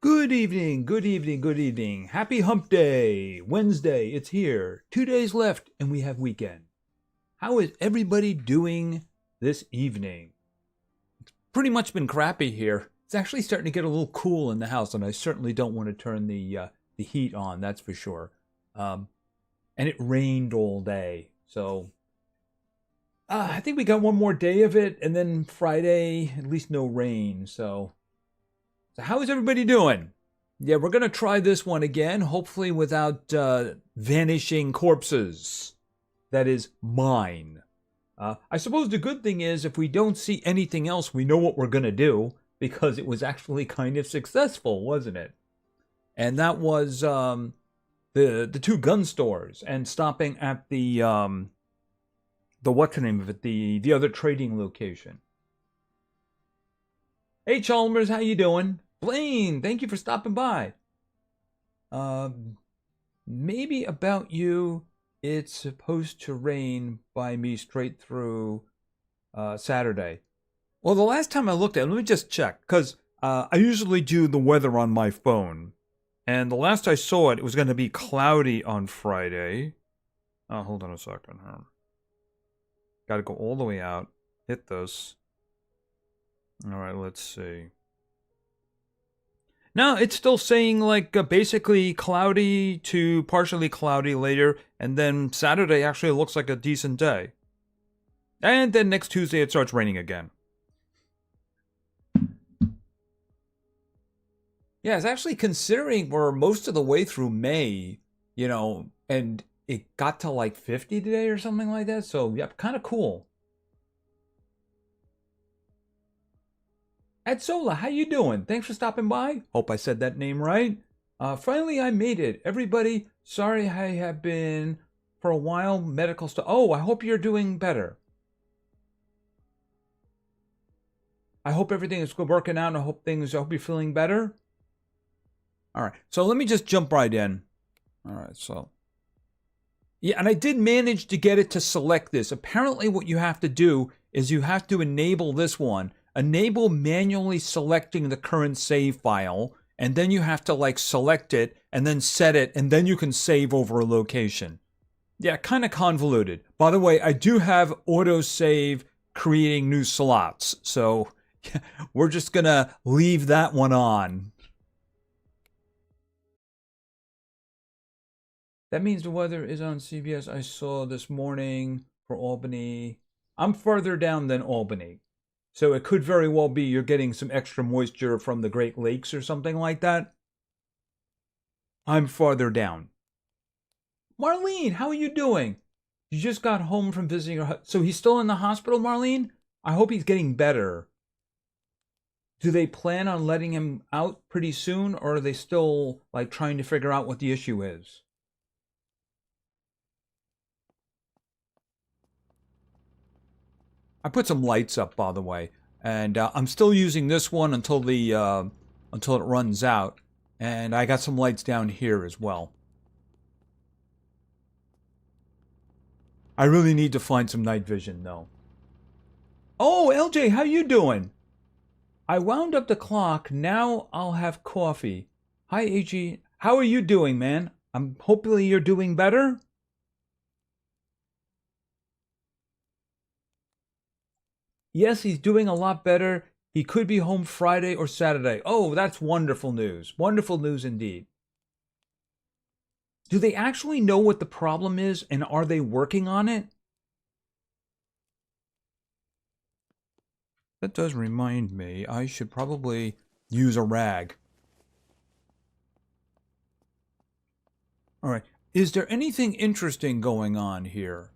Good evening, good evening, good evening. Happy Hump Day. Wednesday, it's here. 2 days left and we have weekend. How is everybody doing this evening? It's pretty much been crappy here. It's actually starting to get a little cool in the house, and I certainly don't want to turn the heat on, that's for sure. And it rained all day, so I think we got one more day of it, and then Friday, at least no rain, so how is everybody doing? Yeah, we're going to try this one again, hopefully without vanishing corpses. That is mine. I suppose the good thing is if we don't see anything else, we know what we're going to do, because it was actually kind of successful, wasn't it? And that was the two gun stores and stopping at the what's the name of it, the other trading location. Hey Chalmers, how you doing? Blaine, thank you for stopping by. Maybe about you, it's supposed to rain by me straight through Saturday. Well, the last time I looked at it, let me just check, because I usually do the weather on my phone. And the last I saw it, it was going to be cloudy on Friday. Hold on a second. Got to go all the way out. Hit this. All right, let's see. No, it's still saying like basically cloudy to partially cloudy later, and then Saturday actually looks like a decent day. And then next Tuesday it starts raining again. Yeah, it's actually considering we're most of the way through May, you know, and it got to like 50 today or something like that, so yeah, kind of cool. Adsola, how you doing? Thanks for stopping by. Hope I said that name right. Finally, I made it. Everybody, sorry I have been for a while medical stuff. Oh, I hope you're doing better. I hope everything is working out. I hope you're feeling better. All right, so let me just jump right in. All right, so. Yeah, and I did manage to get it to select this. Apparently what you have to do is you have to enable this one. Enable manually selecting the current save file, and then you have to like select it and then set it, and then you can save over a location. Yeah, kind of convoluted. By the way, I do have autosave creating new slots, so we're just gonna leave that one on. That means the weather is on CBS. I saw this morning for Albany. I'm further down than Albany. So it could very well be you're getting some extra moisture from the Great Lakes or something like that. I'm farther down. Marlene, how are you doing? You just got home from visiting your so he's still in the hospital, Marlene? I hope he's getting better. Do they plan on letting him out pretty soon, or are they still like trying to figure out what the issue is? I put some lights up, by the way, and I'm still using this one until it runs out, and I got some lights down here as well. I really need to find some night vision, though. Oh, LJ, how you doing? I wound up the clock. Now I'll have coffee. Hi, AG. How are you doing, man? Hopefully you're doing better. Yes, he's doing a lot better. He could be home Friday or Saturday. Oh, that's wonderful news. Wonderful news indeed. Do they actually know what the problem is, and are they working on it? That does remind me, I should probably use a rag. All right. Is there anything interesting going on here?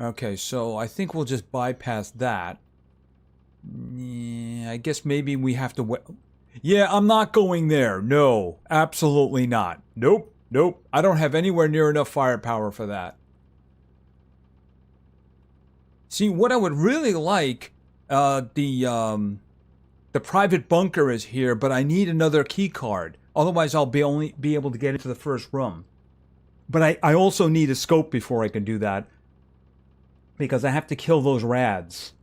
Okay, so I think we'll just bypass that. Yeah, I guess maybe we have to wait. Yeah, I'm not going there. No, absolutely not. Nope, nope. I don't have anywhere near enough firepower for that. See, what I would really like, the private bunker is here, but I need another key card. Otherwise, I'll only be able to get into the first room. But I also need a scope before I can do that, because I have to kill those rads.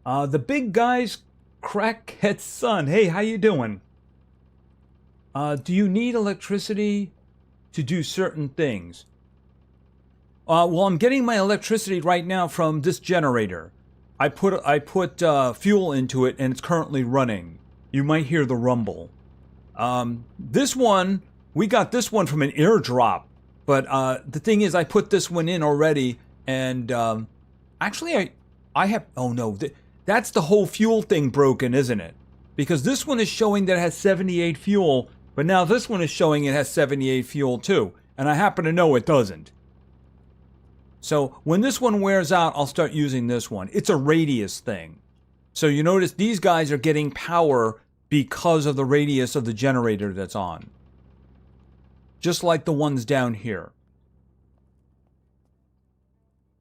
The big guys Crackhead Son. Hey, how you doing? Do you need electricity to do certain things? Well, I'm getting my electricity right now from this generator. I put fuel into it, and it's currently running. You might hear the rumble. This one, we got this one from an airdrop. But the thing is, I put this one in already, and actually, I have. Oh no, that's the whole fuel thing broken, isn't it? Because this one is showing that it has 78 fuel, but now this one is showing it has 78 fuel too, and I happen to know it doesn't. So when this one wears out, I'll start using this one. It's a radius thing. So you notice these guys are getting power because of the radius of the generator that's on. Just like the ones down here.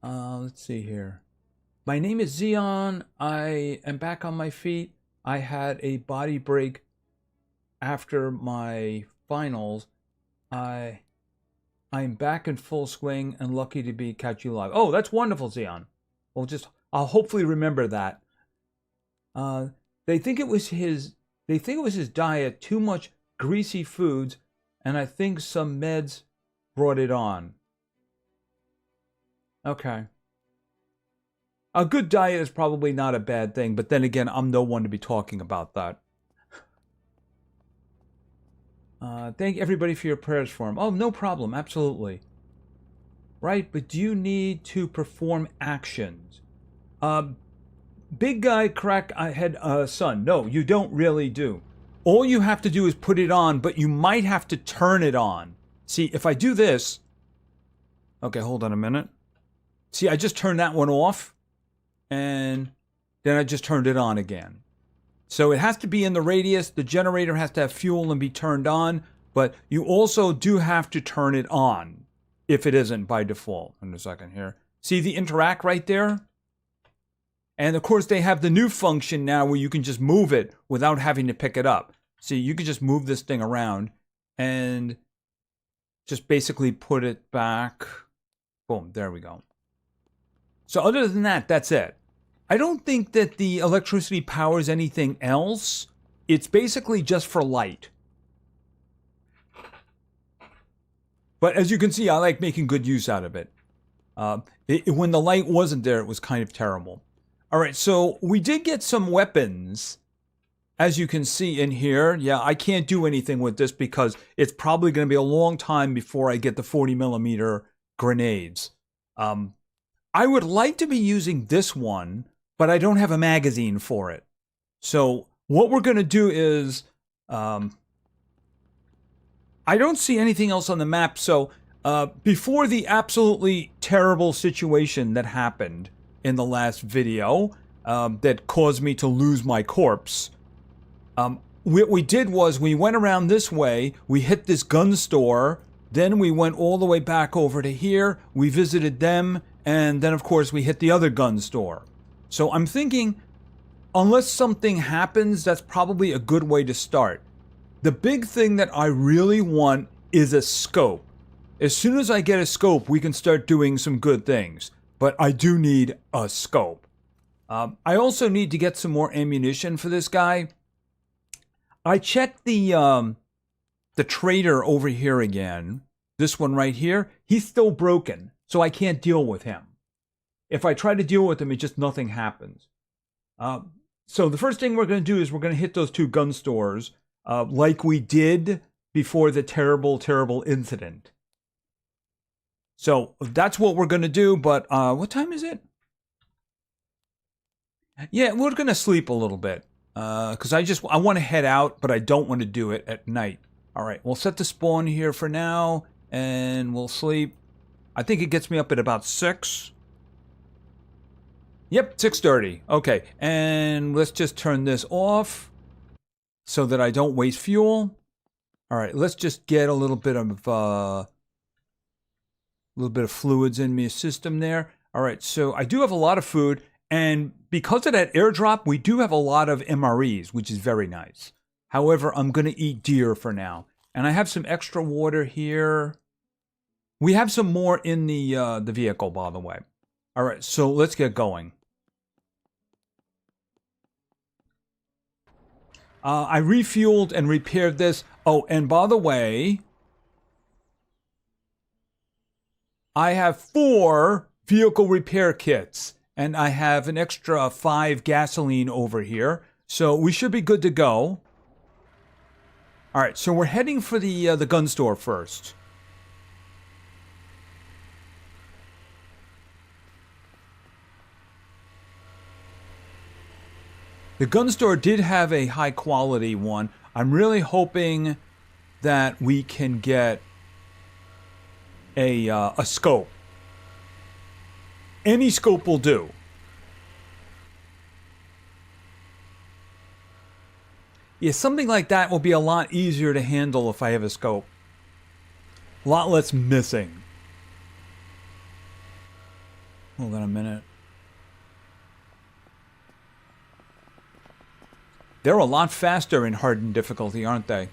Let's see here. My name is Xeon. I am back on my feet. I had a body break after my finals. I'm back in full swing and lucky to be catch you live. Oh, that's wonderful, Xeon. I'll hopefully remember that. They think it was his diet, too much greasy foods, and I think some meds brought it on. Okay. A good diet is probably not a bad thing, but then again, I'm no one to be talking about that. Thank everybody for your prayers for him. Oh, no problem. Absolutely. Right, but do you need to perform actions? Big guy crackhead son. No, you don't really do. All you have to do is put it on, but you might have to turn it on. See, if I do this... Okay, hold on a minute. See, I just turned that one off, and then I just turned it on again. So it has to be in the radius, the generator has to have fuel and be turned on, but you also do have to turn it on if it isn't by default. In a second here. See the interact right there? And of course they have the new function now where you can just move it without having to pick it up. See, you can just move this thing around and just basically put it back. Boom, there we go. So other than that, that's it. I don't think that the electricity powers anything else. It's basically just for light. But as you can see, I like making good use out of it. When the light wasn't there, it was kind of terrible. All right, so we did get some weapons, as you can see in here. Yeah, I can't do anything with this because it's probably going to be a long time before I get the 40mm grenades. I would like to be using this one, but I don't have a magazine for it. So what we're going to do is, I don't see anything else on the map. So before the absolutely terrible situation that happened in the last video that caused me to lose my corpse, what we did was we went around this way, we hit this gun store, then we went all the way back over to here, we visited them, and then of course we hit the other gun store. So I'm thinking, unless something happens, that's probably a good way to start. The big thing that I really want is a scope. As soon as I get a scope, we can start doing some good things. But I do need a scope. I also need to get some more ammunition for this guy. I checked the trader over here again. This one right here. He's still broken, so I can't deal with him. If I try to deal with him, it just nothing happens. So the first thing we're going to do is we're going to hit those two gun stores like we did before the terrible, terrible incident. So that's what we're going to do, but what time is it? Yeah, we're going to sleep a little bit because I want to head out, but I don't want to do it at night. All right, we'll set the spawn here for now, and we'll sleep. I think it gets me up at about 6. Yep, 6:30. Okay, and let's just turn this off so that I don't waste fuel. All right, let's just get a little bit of fluids in my system there. All right, so I do have a lot of food, and because of that airdrop, we do have a lot of MREs, which is very nice. However, I'm going to eat deer for now, and I have some extra water here. We have some more in the vehicle, by the way. All right, so let's get going. I refueled and repaired this. Oh, and by the way, I have 4 vehicle repair kits, and I have an extra 5 gasoline over here, so we should be good to go. All right, so we're heading for the gun store first. The gun store did have a high quality one. I'm really hoping that we can get a scope. Any scope will do. Yeah, something like that will be a lot easier to handle if I have a scope. A lot less missing. Hold on a minute. They're a lot faster in hardened difficulty, aren't they?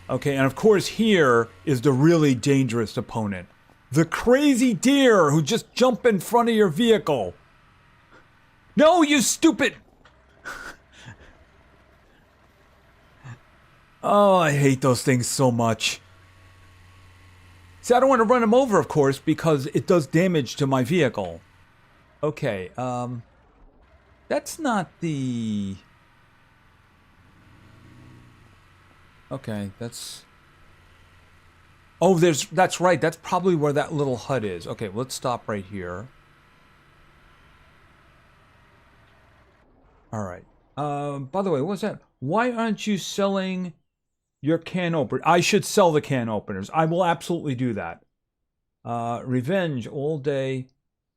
Okay, and of course here is the really dangerous opponent. The crazy deer who just jump in front of your vehicle. No, you stupid! Oh, I hate those things so much. See, I don't want to run him over, of course, because it does damage to my vehicle. Okay, that's not the... Okay, that's... Oh, that's right. That's probably where that little hut is. Okay, let's stop right here. All right. By the way, what's that? Why aren't you selling your can opener? I should sell the can openers. I will absolutely do that. Revenge all day.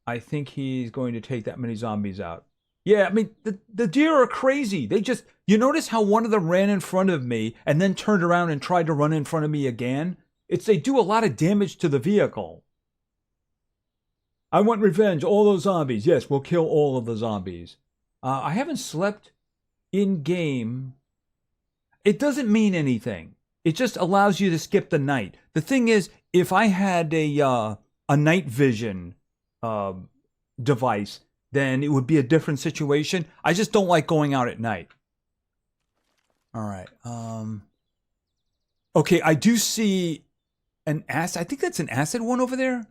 I think he's going to take that many zombies out. Yeah, I mean, the deer are crazy. They just... You notice how one of them ran in front of me and then turned around and tried to run in front of me again? They do a lot of damage to the vehicle. I want revenge. All those zombies. Yes, we'll kill all of the zombies. I haven't slept in-game. It doesn't mean anything. It just allows you to skip the night. The thing is, if I had a night vision device, then it would be a different situation. I just don't like going out at night. All right. Okay, I do see an acid. I think that's an acid one over there.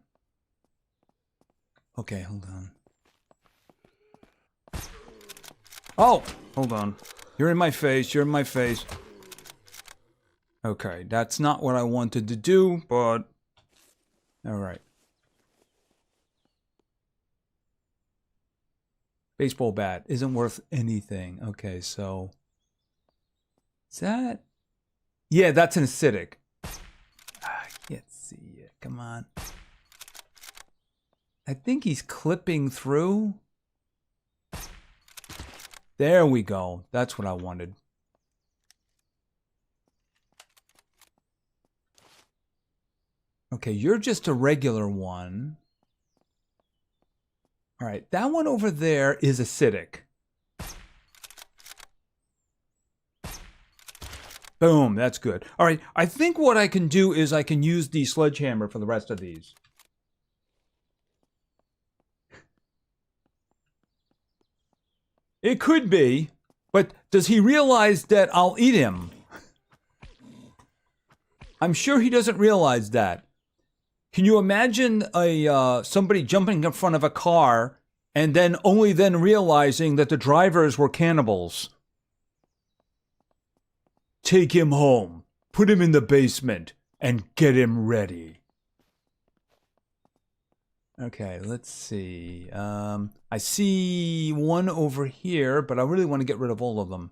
Okay, hold on. Oh, hold on. You're in my face. You're in my face. Okay, that's not what I wanted to do, but... All right. Baseball bat isn't worth anything. Okay, so... Is that... Yeah, that's an acidic. I can't see it. Come on. I think he's clipping through. There we go. That's what I wanted. Okay, you're just a regular one. All right, that one over there is acidic. Boom, that's good. All right, I think what I can do is I can use the sledgehammer for the rest of these. It could be, but does he realize that I'll eat him? I'm sure he doesn't realize that. Can you imagine somebody jumping in front of a car and then only then realizing that the drivers were cannibals? Take him home, put him in the basement, and get him ready. Okay, let's see. I see one over here, but I really want to get rid of all of them.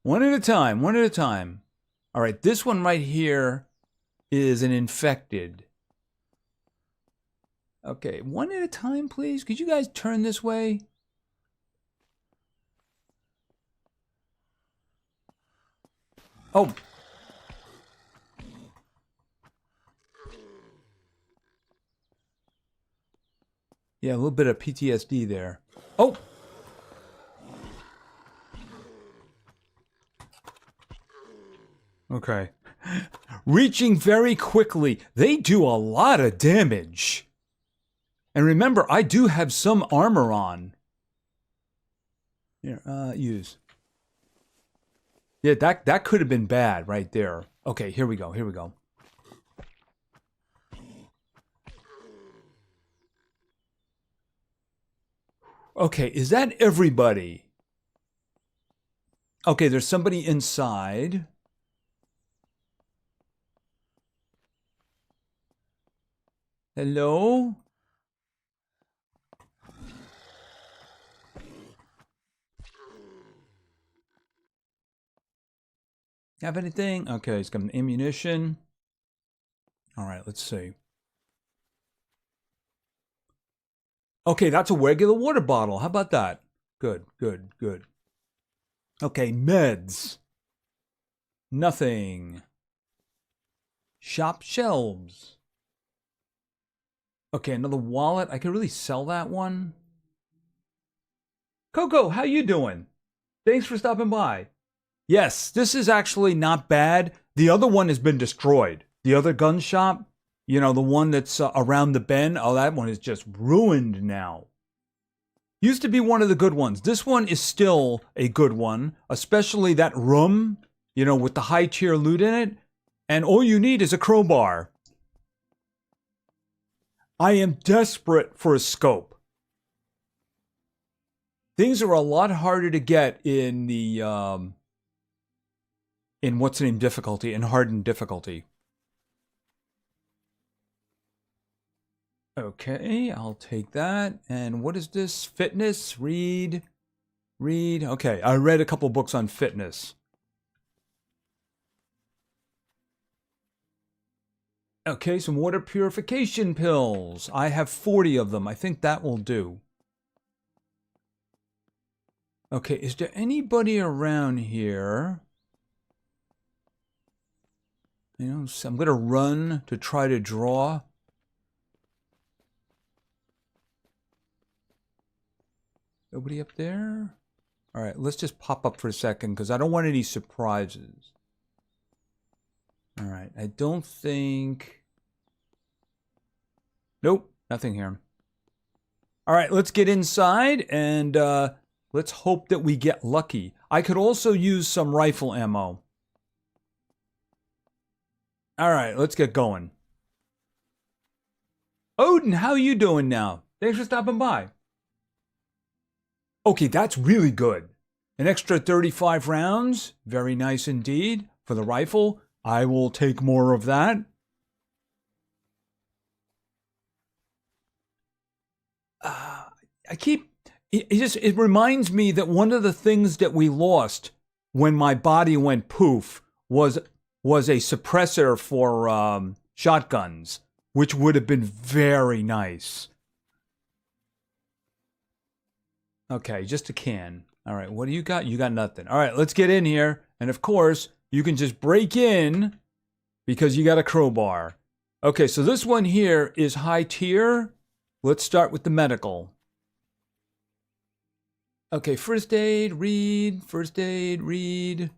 One at a time, one at a time. All right, this one right here is an infected. Okay, one at a time, please. Could you guys turn this way? Oh. Yeah, a little bit of PTSD there. Oh! Okay. Reaching very quickly. They do a lot of damage. And remember, I do have some armor on. Here, use. Yeah, that could have been bad right there. Okay, here we go. Here we go. Okay, is that everybody? Okay, there's somebody inside. Hello? Have anything? Okay, it's got an ammunition. All right, let's see. Okay, that's a regular water bottle. How about that? Good, good, good. Okay, meds. Nothing. Shop shelves. Okay, another wallet. I could really sell that one. Coco, how you doing? Thanks for stopping by. Yes, this is actually not bad. The other one has been destroyed. The other gun shop, you know, the one that's around the bend. Oh, that one is just ruined now. Used to be one of the good ones. This one is still a good one, especially that room, you know, with the high tier loot in it. And all you need is a crowbar. I am desperate for a scope. Things are a lot harder to get in the, in what's the name difficulty, in hardened difficulty. Okay, I'll take that. And what is this? Fitness? Read. Okay, I read a couple books on fitness. Okay, some water purification pills. I have 40 of them. I think that will do. Okay, is there anybody around here? You know, so I'm going to run to try to draw. Nobody up there? All right, let's just pop up for a second because I don't want any surprises. All right, I don't think... Nope, nothing here. All right, let's get inside and let's hope that we get lucky. I could also use some rifle ammo. All right, let's get going. Odin, how you doing now? Thanks for stopping by. Okay, that's really good. An extra 35 rounds. Very nice indeed for the rifle. I will take more of that. It reminds me that one of the things that we lost when my body went poof was a suppressor for shotguns, which would have been very nice. Okay, just a can. All right, what do you got? You got nothing. All right, let's get in here. And of course, you can just break in because you got a crowbar. Okay, so this one here is high tier. Let's start with the medical. Okay, first aid, read. First aid, read.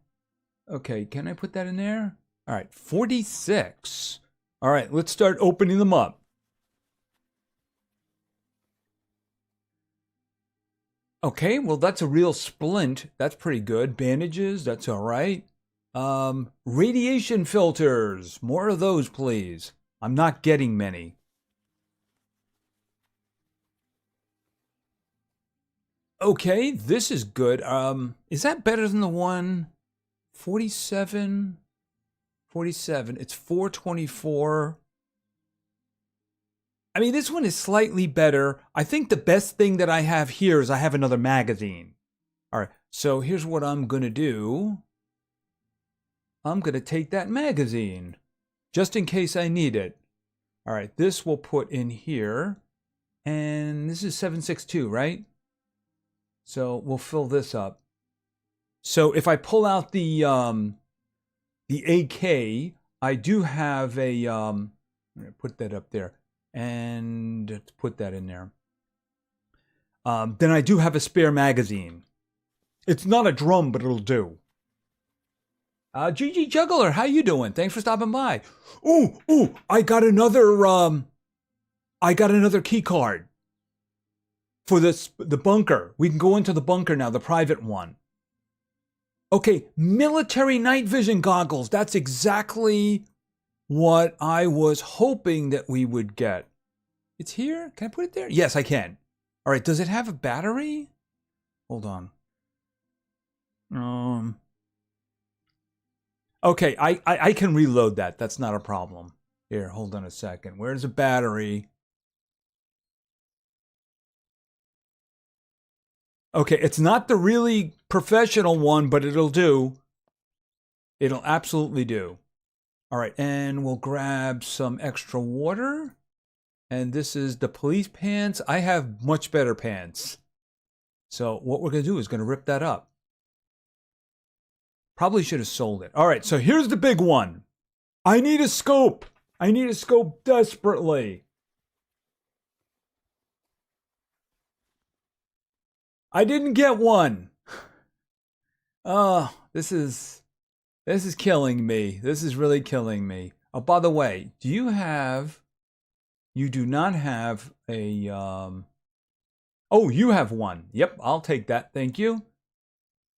Okay, can I put that in there? All right, 46. All right, let's start opening them up. Okay, well, that's a real splint. That's pretty good. Bandages, that's all right. Radiation filters. More of those, please. I'm not getting many. Okay, this is good. Is that better than the one? 47? 47. It's 424. I mean, this one is slightly better. I think the best thing that I have here is I have another magazine. All right, so here's what I'm going to do. I'm going to take that magazine, just in case I need it. All right, this we'll put in here. And this is 7.62, right? So we'll fill this up. So if I pull out the AK, I do have a, I'm going to put that up there. And let's put that in there. Then I do have a spare magazine. It's not a drum, but it'll do. GG Juggler, how you doing? Thanks for stopping by. Ooh, I got another key card. for the bunker. We can go into the bunker now, the private one. Okay, military night vision goggles. That's exactly what I was hoping that we would get. It's here? Can I put it there? Yes, I can. All right, does it have a battery? Hold on. Okay, I can reload that. That's not a problem. Here, hold on a second. Where's the battery? Okay, it's not the really professional one, but it'll do. It'll absolutely do. All right, and we'll grab some extra water. And this is the police pants. I have much better pants. So what we're going to do is going to rip that up. Probably should have sold it. All right, so here's the big one. I need a scope. I need a scope desperately. I didn't get one. Oh, this is killing me. This is really killing me. Oh, by the way, you do not have a, oh, you have one. Yep, I'll take that. Thank you.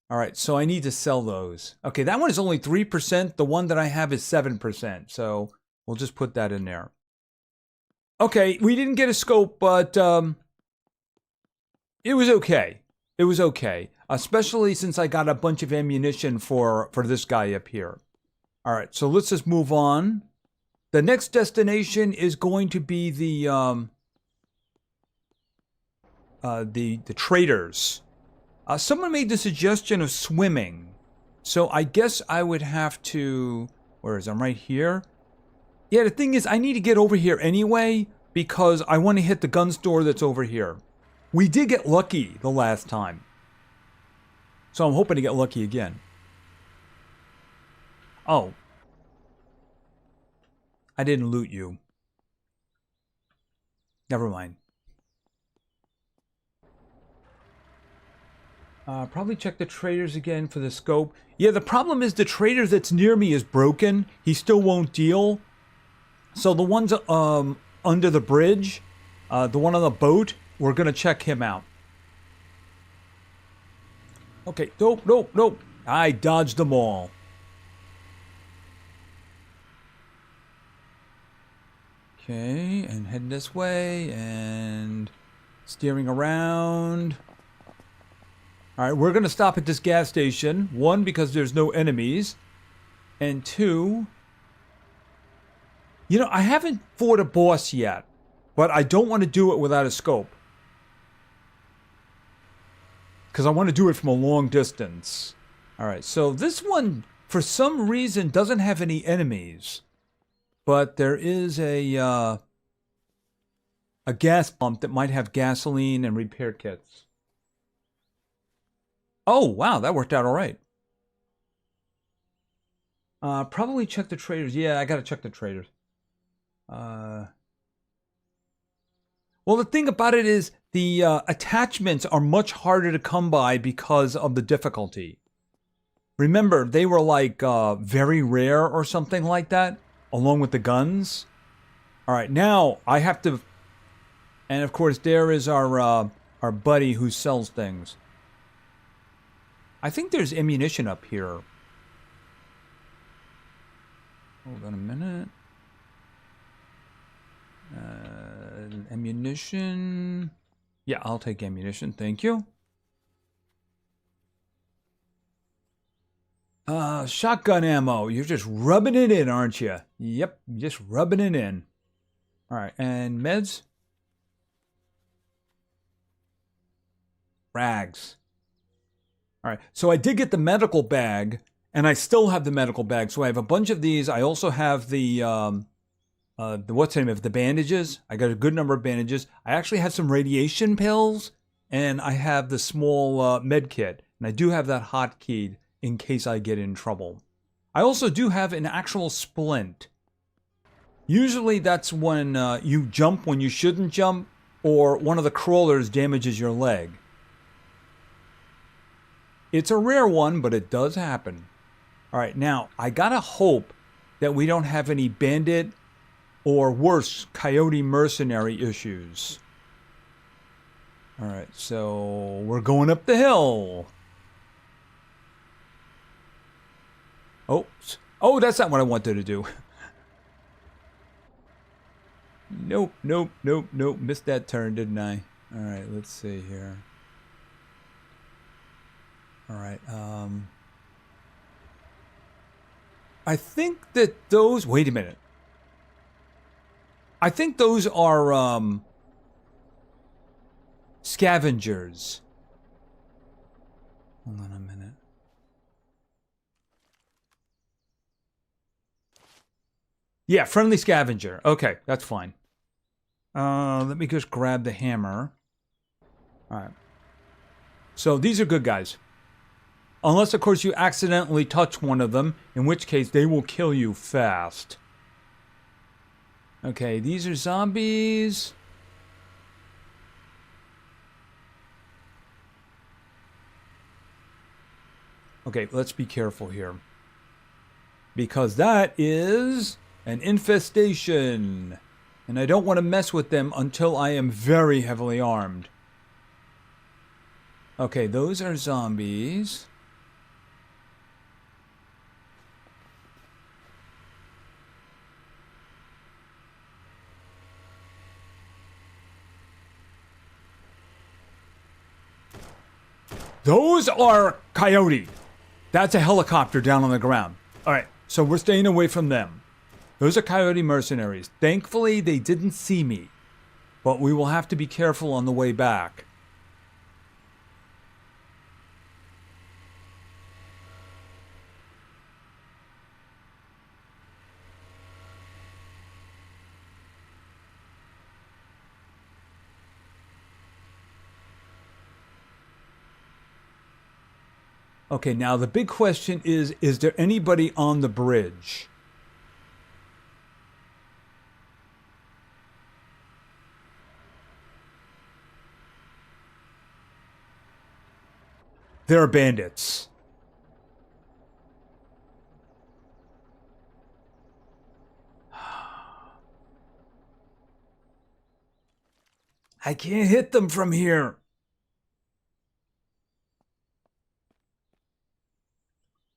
All right, so I need to sell those. Okay, that one is only 3%. The one that I have is 7%. So we'll just put that in there. Okay, we didn't get a scope, but it was okay. It was okay, especially since I got a bunch of ammunition for this guy up here. All right, so let's just move on. The next destination is going to be the traders. Someone made the suggestion of swimming, so I guess I would have to. Where is it? I'm right here. Yeah, the thing is, I need to get over here anyway because I want to hit the gun store that's over here. We did get lucky the last time, so I'm hoping to get lucky again. Oh. I didn't loot you. Never mind. Probably check the traders again for the scope. Yeah, the problem is the trader that's near me is broken. He still won't deal. So the ones under the bridge, the one on the boat, we're going to check him out. Okay, nope. I dodged them all. Okay, and heading this way, and steering around. All right, we're going to stop at this gas station. One, because there's no enemies. And two, you know, I haven't fought a boss yet, but I don't want to do it without a scope. Because I want to do it from a long distance. All right, so this one, for some reason, doesn't have any enemies. But there is a gas pump that might have gasoline and repair kits. Oh, wow, that worked out all right. Probably check the traders. Yeah, I got to check the traders. Well, the thing about it is the attachments are much harder to come by because of the difficulty. Remember, they were like very rare or something like that. Along with the guns. All right, now I have to, and of course there is our buddy who sells things. I think there's ammunition up here. Hold on a minute. Ammunition. Yeah, I'll take ammunition. Thank you. Shotgun ammo. You're just rubbing it in, aren't you? Yep, just rubbing it in. All right, and meds? Rags. All right, so I did get the medical bag, and I still have the medical bag. So I have a bunch of these. I also have the what's the name of the bandages. I got a good number of bandages. I actually have some radiation pills, and I have the small med kit. And I do have that hotkeyed in case I get in trouble. I also do have an actual splint. Usually that's when you jump when you shouldn't jump, or one of the crawlers damages your leg. It's a rare one, but it does happen. All right, now I gotta hope that we don't have any bandit or worse, coyote mercenary issues. All right, so we're going up the hill. Oh, oh, that's not what I wanted to do. Nope, nope, nope, nope. Missed that turn, didn't I? All right, let's see here. All right, I think that those... Wait a minute. I think those are, scavengers. Hold on a minute. Yeah, friendly scavenger. Okay, that's fine. Let me just grab the hammer. All right. So these are good guys. Unless, of course, you accidentally touch one of them, in which case they will kill you fast. Okay, these are zombies. Okay, let's be careful here. Because that is an infestation. And I don't want to mess with them until I am very heavily armed. Okay, those are zombies. Those are coyote. That's a helicopter down on the ground. All right, so we're staying away from them. Those are coyote mercenaries. Thankfully, they didn't see me. But we will have to be careful on the way back. Okay, now the big question is there anybody on the bridge? There are bandits. I can't hit them from here.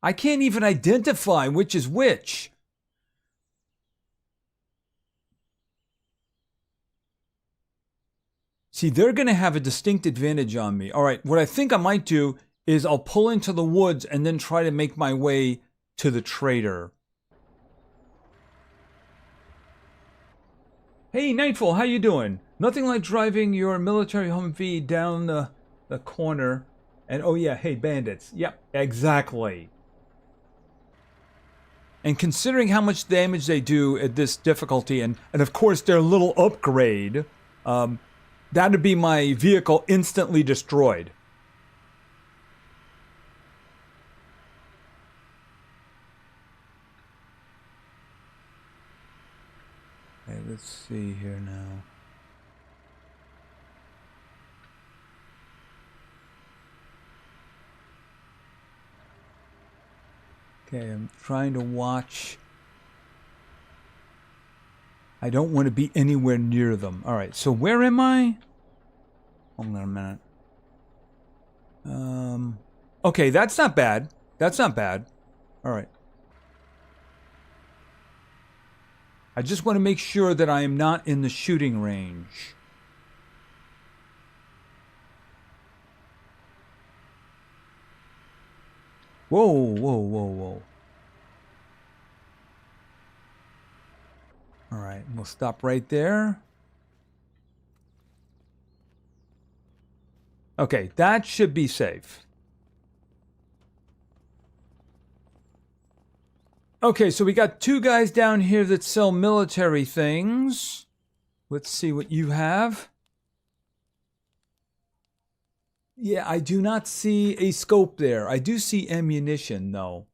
I can't even identify which is which. See, they're going to have a distinct advantage on me. All right, what I think I might do is I'll pull into the woods and then try to make my way to the trader. Hey, Nightfall, how you doing? Nothing like driving your military Humvee down the corner. And oh yeah, hey, bandits. Yep, exactly. And considering how much damage they do at this difficulty, and of course their little upgrade, that'd be my vehicle instantly destroyed. Okay, let's see here now. Okay, I'm trying to watch. I don't want to be anywhere near them. All right, so where am I? Hold on a minute. Okay, that's not bad. That's not bad. All right. I just want to make sure that I am not in the shooting range. Whoa, whoa, whoa, whoa. All right, we'll stop right there. Okay, that should be safe. Okay, so we got two guys down here that sell military things. Let's see what you have. Yeah, I do not see a scope there. I do see ammunition, though.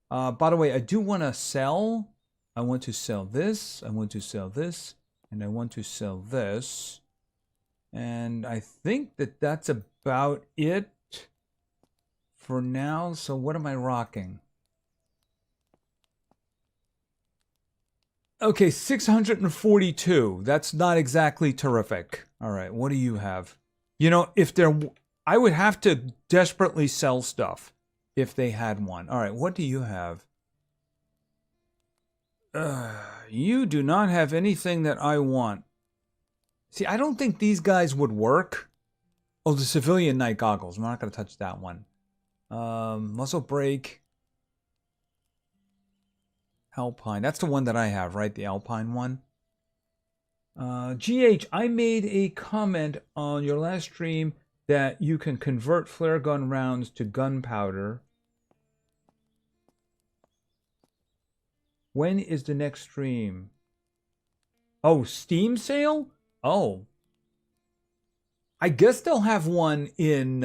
By the way, I do want to sell. I want to sell this. I want to sell this. And I want to sell this. And I think that that's about it for now. So what am I rocking? Okay, 642. That's not exactly terrific. All right, what do you have? You know, if there, I would have to desperately sell stuff if they had one. All right, what do you have? You do not have anything that I want. See, I don't think these guys would work. Oh, the civilian night goggles. I'm not going to touch that one. Muzzle brake. Alpine. That's the one that I have, right? The Alpine one. GH, I made a comment on your last stream that you can convert flare gun rounds to gunpowder. When is the next stream? Oh, Steam sale? Oh. I guess they'll have one in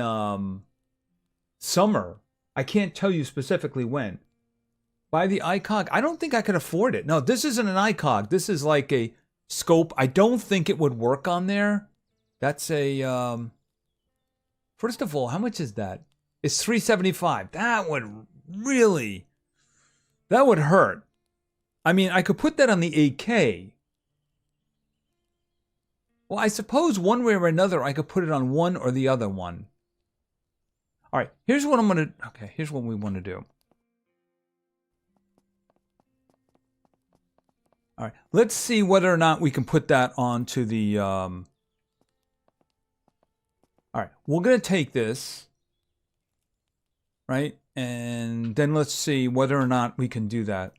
summer. I can't tell you specifically when. Buy the ICOG. I don't think I could afford it. No, this isn't an ICOG. This is like a scope. I don't think it would work on there. That's a first of all, how much is that? It's $375. That would really, that would hurt. I mean, I could put that on the 8K. Well, I suppose one way or another I could put it on one or the other one. All right, here's what I'm gonna, okay, here's what we want to do. All right, let's see whether or not we can put that onto the, all right, we're going to take this, right? And then let's see whether or not we can do that.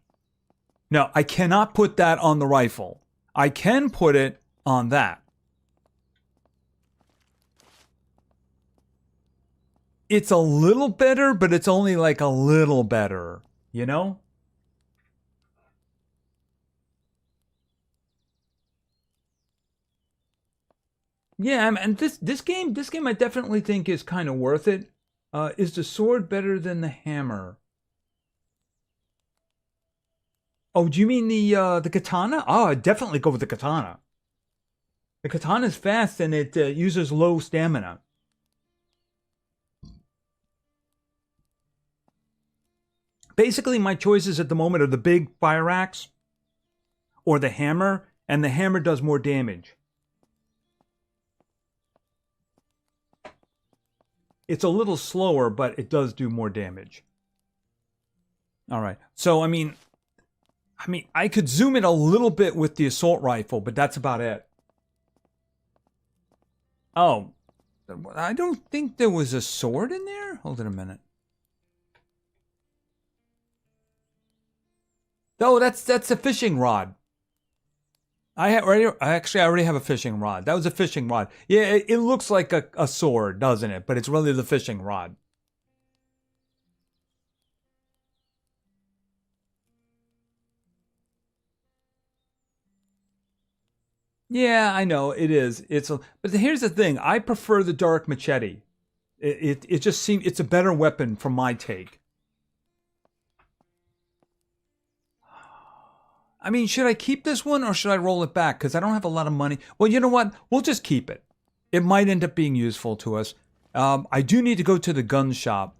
No, I cannot put that on the rifle. I can put it on that. It's a little better, but it's only like a little better, you know? Yeah, and this game I definitely think is kind of worth it. Is the sword better than the hammer? Oh, do you mean the katana? Oh, I'd definitely go with the katana. The katana is fast and it uses low stamina. Basically, my choices at the moment are the big fire axe or the hammer, and the hammer does more damage. It's a little slower, but it does do more damage. All right. So, I mean, I could zoom in a little bit with the assault rifle, but that's about it. Oh, I don't think there was a sword in there. Hold on a minute. Oh, that's a fishing rod. I already have a fishing rod. That was a fishing rod. Yeah, it looks like a sword, doesn't it? But it's really the fishing rod. Yeah, I know it is. But here's the thing. I prefer the dark machete. It just seems it's a better weapon for my take. I mean, should I keep this one or should I roll it back? Because I don't have a lot of money. Well, you know what? We'll just keep it. It might end up being useful to us. I do need to go to the gun shop.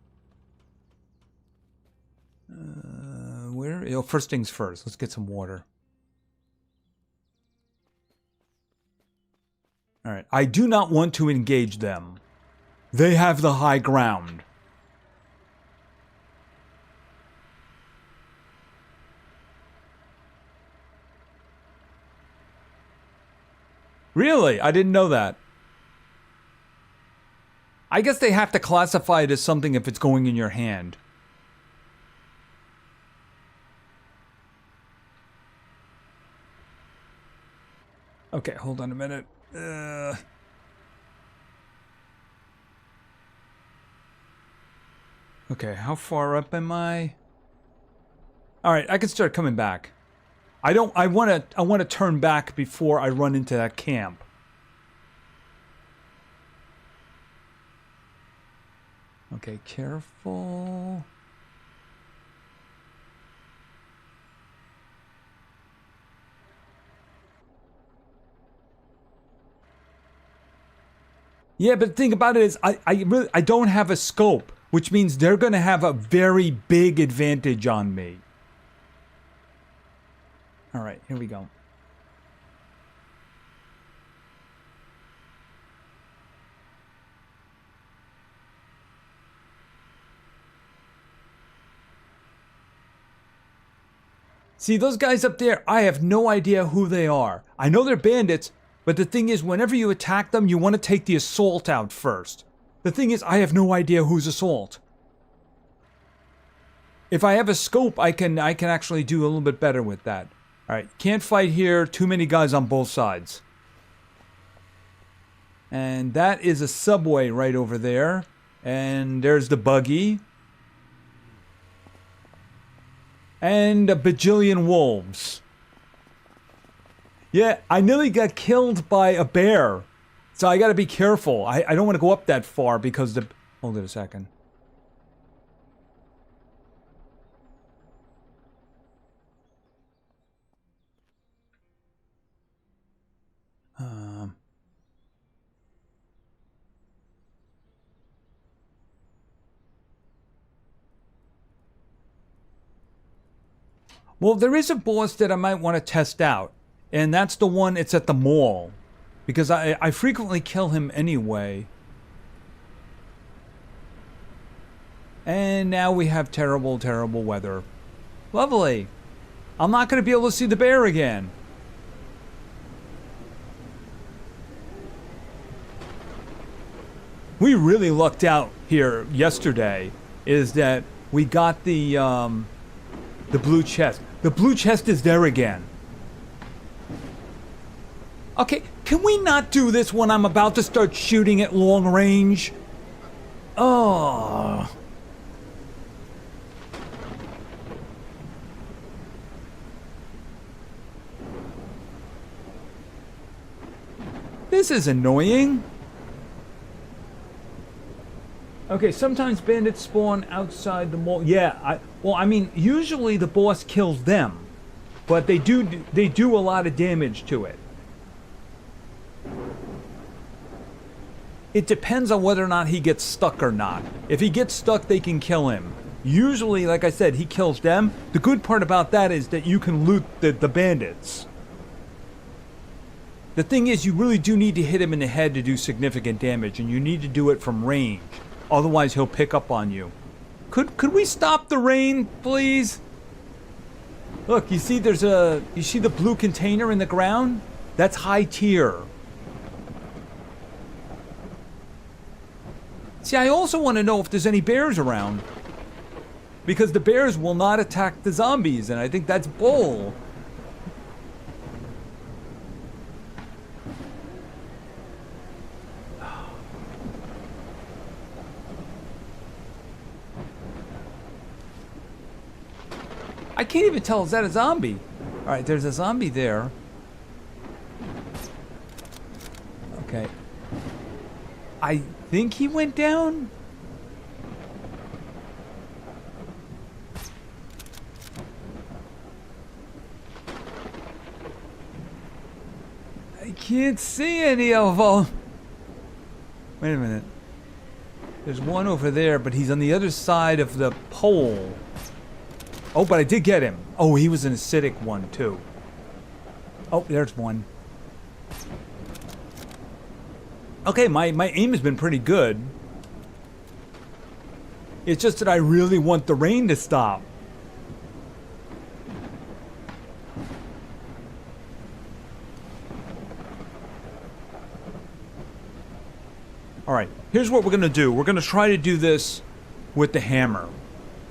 Where? You know, first things first. Let's get some water. All right. I do not want to engage them. They have the high ground. Really? I didn't know that. I guess they have to classify it as something if it's going in your hand. Okay, hold on a minute. Okay, how far up am I? All right, I can start coming back. I want to turn back before I run into that camp. Okay, careful. Yeah, but the thing about it is I don't have a scope, which means they're going to have a very big advantage on me. All right, here we go. See, those guys up there, I have no idea who they are. I know they're bandits, but the thing is, whenever you attack them, you want to take the assault out first. The thing is, I have no idea who's assault. If I have a scope, I can actually do a little bit better with that. Alright, can't fight here. Too many guys on both sides. And that is a subway right over there. And there's the buggy. And a bajillion wolves. Yeah, I nearly got killed by a bear. So I gotta be careful. I don't want to go up that far because the... Hold it a second. Well, there is a boss that I might want to test out. And that's the one, it's at the mall. Because I frequently kill him anyway. And now we have terrible, terrible weather. Lovely. I'm not going to be able to see the bear again. We really lucked out here yesterday. Is that we got the blue chest. The blue chest is there again. Okay, can we not do this when I'm about to start shooting at long range? Oh. This is annoying. Okay, sometimes bandits spawn outside the mall. Yeah, well, I mean, usually the boss kills them, but they do a lot of damage to it. It depends on whether or not he gets stuck or not. If he gets stuck, they can kill him. Usually, like I said, he kills them. The good part about that is that you can loot the bandits. The thing is, you really do need to hit him in the head to do significant damage, and you need to do it from range. Otherwise, he'll pick up on you. Could we stop the rain, please? Look, you see you see the blue container in the ground? That's high tier. See, I also want to know if there's any bears around. Because the bears will not attack the zombies, and I think that's bull. I can't even tell, is that a zombie? Alright, there's a zombie there. Okay. I think he went down? I can't see any of them. Wait a minute. There's one over there, but he's on the other side of the pole. Oh, but I did get him. Oh, he was an acidic one, too. Oh, there's one. Okay, my aim has been pretty good. It's just that I really want the rain to stop. Alright, here's what we're going to do. We're going to try to do this with the hammer.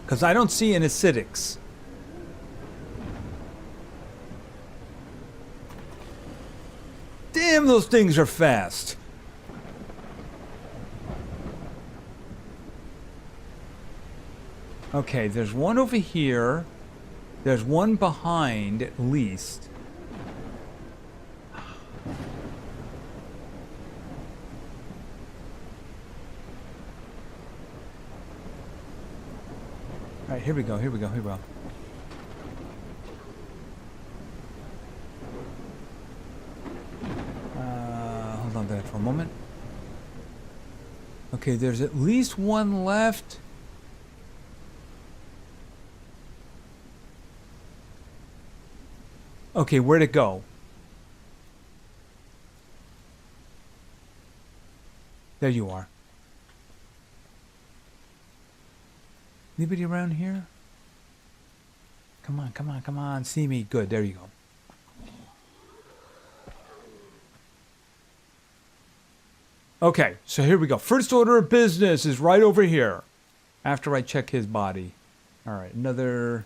Because I don't see any acidics. Damn, those things are fast. Okay, there's one over here. There's one behind, at least. Alright, here we go, here we go, here we go. Hold on to that for a moment. Okay, there's at least one left. Okay, where'd it go? There you are. Anybody around here? Come on, come on, come on. See me. Good. There you go. Okay, so here we go. First order of business is right over here. After I check his body. All right, another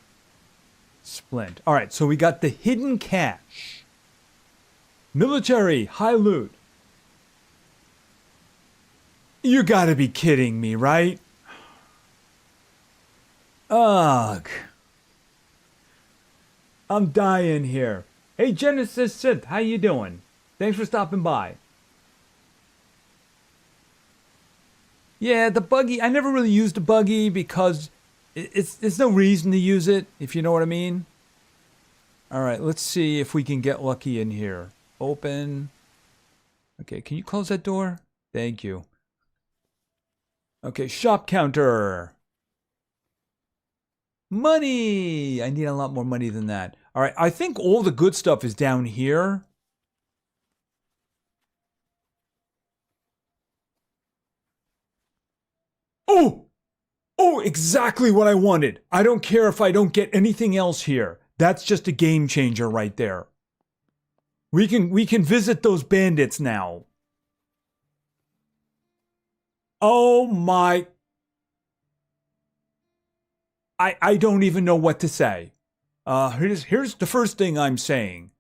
splint. All right, so we got the hidden cache. Military, high loot. You gotta be kidding me, right? Ugh. I'm dying here. Hey, Genesis Synth, how you doing? Thanks for stopping by. Yeah, the buggy, I never really used the buggy because there's no reason to use it, if you know what I mean. All right, let's see if we can get lucky in here. Open. Okay, can you close that door? Thank you. Okay, shop counter. Money! I need a lot more money than that. All right, I think all the good stuff is down here. Oh! Oh, exactly what I wanted. I don't care if I don't get anything else here. That's just a game changer right there. We can visit those bandits now. Oh my... I don't even know what to say. Here's the first thing I'm saying.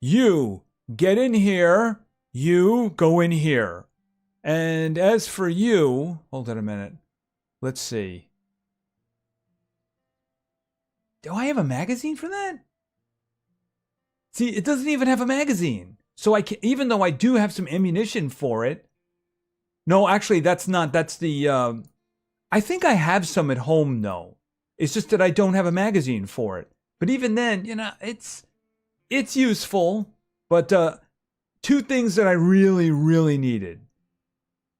You get in here. You go in here. And as for you... Hold on a minute. Let's see. Do I have a magazine for that? See, it doesn't even have a magazine. So I can, even though I do have some ammunition for it. No, actually, that's not. That's the... I think I have some at home, though. It's just that I don't have a magazine for it. But even then, you know, it's useful. But two things that I really, really needed.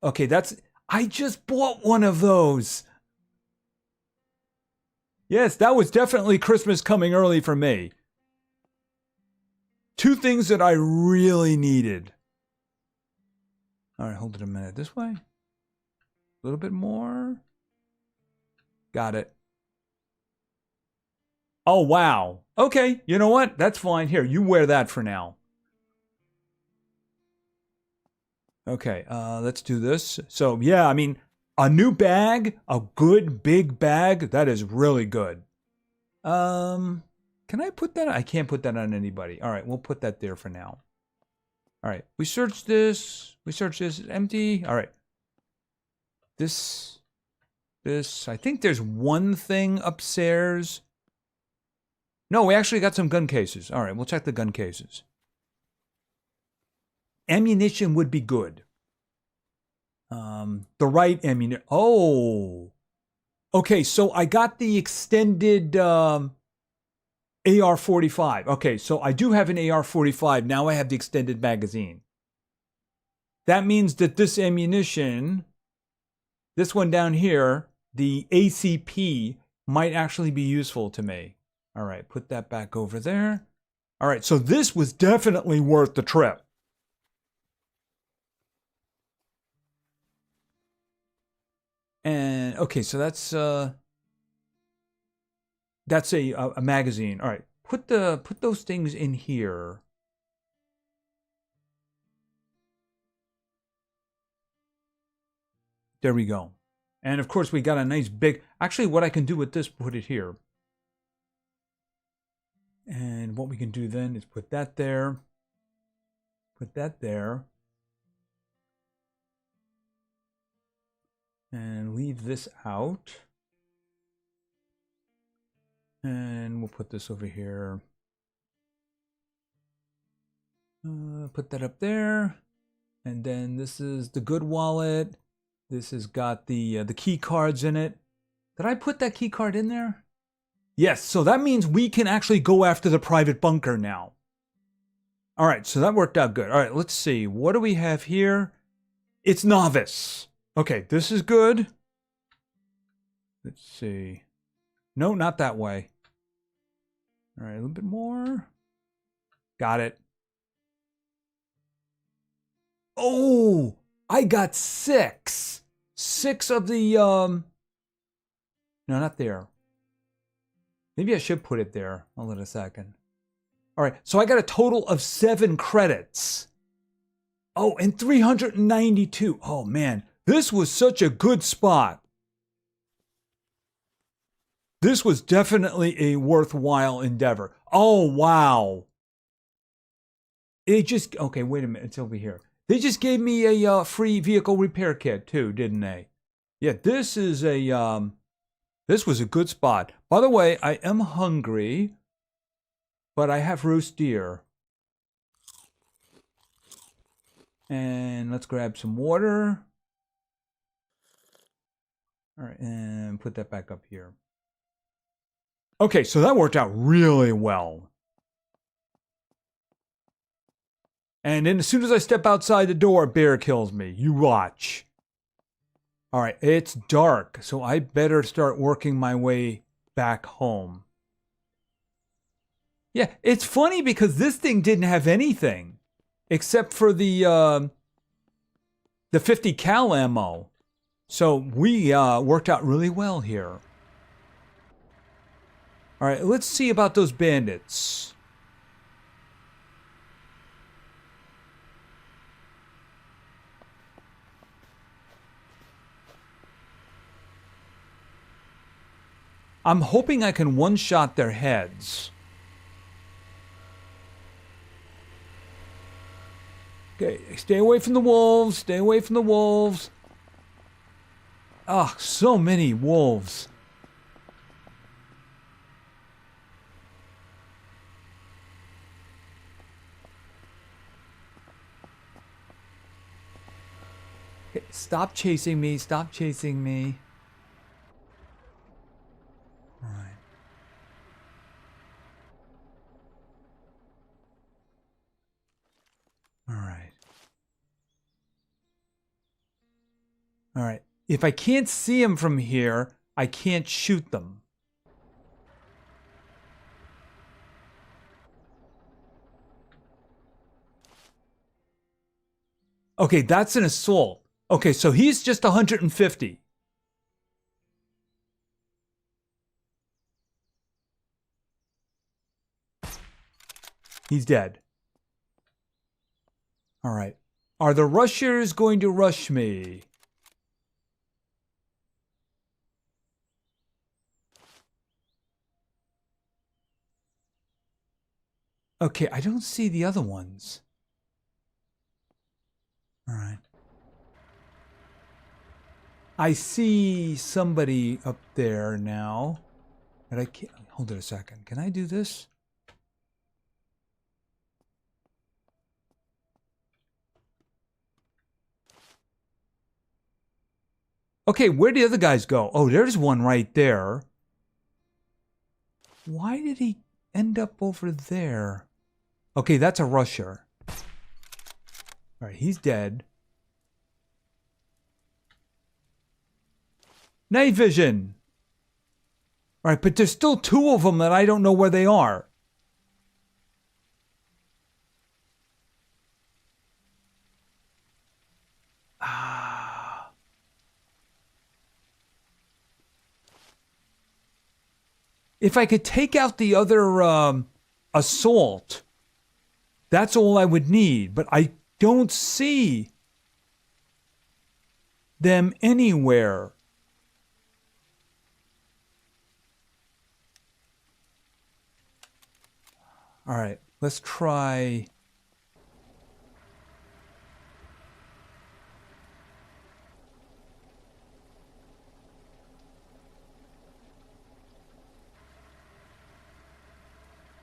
Okay, that's... I just bought one of those. Yes, that was definitely Christmas coming early for me. Two things that I really needed. All right, hold it a minute. This way? A little bit more. Got it. Oh, wow. Okay, you know what? That's fine. Here, you wear that for now. Okay, let's do this. So, yeah, I mean, a new bag, a good big bag, that is really good. Can I put that? I can't put that on anybody. All right, we'll put that there for now. All right, we searched this. We searched this. It's empty. All right. This. I think there's one thing upstairs. No, we actually got some gun cases. All right, we'll check the gun cases. Ammunition would be good. The right ammunition. Oh. Okay, so I got the extended AR-45. Okay, so I do have an AR-45. Now I have the extended magazine. That means that this ammunition, this one down here, the ACP, might actually be useful to me. All right, put that back over there. All right, so this was definitely worth the trip. And okay, so that's a magazine. All right, put those things in here. There we go. And of course, we got a nice big. Actually, what I can do with this, put it here. And what we can do then is put that there. Put that there. And leave this out. And we'll put this over here. Put that up there. And then this is the good wallet. This has got the key cards in it. Did I put that key card in there? Yes, so that means we can actually go after the private bunker now. All right, so that worked out good. All right, let's see. What do we have here? It's novice. Okay, this is good. Let's see. No, not that way. All right, a little bit more. Got it. Oh, I got 6. 6 of the, no, not there. Maybe I should put it there. Hold on a second. All right, so I got a total of 7 credits. Oh, and 392. Oh, man. This was such a good spot. This was definitely a worthwhile endeavor. Oh, wow. It just... Okay, wait a minute. It's over here. They just gave me a free vehicle repair kit, too, didn't they? Yeah, this is a... This was a good spot. By the way, I am hungry, but I have roast deer. And let's grab some water. All right, and put that back up here. Okay, so that worked out really well. And then as soon as I step outside the door, a bear kills me. You watch. All right, it's dark, so I better start working my way back home. Yeah, it's funny because this thing didn't have anything except for the 50 cal ammo. So we worked out really well here. All right, let's see about those bandits. I'm hoping I can one-shot their heads. Okay, stay away from the wolves. Stay away from the wolves. Ah, so many wolves. Okay, stop chasing me. Stop chasing me. All right. All right. All right. If I can't see them from here, I can't shoot them. Okay, that's an assault. Okay, so he's just 150. He's dead. All right. Are the rushers going to rush me? Okay, I don't see the other ones. All right. I see somebody up there now. But I can't... Hold it a second. Can I do this? Okay, where'd the other guys go? Oh, there's one right there. Why did he end up over there? Okay, that's a rusher. All right, he's dead. Night vision. All right, but there's still 2 of them that I don't know where they are. If I could take out the other assault, that's all I would need. But I don't see them anywhere. All right, let's try...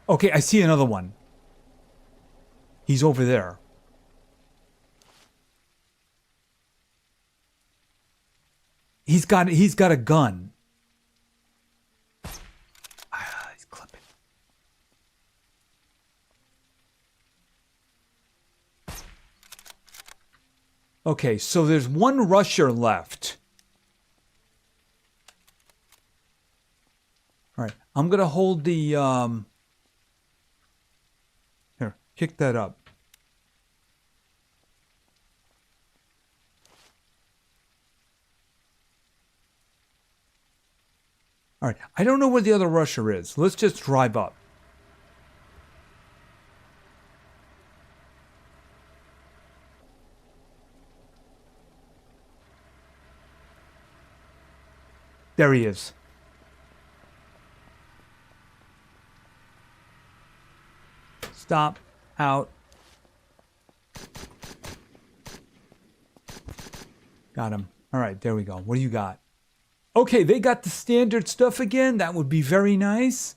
Okay, I see another one. He's over there. He's got a gun. He's clipping. Okay, so there's one rusher left. All right, I'm gonna hold the Here, kick that up. All right. I don't know where the other rusher is. Let's just drive up. There he is. Stop. Out. Got him. All right, there we go. What do you got? Okay, they got the standard stuff again. That would be very nice.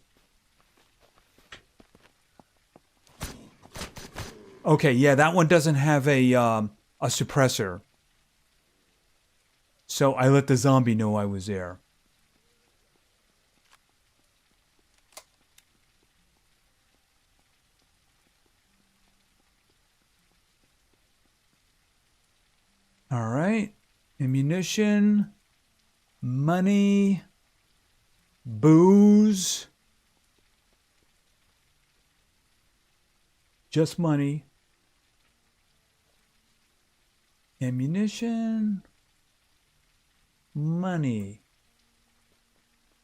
Okay, yeah, that one doesn't have a suppressor. So I let the zombie know I was there. All right. Ammunition, money, booze, just money, ammunition, money.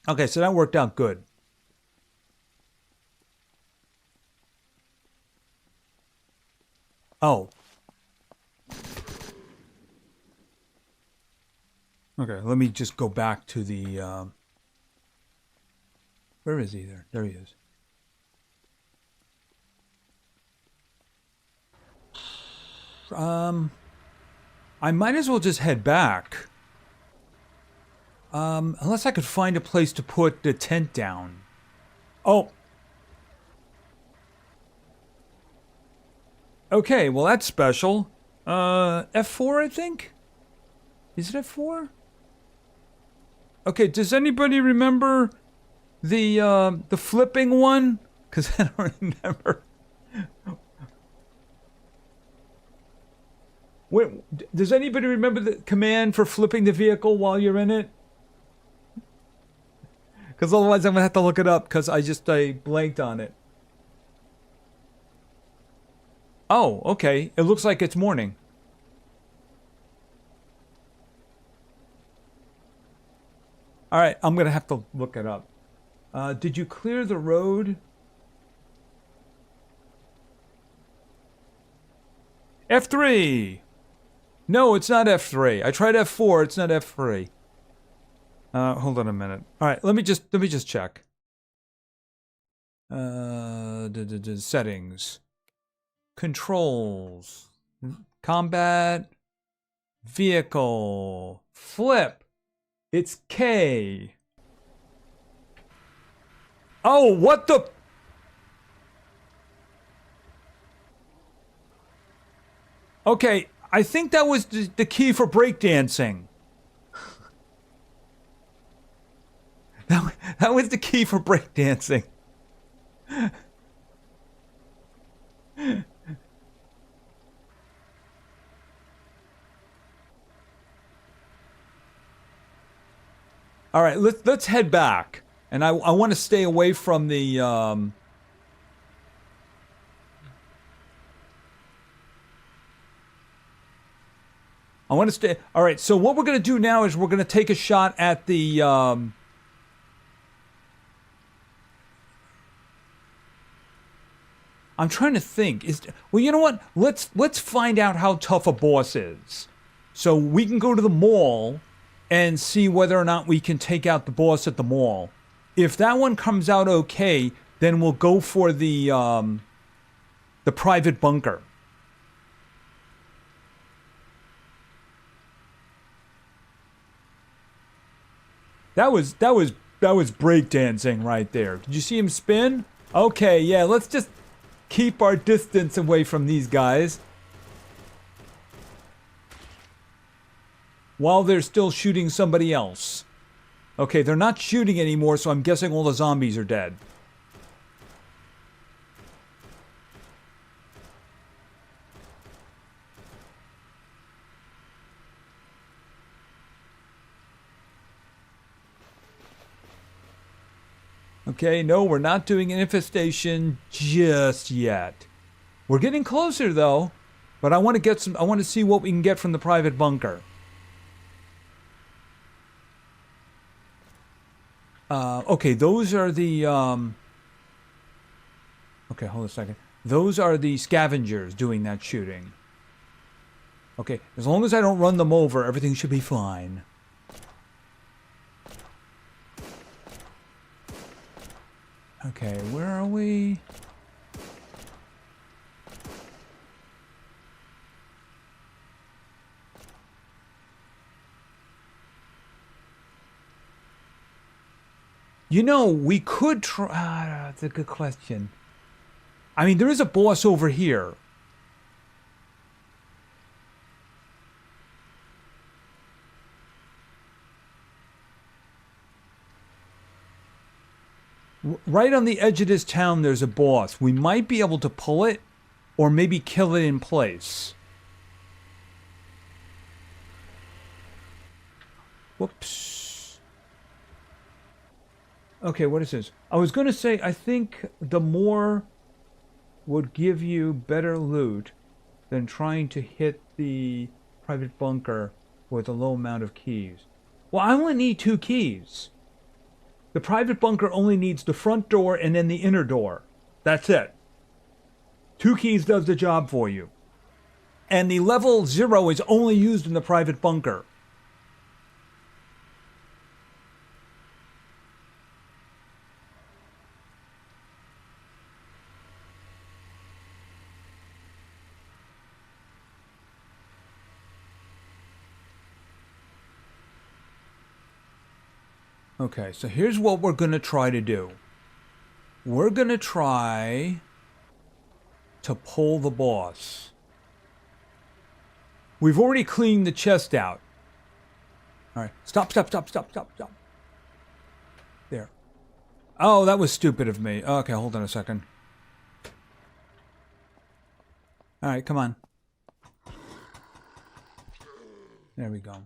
Okay, so that worked out good. Oh. Okay, let me just go back to the, where is he there? There he is. I might as well just head back. Unless I could find a place to put the tent down. Oh. Okay, well that's special. F4, I think? Is it F4? Okay, does anybody remember the flipping one? Because I don't remember. Wait, does anybody remember the command for flipping the vehicle while you're in it? Because otherwise I'm going to have to look it up because I blanked on it. Oh, okay. It looks like it's morning. All right, I'm going to have to look it up. Did you clear the road? F3! No, it's not F3. I tried F4, it's not F3. Hold on a minute. All right, let me just check. Settings. Controls. Combat. Vehicle. Flip. It's K. Oh, what the? Okay, I think that was the key for breakdancing. That was the key for breakdancing. All right, let's head back, and I want to stay away from the. I want to stay. All right, so what we're gonna do now is we're gonna take a shot at the. I'm trying to think. Well, you know what? Let's find out how tough a boss is, so we can go to the mall and see whether or not we can take out the boss at the mall. If that one comes out okay, then we'll go for the private bunker. That was breakdancing right there. Did you see him spin? Okay, yeah, let's just keep our distance away from these guys. While they're still shooting somebody else. Okay, they're not shooting anymore, so I'm guessing all the zombies are dead. Okay, no, we're not doing an infestation just yet. We're getting closer though, but I want to see what we can get from the private bunker. Okay, those are the okay, hold a second. Those are the scavengers doing that shooting. Okay, as long as I don't run them over, everything should be fine. Okay, where are we? You know, we could try... that's a good question. I mean, there is a boss over here. Right on the edge of this town, there's a boss. We might be able to pull it, or maybe kill it in place. Whoops. Okay, what is this? I was going to say, I think the more would give you better loot than trying to hit the private bunker with a low amount of keys. Well, I only need 2 keys. The private bunker only needs the front door and then the inner door. That's it. 2 keys does the job for you. And the level 0 is only used in the private bunker. Okay, so here's what we're going to try to do. We're going to try to pull the boss. We've already cleaned the chest out. All right, stop. There. Oh, that was stupid of me. Okay, hold on a second. All right, come on. There we go.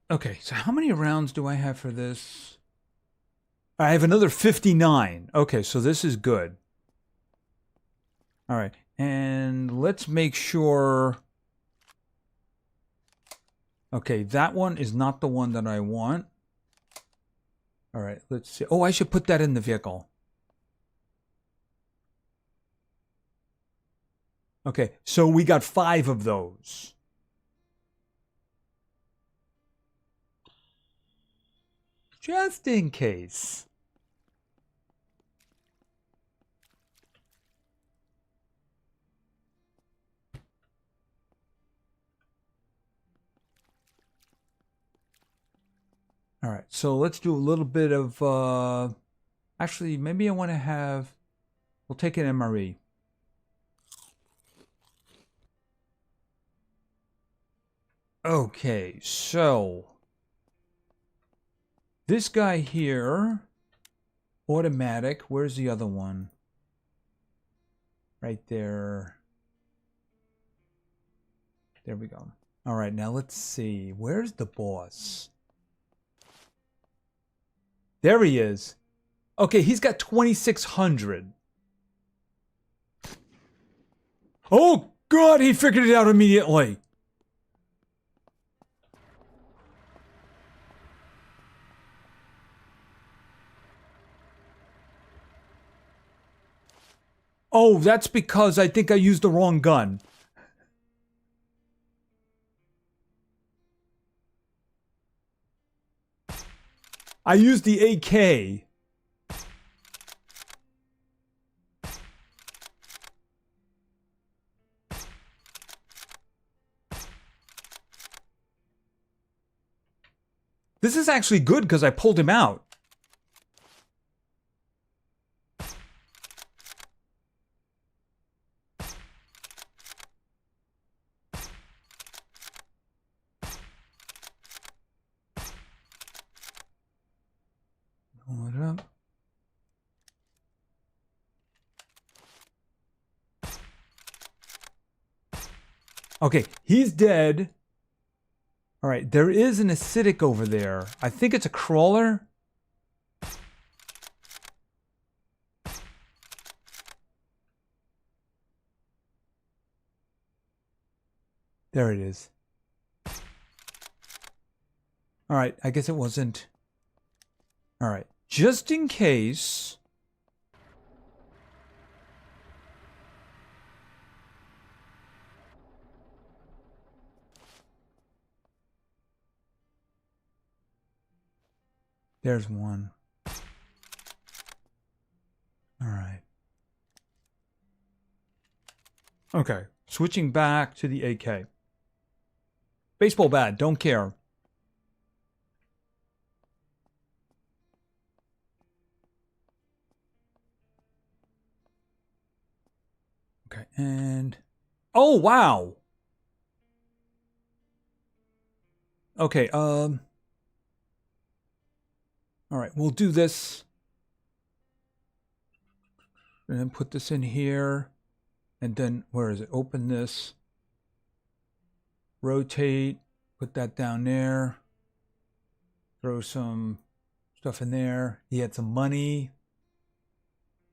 Okay, so how many rounds do I have for this? I have another 59. Okay, so this is good. All right, and let's make sure... Okay, that one is not the one that I want. All right, let's see. Oh, I should put that in the vehicle. Okay, so we got 5 of those. Just in case. All right, so let's do a little bit of, actually, maybe I want to have, we'll take an MRE. Okay, so this guy here, automatic. Where's the other one? Right there. There we go. All right, now let's see. Where's the boss? There he is. Okay, he's got 2,600. Oh, God, he figured it out immediately. Oh, that's because I think I used the wrong gun. I used the AK. This is actually good because I pulled him out. Hold it up. Okay, he's dead. All right, there is an acidic over there. I think it's a crawler. There it is. All right, I guess it wasn't. All right, just in case. There's one. All right. Okay, switching back to the AK. Baseball bat, don't care. Okay, and... Oh, wow! Okay, all right, we'll do this. And then put this in here. And then, where is it? Open this. Rotate. Put that down there. Throw some stuff in there. He had some money.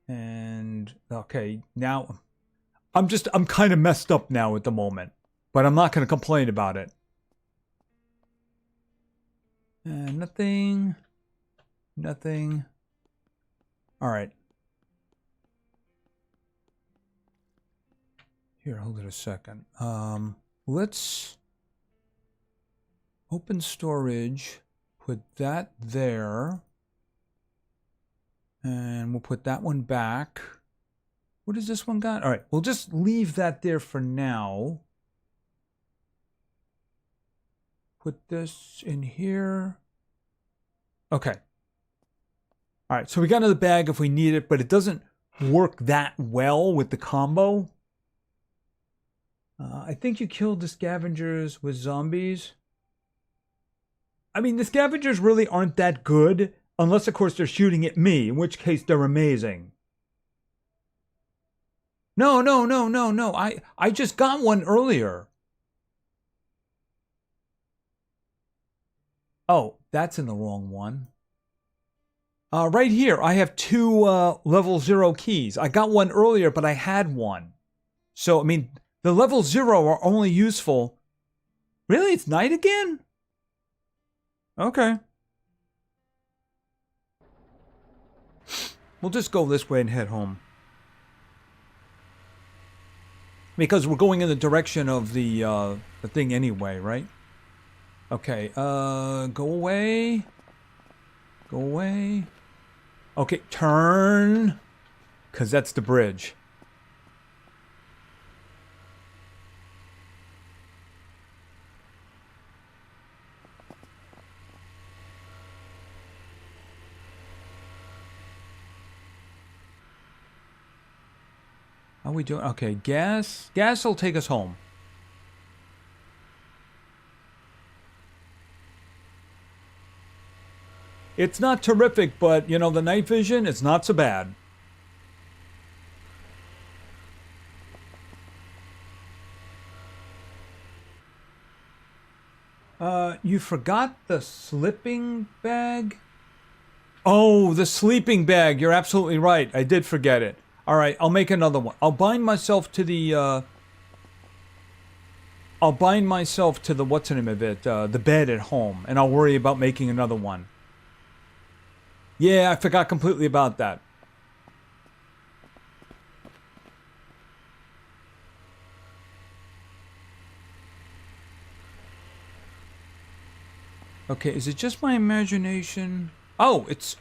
And, okay, now... I'm kind of messed up now at the moment. But I'm not going to complain about it. And nothing. Nothing. All right. Here, hold it a second. Let's open storage, put that there, and we'll put that one back. What has this one got? All right, we'll just leave that there for now. Put this in here. Okay. All right, so we got another bag if we need it, but it doesn't work that well with the combo. I think you killed the scavengers with zombies. I mean, the scavengers really aren't that good, unless, of course, they're shooting at me, in which case they're amazing. No. I just got one earlier. Oh, that's in the wrong one. Right here, I have two level 0 keys. I got one earlier, but I had one. So, I mean... The level 0 are only useful... Really? It's night again? Okay. We'll just go this way and head home. Because we're going in the direction of the thing anyway, right? Okay, go away. Go away. Okay, turn. Because that's the bridge. How are we doing? Okay, gas. Gas will take us home. It's not terrific, but, you know, the night vision, it's not so bad. You forgot the sleeping bag? Oh, the sleeping bag. You're absolutely right. I did forget it. All right, I'll make another one. I'll bind myself to the, what's the name of it? The bed at home, and I'll worry about making another one. Yeah, I forgot completely about that. Okay, is it just my imagination? Oh, it's...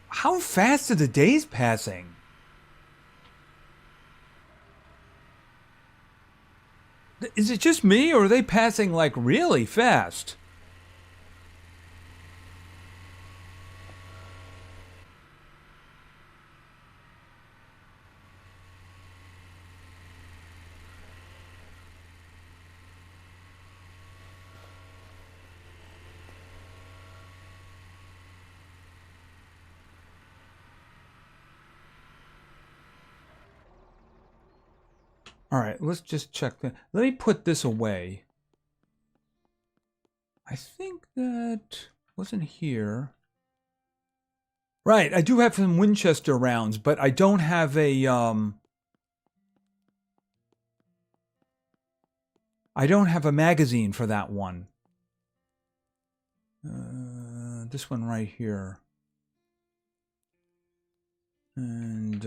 How fast are the days passing? Is it just me, or are they passing, like, really fast? All right, let's just check that. Let me put this away. I think that wasn't here. Right, I do have some Winchester rounds, but I don't have a I don't have a magazine for that one. this one right here. And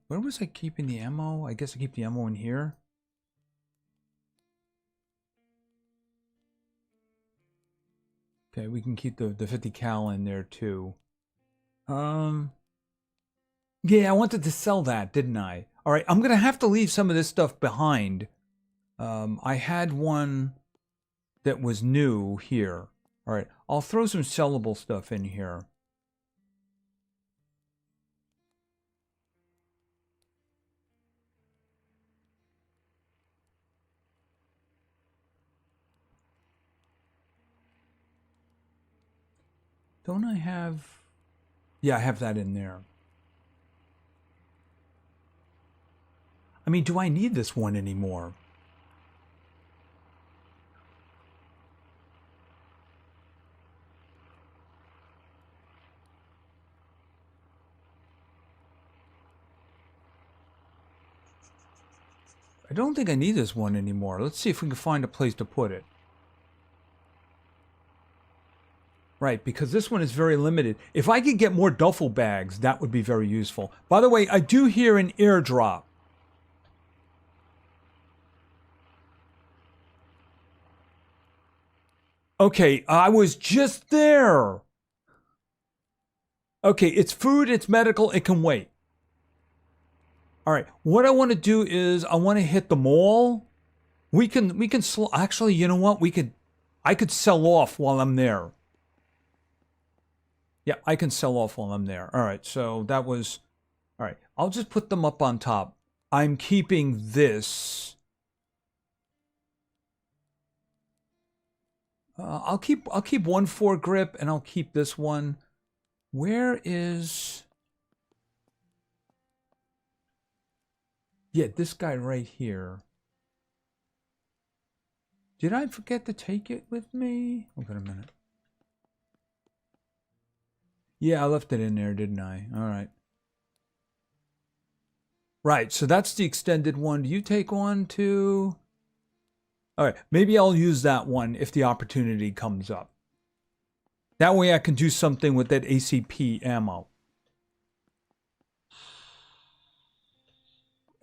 where was I keeping the ammo? I guess I keep the ammo in here. Okay, we can keep the 50 cal in there too. Yeah, I wanted to sell that, didn't I? All right, I'm gonna have to leave some of this stuff behind. I had one that was new here. All right, I'll throw some sellable stuff in here. Don't I have... Yeah, I have that in there. I mean, do I need this one anymore? I don't think I need this one anymore. Let's see if we can find a place to put it. Right, because this one is very limited. If I could get more duffel bags, that would be very useful. By the way, I do hear an airdrop. Okay, I was just there. Okay, it's food, it's medical, it can wait. All right, what I want to do is I want to hit the mall. We can actually, you know what? I could sell off while I'm there. Yeah, I can sell off while I'm there. All right, so that was... All right, I'll just put them up on top. I'm keeping this. I'll keep one foregrip, and I'll keep this one. Where is... Yeah, this guy right here. Did I forget to take it with me? Hold on a minute. Yeah, I left it in there, didn't I? All right. Right, so that's the extended one. Do you take one too? All right, maybe I'll use that one if the opportunity comes up. That way I can do something with that ACP ammo.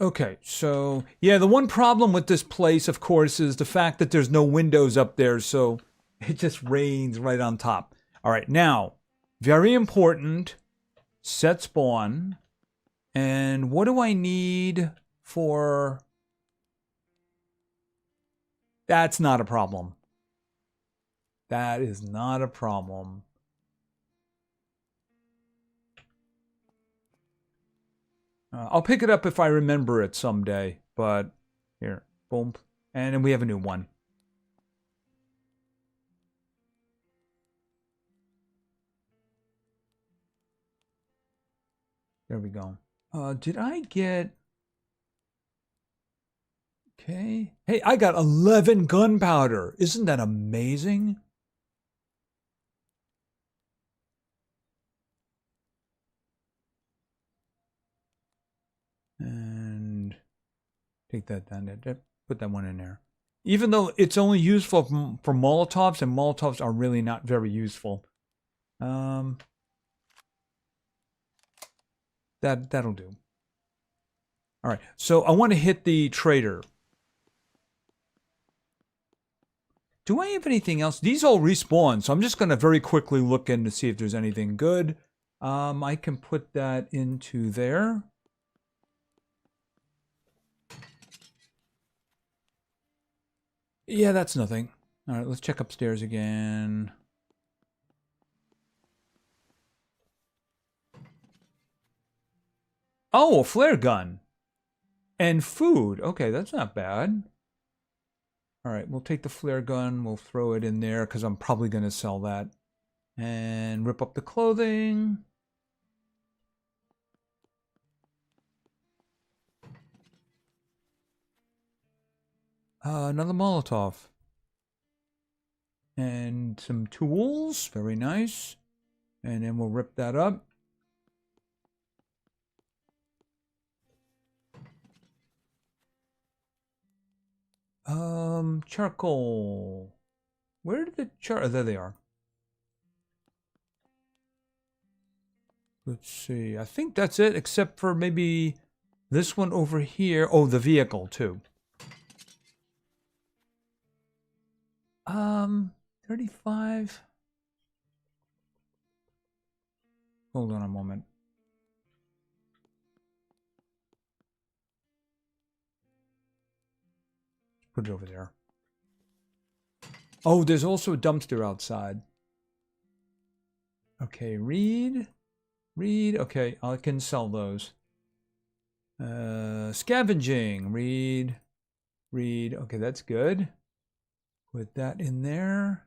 Okay, so yeah, the one problem with this place, of course, is the fact that there's no windows up there, so it just rains right on top. All right, now, very important, set spawn. And what do I need for... That's not a problem. That is not a problem. I'll pick it up if I remember it someday, but here, boom. And then we have a new one. There we go. Did I get... Okay. Hey, I got 11 gunpowder. Isn't that amazing? And take that down there. Put that one in there. Even though it's only useful for Molotovs, and Molotovs are really not very useful. That'll do. All right, so I want to hit the trader. Do I have anything else? These all respawn, so I'm just going to very quickly look in to see if there's anything good. I can put that into there. Yeah, that's nothing. All right, let's check upstairs again. Oh, a flare gun. And food. Okay, that's not bad. All right, we'll take the flare gun. We'll throw it in there because I'm probably going to sell that. And rip up the clothing. Another Molotov. And some tools. Very nice. And then we'll rip that up. Charcoal. Where did the there they are. Let's see. I think that's it, except for maybe this one over here. Oh, the vehicle, too. 35. Hold on a moment. Put it over there. Oh, there's also a dumpster outside. Okay, read. Okay, I can sell those. Scavenging. Read. Okay, that's good. Put that in there.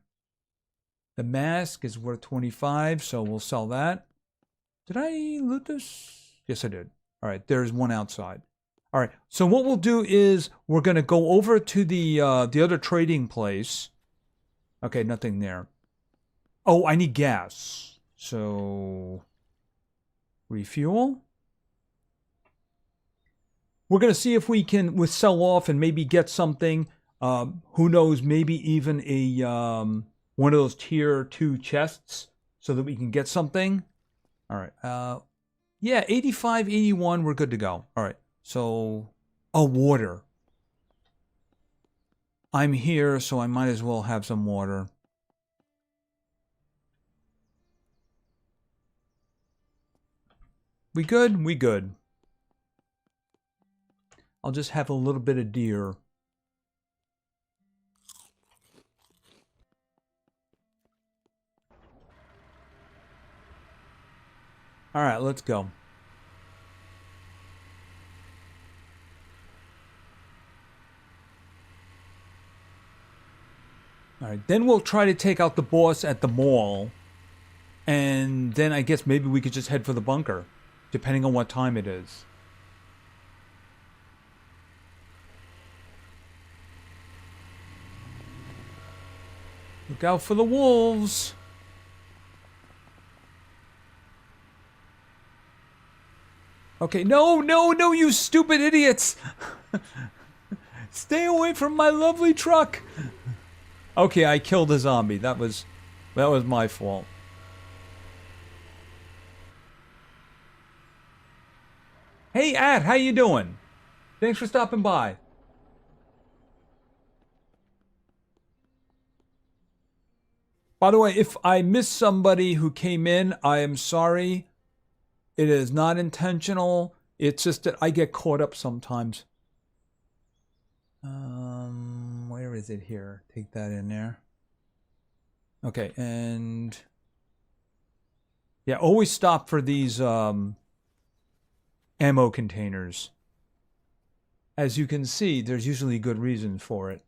The mask is worth 25, so we'll sell that. Did I loot this? Yes, I did. All right, there's one outside. All right, so what we'll do is we're going to go over to the other trading place. Okay, nothing there. Oh, I need gas. So, refuel. We're going to see if we can sell off and maybe get something. Who knows, maybe even a one of those tier 2 chests so that we can get something. All right. Yeah, 85, 81, we're good to go. All right. So, water. I'm here, so I might as well have some water. We good? We good. I'll just have a little bit of deer. All right, let's go. All right, then we'll try to take out the boss at the mall. And then I guess maybe we could just head for the bunker, depending on what time it is. Look out for the wolves. Okay, no, you stupid idiots. Stay away from my lovely truck. Okay, I killed a zombie. That was my fault. Hey, Ad, how you doing? Thanks for stopping by. By the way, if I missed somebody who came in, I am sorry. It is not intentional. It's just that I get caught up sometimes. Where is it here? Take that in there. Okay, and yeah, always stop for these ammo containers. As you can see, there's usually good reasons for it.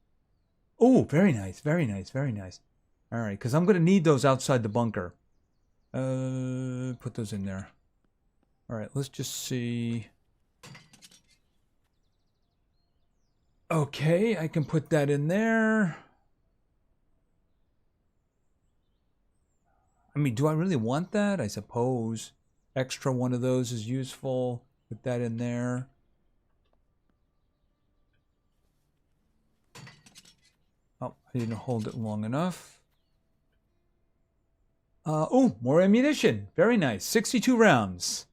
Oh, very nice, very nice, very nice. All right, because I'm going to need those outside the bunker. Put those in there. All right, let's just see. Okay, I can put that in there. I mean, do I really want that? I suppose. Extra one of those is useful. Put that in there. Oh, I didn't hold it long enough. Oh, more ammunition. Very nice. 62 rounds.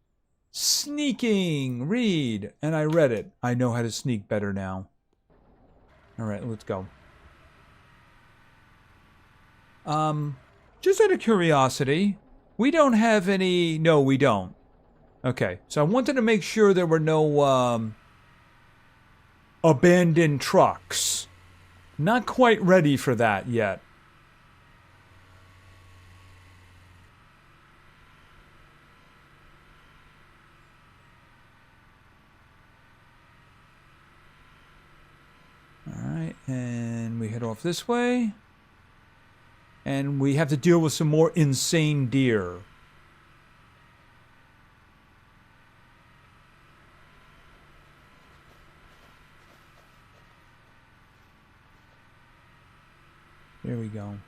Sneaking. Read. And I read it. I know how to sneak better now. All right, let's go. Just out of curiosity, we don't have any... No, we don't. Okay, so I wanted to make sure there were no, abandoned trucks. Not quite ready for that yet. Alright, and we head off this way. And we have to deal with some more insane deer. There we go.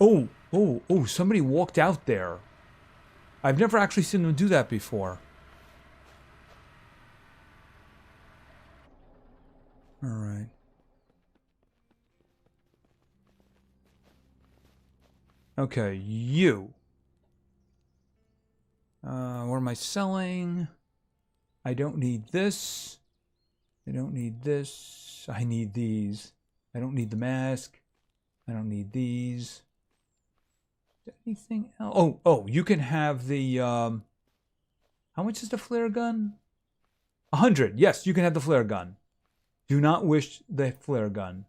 Oh, somebody walked out there. I've never actually seen them do that before. All right. Okay, you. What am I selling? I don't need this. I don't need this. I need these. I don't need the mask. I don't need these. Anything else? Oh, you can have the, how much is the flare gun? 100. Yes, you can have the flare gun. Do not wish the flare gun.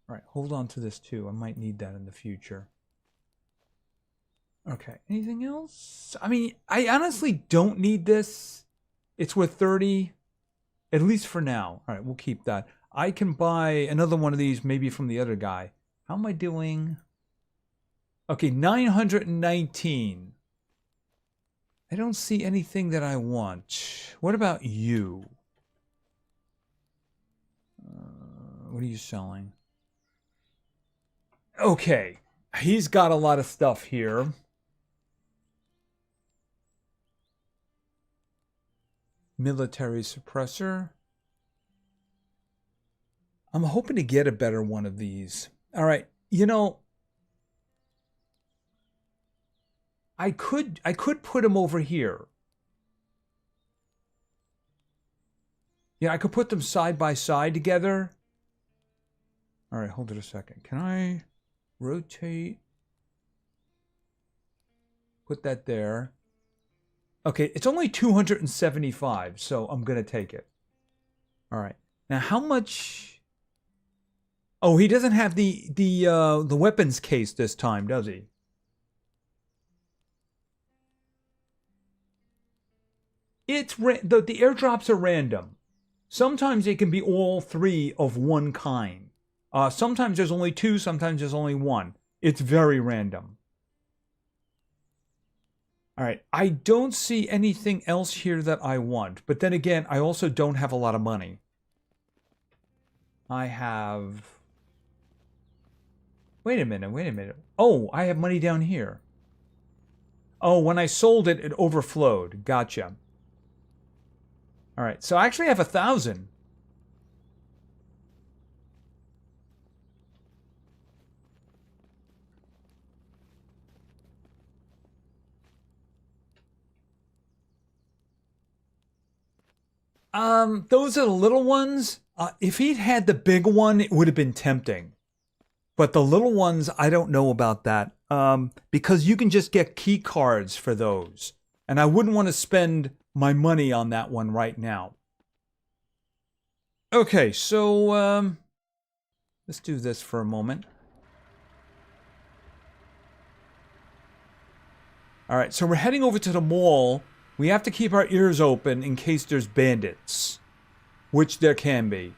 All right, hold on to this too. I might need that in the future. Okay, anything else? I mean, I honestly don't need this. It's worth 30, at least for now. All right, we'll keep that. I can buy another one of these maybe from the other guy. How am I doing? Okay, 919. I don't see anything that I want. What about you? What are you selling? Okay, he's got a lot of stuff here. Military suppressor. I'm hoping to get a better one of these. All right, you know, I could put him over here. Yeah, I could put them side by side together. All right, hold it a second. Can I rotate? Put that there. Okay, it's only 275, so I'm going to take it. All right. Now, how much? Oh, he doesn't have the weapons case this time, does he? It's the airdrops are random. Sometimes they can be all three of one kind. Sometimes there's only two, sometimes there's only one. It's very random. All right, I don't see anything else here that I want. But then again, I also don't have a lot of money. I have... Wait a minute. Oh, I have money down here. Oh, when I sold it, it overflowed. Gotcha. All right, so I actually have 1,000. Those are the little ones. If he'd had the big one, it would have been tempting. But the little ones, I don't know about that. Because you can just get key cards for those. And I wouldn't want to spend my money on that one right now. Okay, so let's do this for a moment. All right, so we're heading over to the mall. We have to keep our ears open in case there's bandits, which there can be.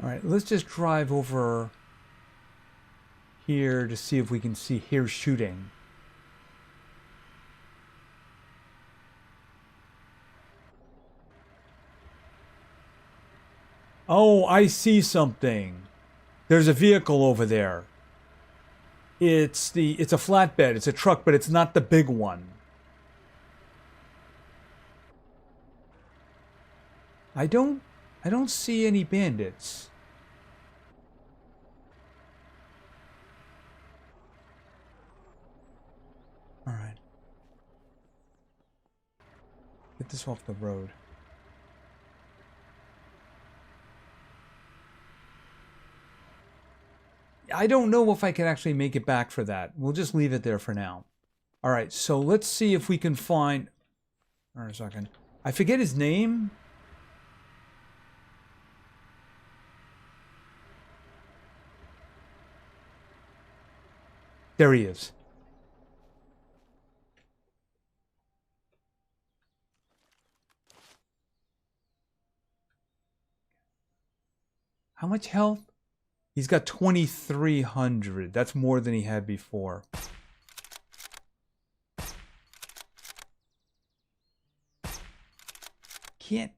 All right, let's just drive over here to see if we can see here shooting. Oh, I see something. There's a vehicle over there. It's a flatbed. It's a truck, but it's not the big one. I don't see any bandits. All right. Get this off the road. I don't know if I can actually make it back for that. We'll just leave it there for now. All right, so let's see if we can find... Hold on a second. I forget his name. There he is. How much health? He's got 2,300. That's more than he had before. Can't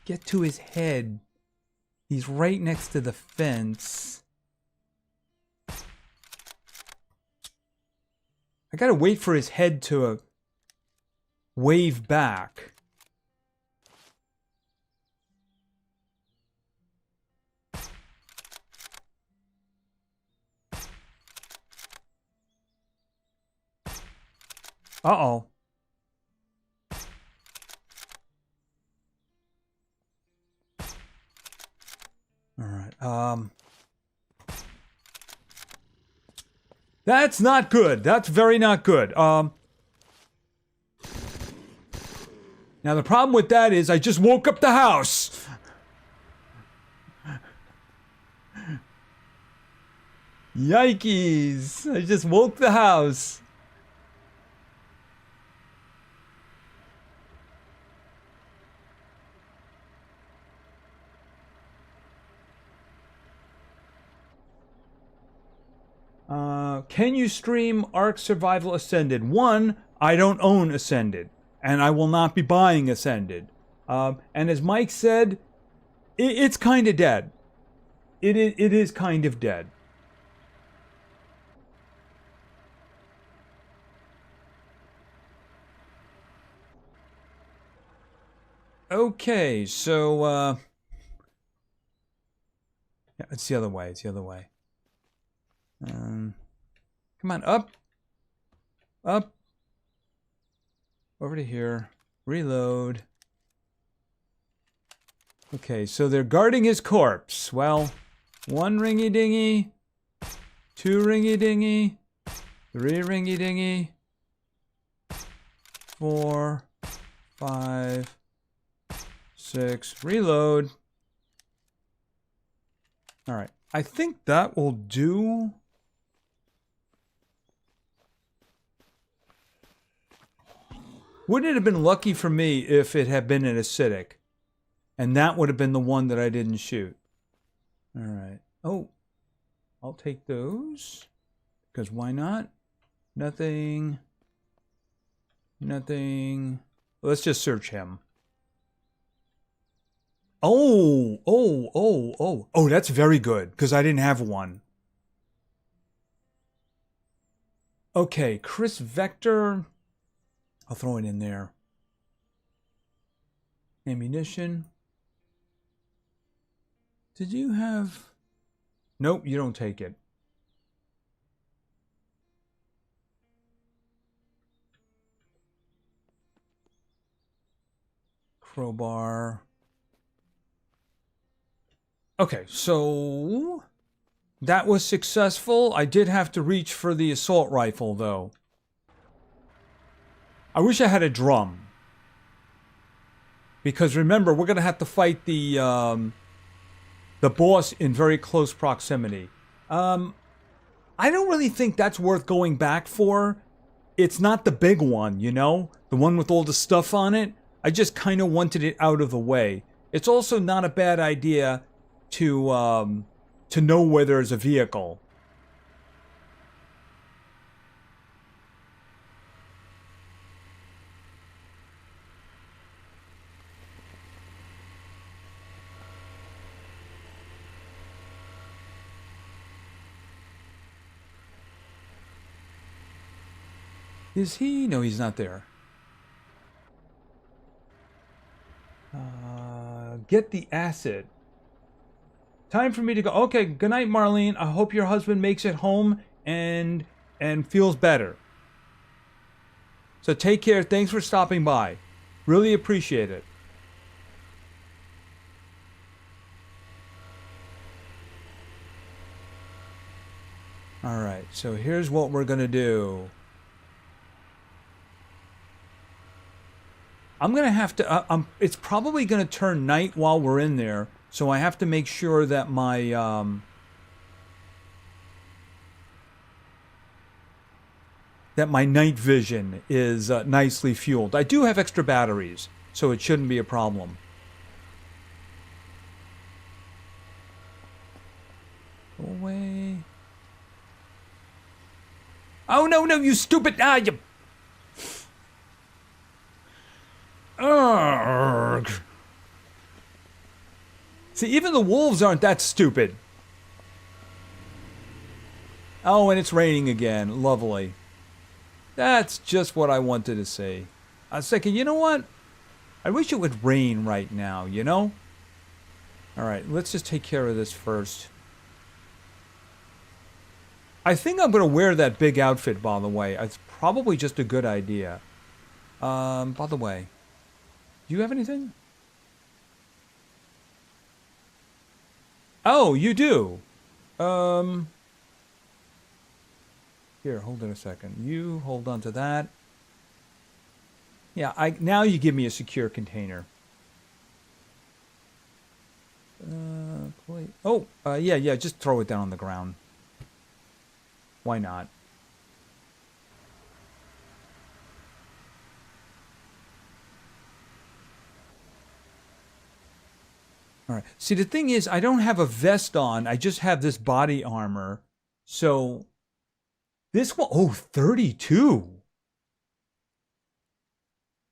get to his head. He's right next to the fence. I gotta wait for his head to wave back. Uh-oh. Alright, that's not good. That's very not good. Now the problem with that is I just woke up the house. Yikes. I just woke the house. Can you stream Ark Survival Ascended? One, I don't own Ascended, and I will not be buying Ascended. And as Mike said, it's kind of dead. It is kind of dead. Okay, so yeah, it's the other way. It's the other way. Come on, up. Up. Over to here. Reload. Okay, so they're guarding his corpse. Well, 1 ringy-dingy. 2 ringy-dingy. 3 ringy-dingy. 4. 5. 6. Reload. Alright, I think that will do. Wouldn't it have been lucky for me if it had been an acidic? And that would have been the one that I didn't shoot. Alright. Oh. I'll take those. Because why not? Nothing. Nothing. Let's just search him. Oh. Oh, that's very good. Because I didn't have one. Okay, Chris Vector. I'll throw it in there. Ammunition. Did you have... Nope, you don't take it. Crowbar. Okay, so... that was successful. I did have to reach for the assault rifle, though. I wish I had a drum. Because remember, we're going to have to fight the boss in very close proximity. I don't really think that's worth going back for. It's not the big one, you know? The one with all the stuff on it. I just kind of wanted it out of the way. It's also not a bad idea to know where there's a vehicle. Is he? No, he's not there. Get the acid. Time for me to go. Okay, good night, Marlene. I hope your husband makes it home and feels better. So take care. Thanks for stopping by. Really appreciate it. All right, so here's what we're going to do. I'm going to have to, it's probably going to turn night while we're in there, so I have to make sure that my, that my night vision is nicely fueled. I do have extra batteries, so it shouldn't be a problem. Go away. Oh, no, no, you stupid... Ah, you... Urgh. See, even the wolves aren't that stupid. Oh, and it's raining again. Lovely. That's just what I wanted to say. I was thinking, you know what? I wish it would rain right now, you know? Alright, let's just take care of this first. I think I'm going to wear that big outfit, by the way. It's probably just a good idea. By the way, do you have anything? Oh, you do. Here, hold it a second. You hold on to that. Yeah, now you give me a secure container. Yeah, just throw it down on the ground. Why not? All right. See, the thing is, I don't have a vest on. I just have this body armor. So, this one... Oh, 32.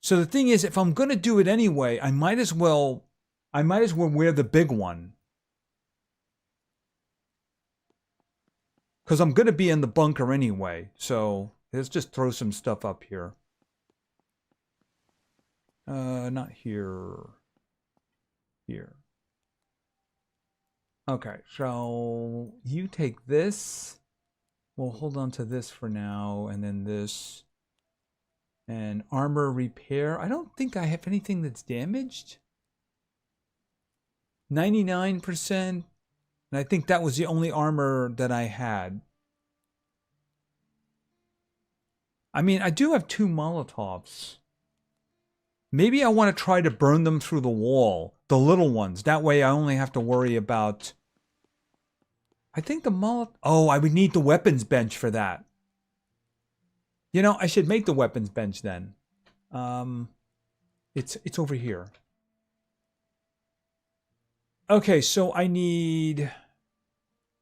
So the thing is, if I'm going to do it anyway, I might as well wear the big one. Because I'm going to be in the bunker anyway. So, let's just throw some stuff up here. Not here. Here. Okay, so you take this. We'll hold on to this for now, and then this. And armor repair. I don't think I have anything that's damaged. 99%. And I think that was the only armor that I had. I mean, I do have 2 Molotovs. Maybe I want to try to burn them through the wall. The little ones. That way I only have to worry about... I think the Molotov... Oh, I would need the weapons bench for that. You know, I should make the weapons bench then. It's over here. Okay, so I need...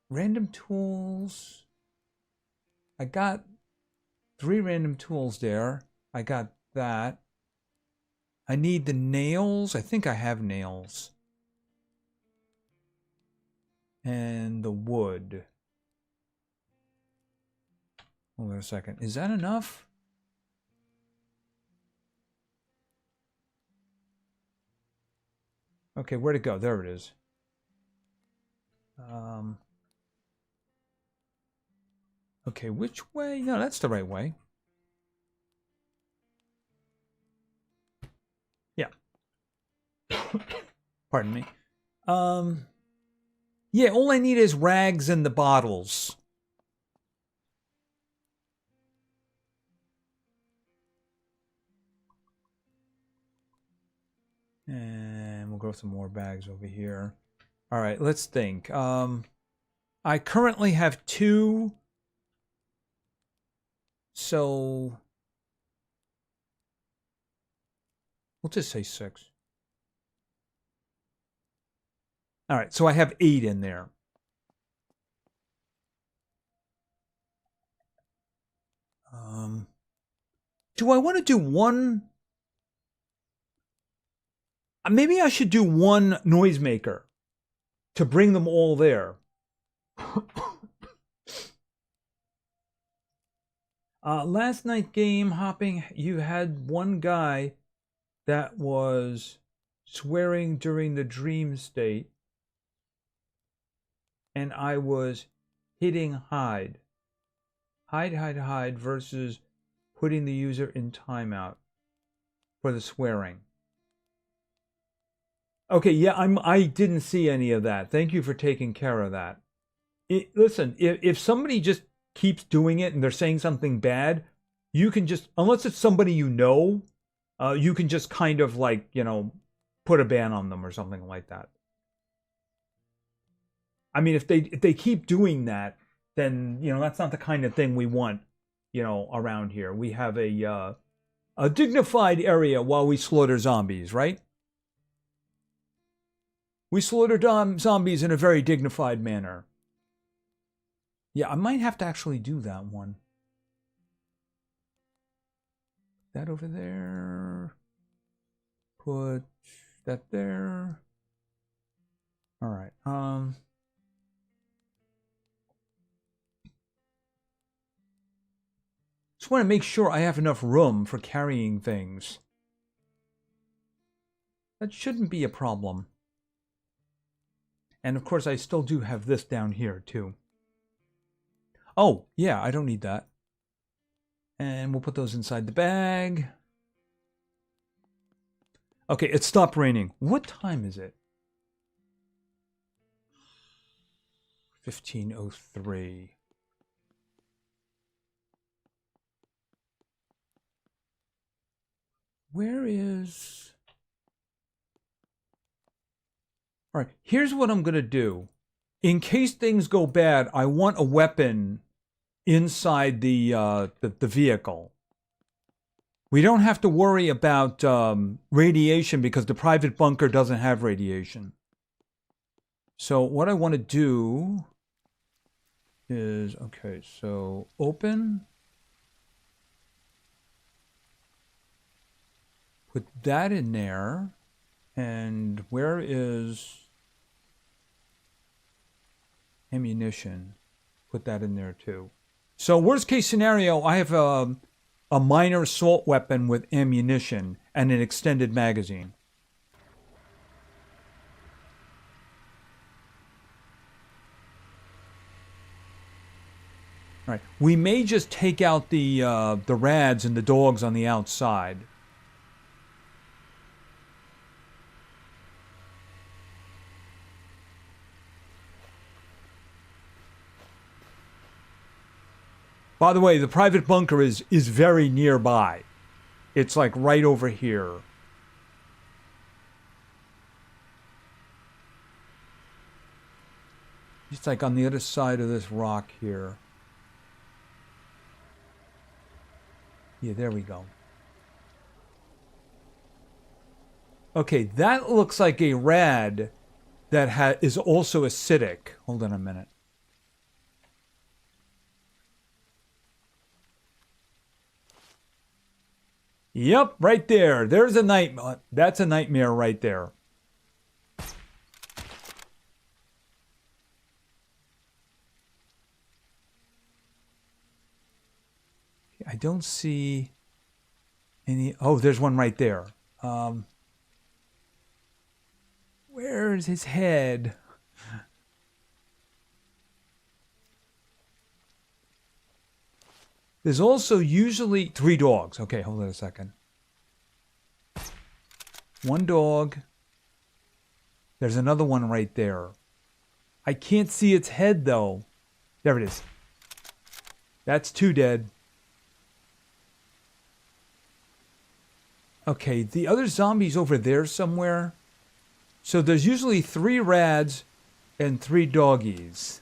random tools. I got 3 random tools there. I got that. I need the nails. I think I have nails. And the wood. Hold on a second. Is that enough? Okay, where'd it go? There it is. Okay, which way? No, that's the right way. Yeah. Pardon me. Yeah, all I need is rags and the bottles. And we'll grow some more bags over here. All right, let's think. I currently have 2. So we'll just say 6. All right, so I have 8 in there. Do I want to do 1? Maybe I should do 1 noisemaker to bring them all there. Last night game hopping, you had one guy that was swearing during the dream state, and I was hitting hide. Hide versus putting the user in timeout for the swearing. Okay, yeah, I didn't see any of that. Thank you for taking care of that. Listen, if somebody just keeps doing it and they're saying something bad, you can just, unless it's somebody you know, you can just kind of like, you know, put a ban on them or something like that. I mean, if they keep doing that, then, you know, that's not the kind of thing we want. you know, around here. We have a dignified area while we slaughter zombies, right? We slaughter zombies in a very dignified manner. Yeah, I might have to actually do that one. That over there. Put that there. All right. Just want to make sure I have enough room for carrying things. That shouldn't be a problem. And of course, I still do have this down here too. Oh, yeah, I don't need that. And we'll put those inside the bag. Okay, it stopped raining. What time is it? 15:03. Where is... All right, here's what I'm going to do. In case things go bad, I want a weapon inside the vehicle. We don't have to worry about radiation because the private bunker doesn't have radiation. So what I want to do is, okay, so open. Put that in there. And where is ammunition? Put that in there too. So worst case scenario, I have a minor assault weapon with ammunition and an extended magazine. All right. We may just take out the rads and the dogs on the outside. By the way, the private bunker is very nearby. It's like right over here. It's like on the other side of this rock here. Yeah, there we go. Okay, that looks like a rad that is also acidic. Hold on a minute. Yep, right there. There's a nightmare. That's a nightmare right there. I don't see any... Oh, there's one right there. Where's his head? There's also usually 3 dogs. Okay, hold on a second. 1 dog. There's another one right there. I can't see its head, though. There it is. That's 2 dead. Okay, the other zombie's over there somewhere. So there's usually 3 rads and 3 doggies.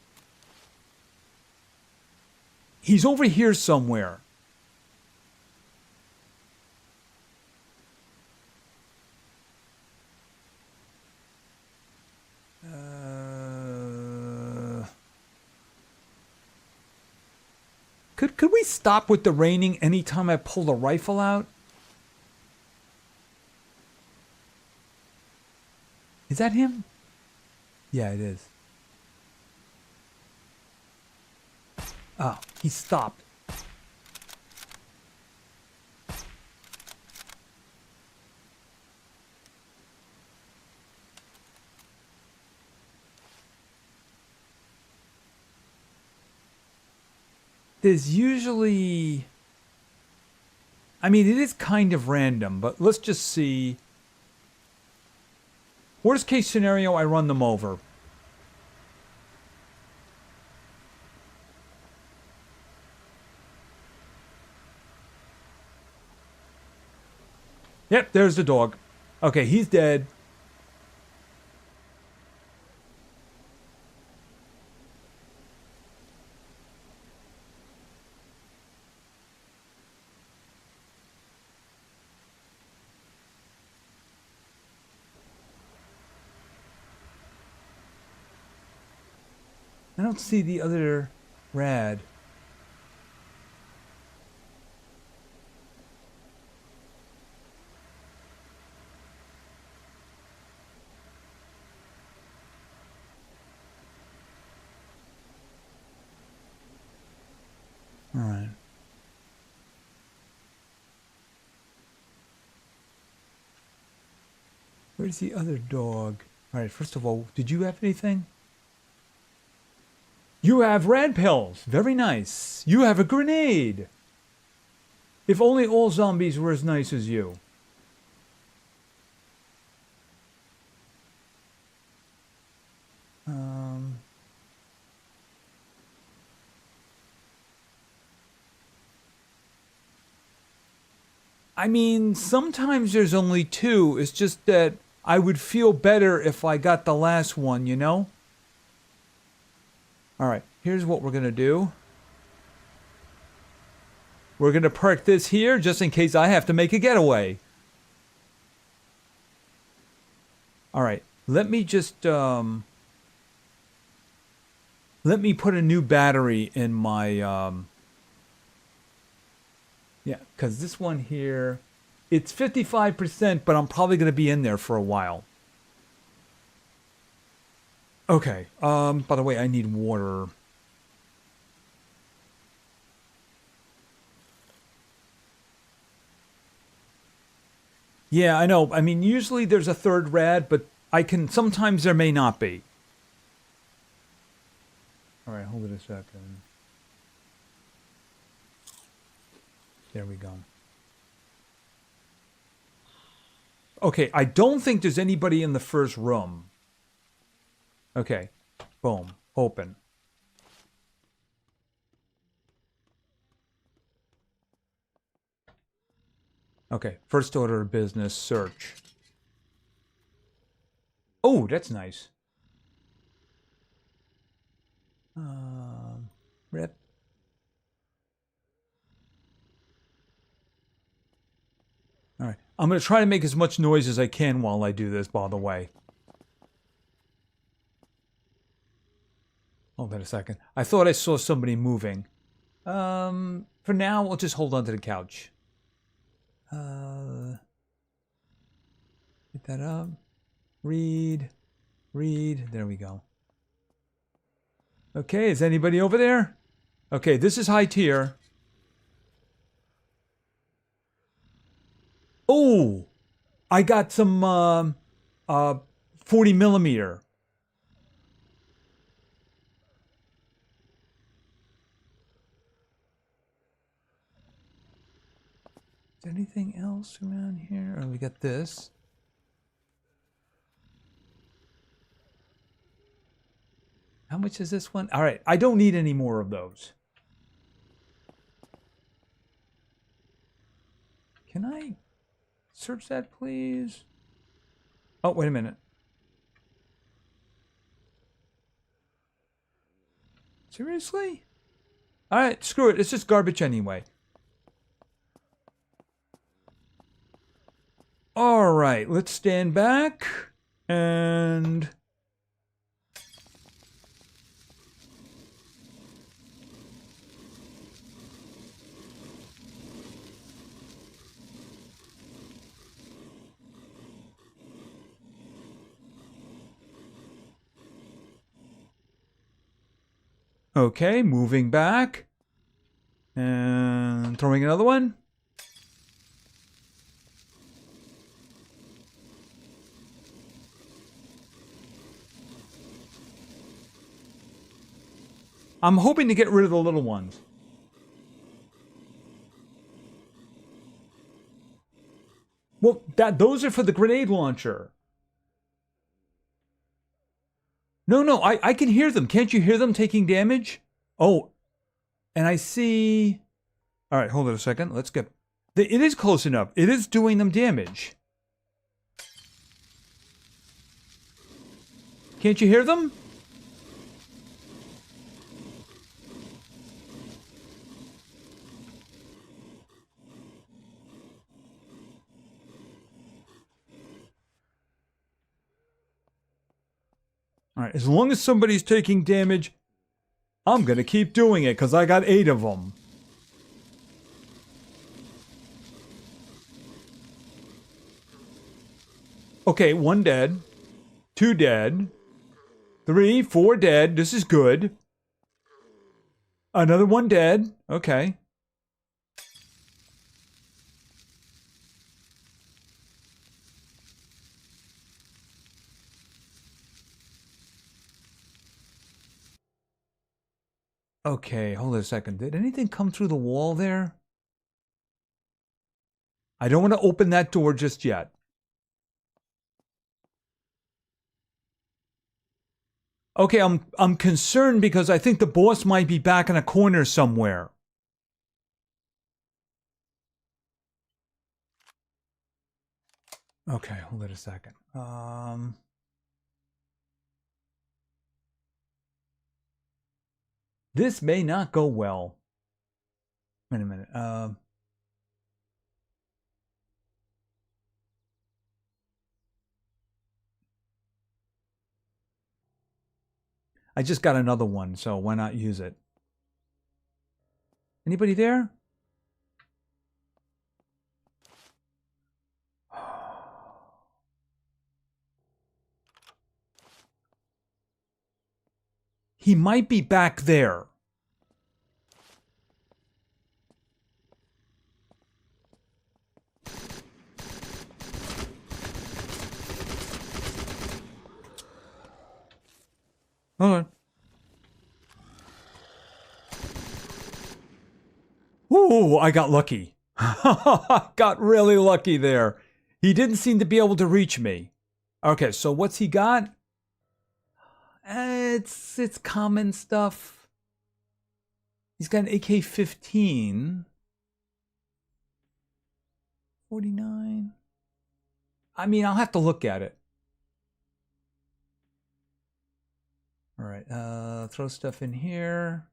He's over here somewhere. Could we stop with the raining anytime I pull the rifle out? Is that him? Yeah, it is. Oh, he stopped. There's usually... I mean, it is kind of random, but let's just see. Worst case scenario, I run them over. Yep, there's the dog. Okay, he's dead. don't see the other rad. All right. Where's the other dog? All right, first of all, did you have anything? You have rad pills. Very nice. You have a grenade. If only all zombies were as nice as you. I mean, sometimes there's only two. It's just that I would feel better if I got the last one, you know? Alright, here's what we're going to do. We're going to park this here just in case I have to make a getaway. Alright, let me just, let me put a new battery in my, yeah, because this one here, it's 55%, but I'm probably going to be in there for a while. Okay, by the way, I need water. Yeah, I know. I mean, usually there's a third rad, but sometimes there may not be. All right, hold it a second. There we go. Okay, I don't think there's anybody in the first room. Okay, boom, open. Okay, first order of business, search. Oh, that's nice. Rip. All right, I'm going to try to make as much noise as I can while I do this, by the way. Hold on a second. I thought I saw somebody moving. For now, we'll just hold on to the couch. Get that up. Read. There we go. Okay, is anybody over there? Okay, this is high tier. Oh, I got some 40 millimeter. Is there anything else around here? Oh, we got this. How much is this one? All right, I don't need any more of those. Can I search that, please? Oh, wait a minute. Seriously? All right, screw it. It's just garbage anyway. All right, let's stand back and... Okay, moving back. And throwing another one. I'm hoping to get rid of the little ones. Well, those are for the grenade launcher. No, I can hear them. Can't you hear them taking damage? Oh, and I see... All right, hold on a second. Let's get... It is close enough. It is doing them damage. Can't you hear them? All right, as long as somebody's taking damage, I'm gonna keep doing it because I got 8 of them. Okay, 1 dead. 2 dead. 3, 4 dead. This is good. Another 1 dead. Okay. Okay, hold on a second. Did anything come through the wall there? I don't want to open that door just yet. Okay, I'm concerned because I think the boss might be back in a corner somewhere. Okay, hold it a second. This may not go well. Wait a minute. I just got another one, so why not use it? Anybody there? He might be back there. Hold on. Ooh, I got lucky. Got really lucky there. He didn't seem to be able to reach me. Okay, so what's he got? It's common stuff. He's got an AK-15. 49. I mean, I'll have to look at it. All right, throw stuff in here.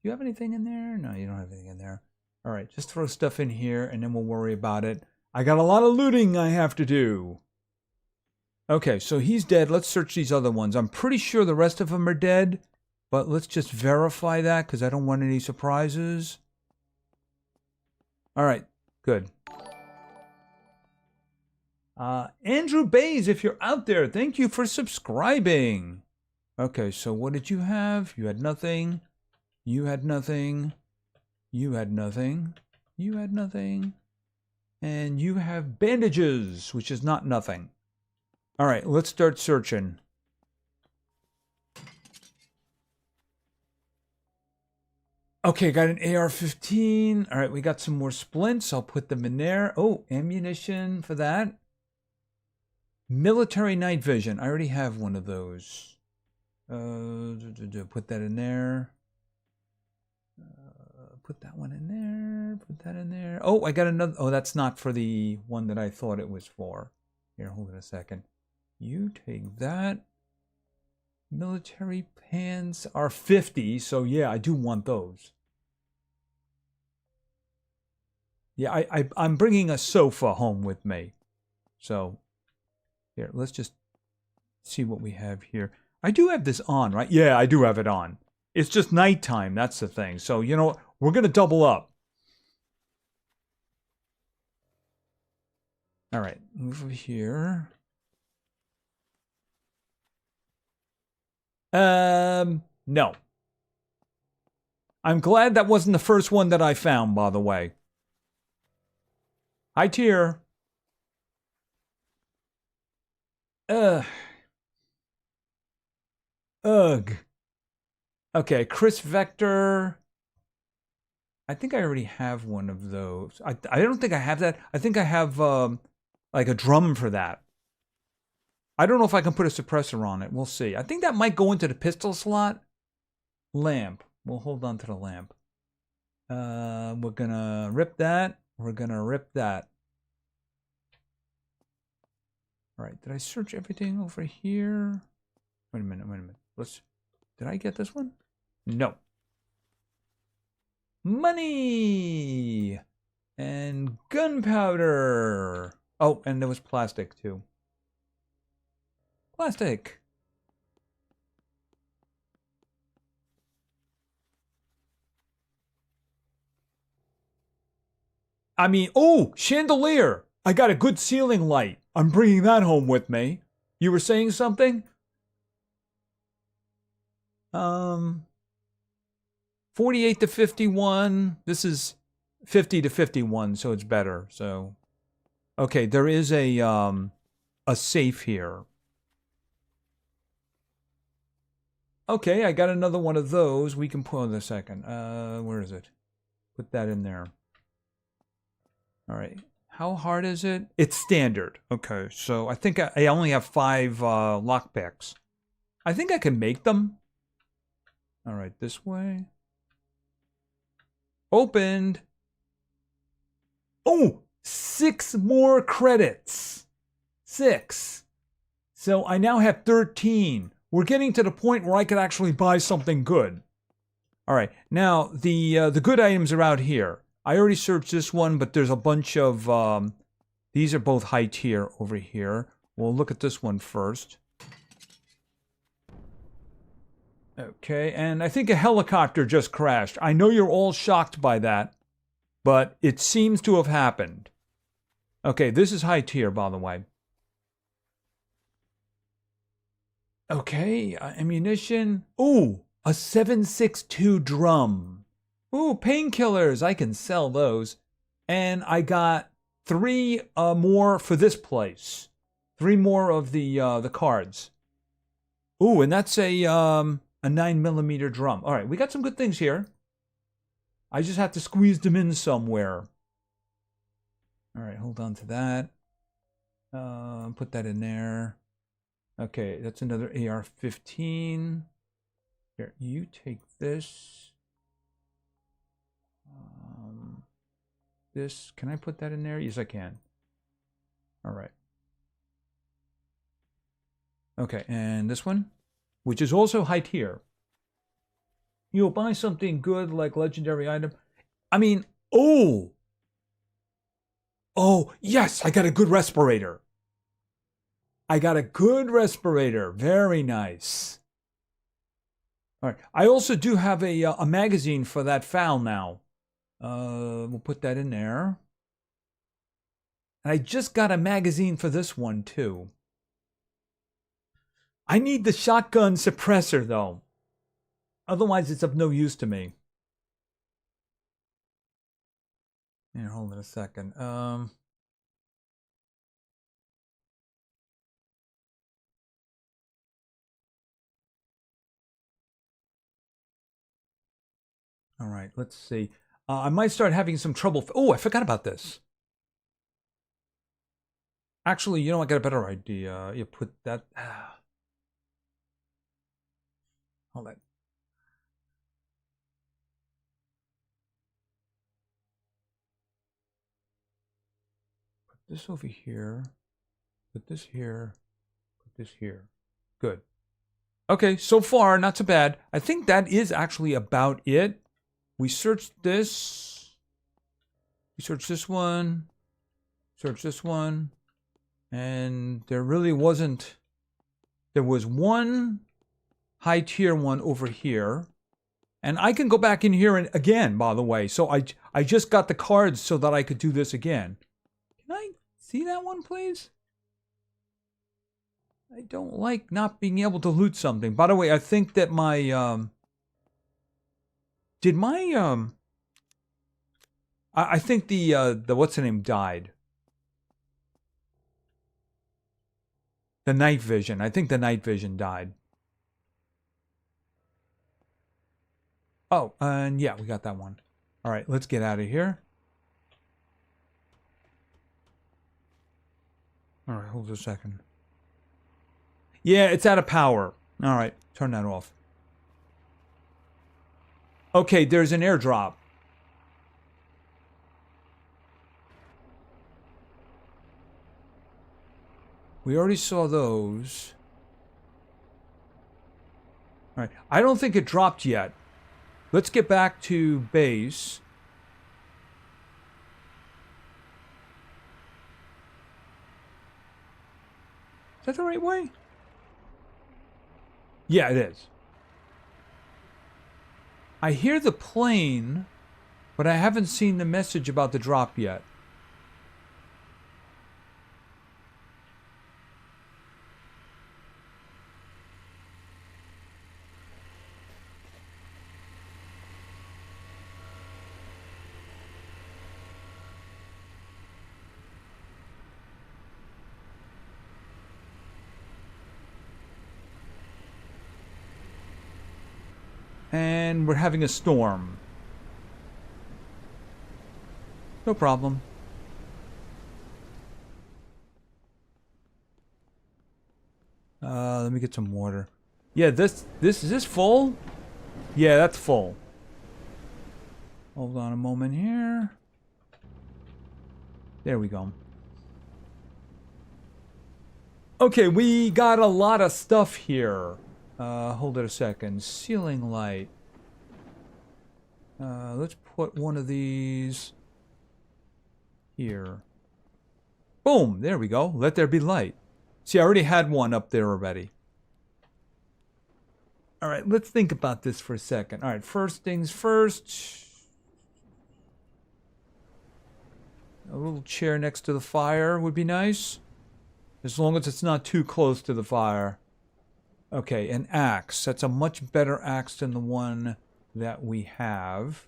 Do you have anything in there? No, you don't have anything in there. All right, just throw stuff in here and then we'll worry about it. I got a lot of looting I have to do. Okay, so he's dead. Let's search these other ones. I'm pretty sure the rest of them are dead, but let's just verify that because I don't want any surprises. All right, good. Andrew Bays, if you're out there, thank you for subscribing. Okay, so what did you have? You had nothing. You had nothing. You had nothing. You had nothing. And you have bandages, which is not nothing. All right, let's start searching. Okay, got an AR-15. All right, we got some more splints. I'll put them in there. Oh, ammunition for that. Military night vision. I already have one of those. Put that in there. Put that one in there. Put that in there. Oh, I got another. Oh, that's not for the one that I thought it was for. Here, hold it a second. You take that. Military pants are 50, so yeah, I do want those. Yeah, I'm bringing a sofa home with me. So, here, let's just see what we have here. I do have this on, right? Yeah, I do have it on. It's just nighttime, that's the thing. So, you know, we're going to double up. All right, move over here. No. I'm glad that wasn't the first one that I found, by the way. Hi, Tier. Ugh. Okay, Chris Vector. I think I already have one of those. I don't think I have that. I think I have like a drum for that. I don't know if I can put a suppressor on it. We'll see. I think that might go into the pistol slot. Lamp. We'll hold on to the lamp. We're gonna rip that. We're gonna rip that. All right. Did I search everything over here? Wait a minute. Wait a minute. Did I get this one? No. Money and gunpowder. Oh, and there was plastic too. Plastic. I mean, oh, chandelier. I got a good ceiling light. I'm bringing that home with me. You were saying something? 48 to 51. This is 50 to 51, so it's better. So, okay, there is a safe here. Okay, I got another one of those. We can put in a second. Where is it? Put that in there. All right. How hard is it? It's standard. Okay, so I think I only have 5 lockpicks. I think I can make them. All right, this way. Opened. Oh, 6 more credits. 6. So I now have 13. We're getting to the point where I could actually buy something good. All right, now the good items are out here. I already searched this one, but there's a bunch of these are both high tier over here. We'll look at this one first. Okay, and I think a helicopter just crashed. I know you're all shocked by that, but it seems to have happened. Okay, this is high tier, by the way. Okay, ammunition. Ooh, a 7.62 drum. Ooh, painkillers. I can sell those. And I got 3 more for this place. 3 more of the cards. Ooh, and that's a 9mm drum. All right, we got some good things here. I just have to squeeze them in somewhere. All right, hold on to that. Put that in there. Okay, that's another AR-15. Here, you take this. This, can I put that in there? Yes, I can. All right. Okay, and this one, which is also high tier. You'll buy something good like legendary item. I mean, oh, yes, I got a good respirator. I got a good respirator. Very nice. All right. I also do have a magazine for that FAL now. We'll put that in there. And I just got a magazine for this one, too. I need the shotgun suppressor, though. Otherwise, it's of no use to me. Here, hold on a second. All right, let's see. I might start having some trouble. Oh, I forgot about this. Actually, you know, I got a better idea. You put that. Hold on. Put this over here. Put this here. Put this here. Good. Okay, so far, not so bad. I think that is actually about it. We searched this. We searched this one. Searched this one. And there really wasn't. There was one high tier one over here. And I can go back in here and again, by the way. So I just got the cards so that I could do this again. Can I see that one, please? I don't like not being able to loot something. By the way, I think that my did my I think the what's the name died. The night vision. I think the night vision died. Oh, and yeah, we got that one. All right, let's get out of here. All right, hold a second. Yeah, it's out of power. All right, turn that off. Okay, there's an airdrop. We already saw those. All right, I don't think it dropped yet. Let's get back to base. Is that the right way? Yeah, it is. I hear the plane. But I haven't seen the message about the drop yet. And we're having a storm. No problem. Let me get some water. Yeah, is this full? Yeah, that's full. Hold on a moment here. There we go. Okay, we got a lot of stuff here. Hold it a second. Ceiling light. Let's put one of these here. Boom! There we go. Let there be light. See, I already had one up there already. Alright, let's think about this for a second. Alright, first things first. A little chair next to the fire would be nice. As long as it's not too close to the fire. Okay, an axe. That's a much better axe than the one that we have.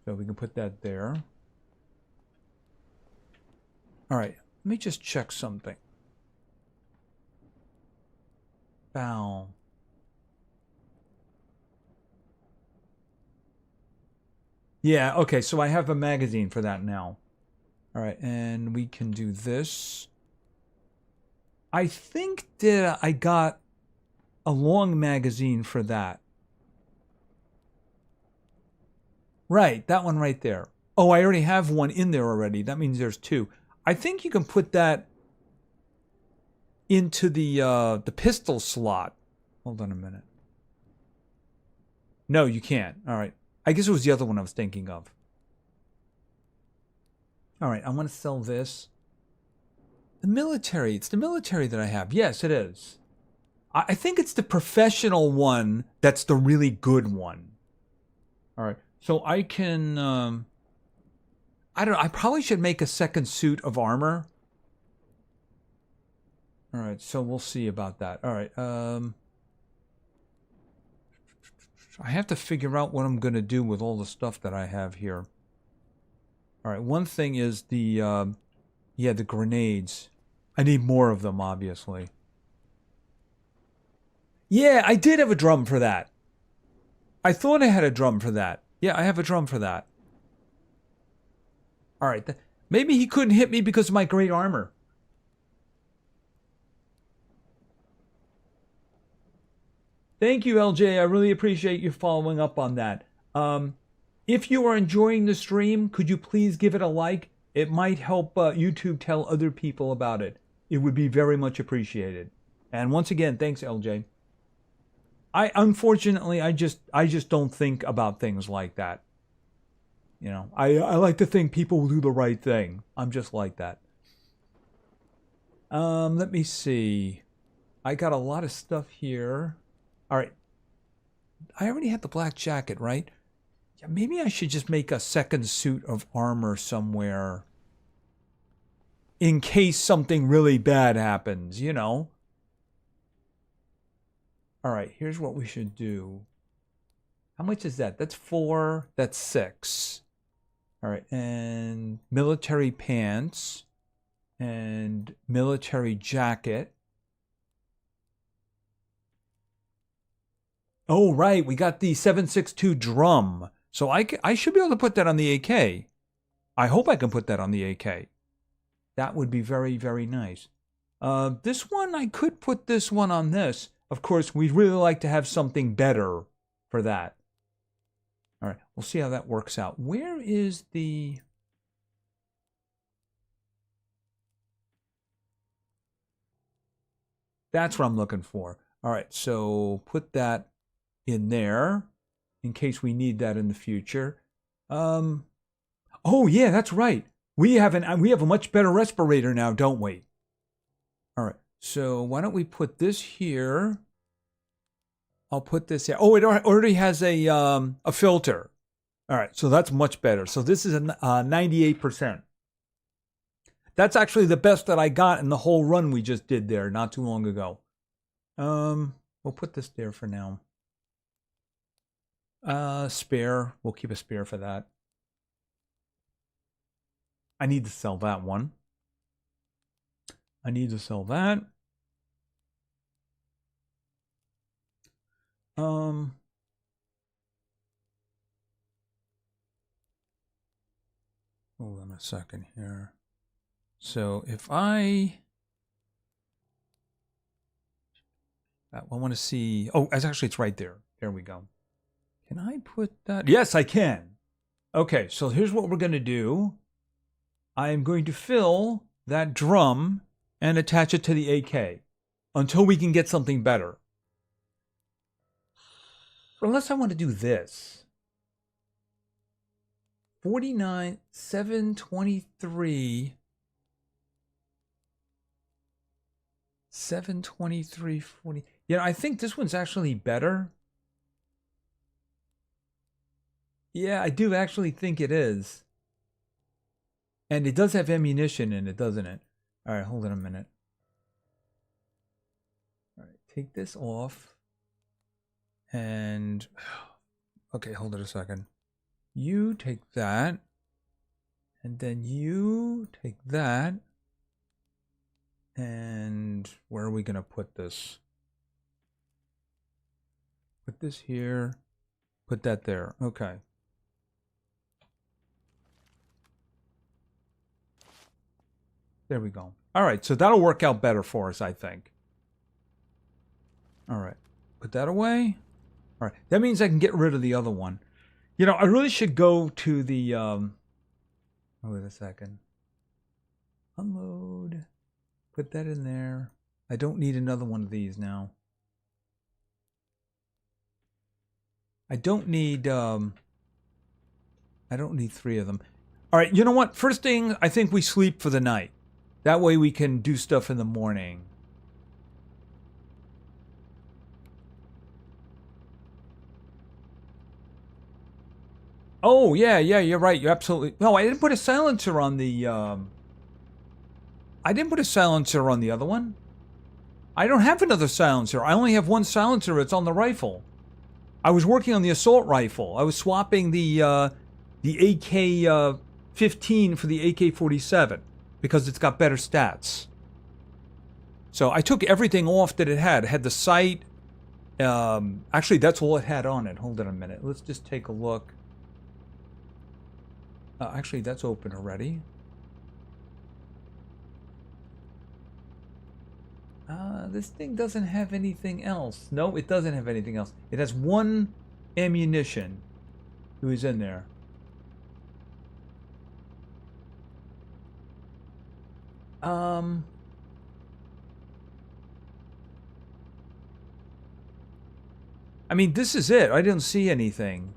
So we can put that there. Alright, let me just check something. Bow. Yeah, okay, so I have a magazine for that now. Alright, and we can do this. I think that I got a long magazine for that. Right, that one right there. Oh, I already have one in there already. That means there's two. I think you can put that into the pistol slot. Hold on a minute. No, you can't. All right. I guess it was the other one I was thinking of. All right, I want to sell this. The military. It's the military that I have. Yes, it is. I think it's the professional one that's the really good one. All right. So I can... I don't know. I probably should make a second suit of armor. All right. So we'll see about that. All right. I have to figure out what I'm going to do with all the stuff that I have here. All right. One thing is the grenades. I need more of them, obviously. Yeah, I did have a drum for that. I thought I had a drum for that. Yeah, I have a drum for that. All right. Maybe he couldn't hit me because of my great armor. Thank you, LJ. I really appreciate you following up on that. If you are enjoying the stream, could you please give it a like? It might help YouTube tell other people about it. It would be very much appreciated. And once again, thanks, LJ. Unfortunately, I just don't think about things like that. You know, I like to think people will do the right thing. I'm just like that. Let me see. I got a lot of stuff here. All right. I already had the black jacket, right? Yeah, maybe I should just make a second suit of armor somewhere. In case something really bad happens, you know? All right, here's what we should do. How much is that? That's 4. That's 6. All right, and military pants and military jacket. Oh, right, we got the 7.62 drum. So I should be able to put that on the AK. I hope I can put that on the AK. That would be very, very nice. This one, I could put this one on this. Of course, we'd really like to have something better for that. All right, we'll see how that works out. Where is the... That's what I'm looking for. All right, so put that in there in case we need that in the future. Oh, yeah, that's right. We have a much better respirator now, don't we? All right. So why don't we put this here? I'll put this here. Oh, it already has a filter. All right, so that's much better. So this is a 98%. That's actually the best that I got in the whole run we just did there not too long ago. We'll put this there for now. Spare. We'll keep a spare for that. I need to sell that one. I need to sell that. Hold on a second here. So if I want to see, oh, it's right there. There we go. Can I put that? Yes, I can. Okay, so here's what we're going to do. I am going to fill that drum and attach it to the AK until we can get something better. Unless I want to do this. 49, 723, 723, 40. Yeah, I think this one's actually better. Yeah, I do actually think it is. And it does have ammunition in it, doesn't it? All right, hold on a minute. All right, take this off. And, okay, hold it a second. You take that. And then you take that. And where are we going to put this? Put this here. Put that there. Okay. There we go. All right, so that'll work out better for us, I think. All right, put that away. All right, that means I can get rid of the other one. You know, I really should go to the, oh, wait a second. Unload. Put that in there. I don't need another one of these now. I don't need 3 of them. All right, you know what? First thing, I think we sleep for the night. That way we can do stuff in the morning. Oh, yeah, you're right. You're absolutely... No, I didn't put a silencer on the... I didn't put a silencer on the other one. I don't have another silencer. I only have one silencer. It's on the rifle. I was working on the assault rifle. I was swapping the AK-15 for the AK-47 because it's got better stats. So I took everything off that it had. It had the sight. Actually, that's all it had on it. Hold on a minute. Let's just take a look. Actually, that's open already. This thing doesn't have anything else. No, it doesn't have anything else. It has one ammunition. Who is in there? I mean, this is it. I didn't see anything.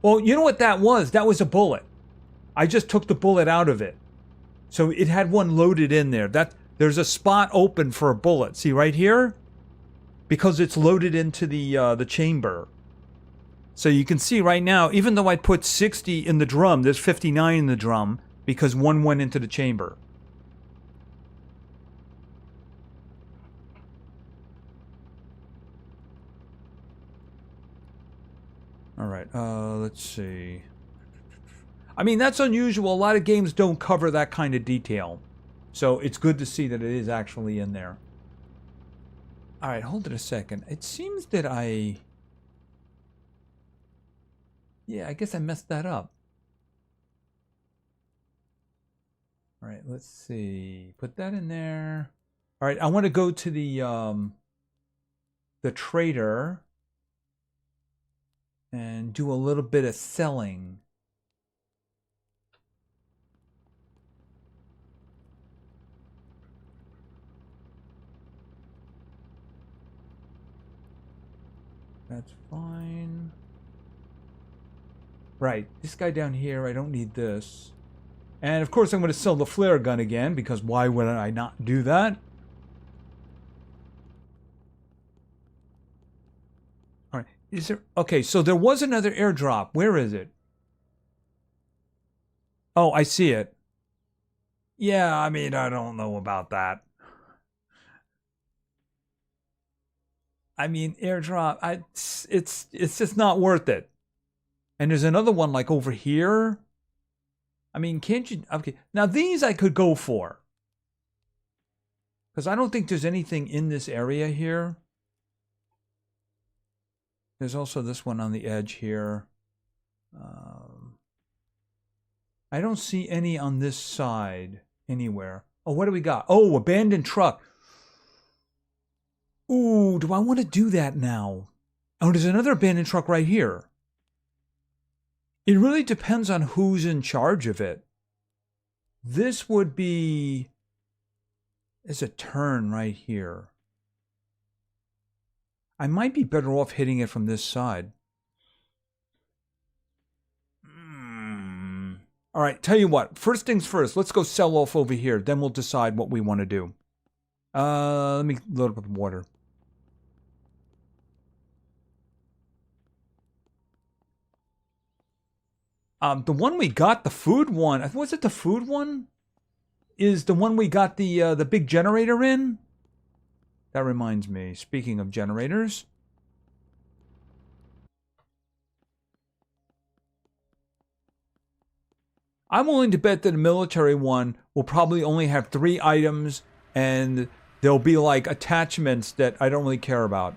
Well, you know what that was? That was a bullet. I just took the bullet out of it. So it had one loaded in there. There's a spot open for a bullet. See right here? Because it's loaded into the chamber. So you can see right now, even though I put 60 in the drum, there's 59 in the drum because one went into the chamber. All right, let's see. I mean, that's unusual. A lot of games don't cover that kind of detail. So it's good to see that it is actually in there. All right, hold it a second. It seems that yeah, I guess I messed that up. All right, let's see. Put that in there. All right, I want to go to the trader and do a little bit of selling. That's fine. Right, this guy down here, I don't need this. And of course I'm going to sell the flare gun again, because why would I not do that? Alright, is there... Okay, so there was another airdrop. Where is it? Oh, I see it. Yeah, I mean, I don't know about that. I mean, airdrop, it's just not worth it. And there's another one like over here. I mean, can't you? Okay, now these I could go for. Because I don't think there's anything in this area here. There's also this one on the edge here. I don't see any on this side anywhere. Oh, what do we got? Oh, abandoned truck. Ooh, do I want to do that now? Oh, there's another abandoned truck right here. It really depends on who's in charge of it. This would be... There's a turn right here. I might be better off hitting it from this side. All right, tell you what. First things first. Let's go sell off over here. Then we'll decide what we want to do. Let me load up with water. The one we got, the food one. Was it the food one? Is the one we got the big generator in? That reminds me. Speaking of generators. I'm willing to bet that the military one will probably only have 3 items and there'll be like attachments that I don't really care about.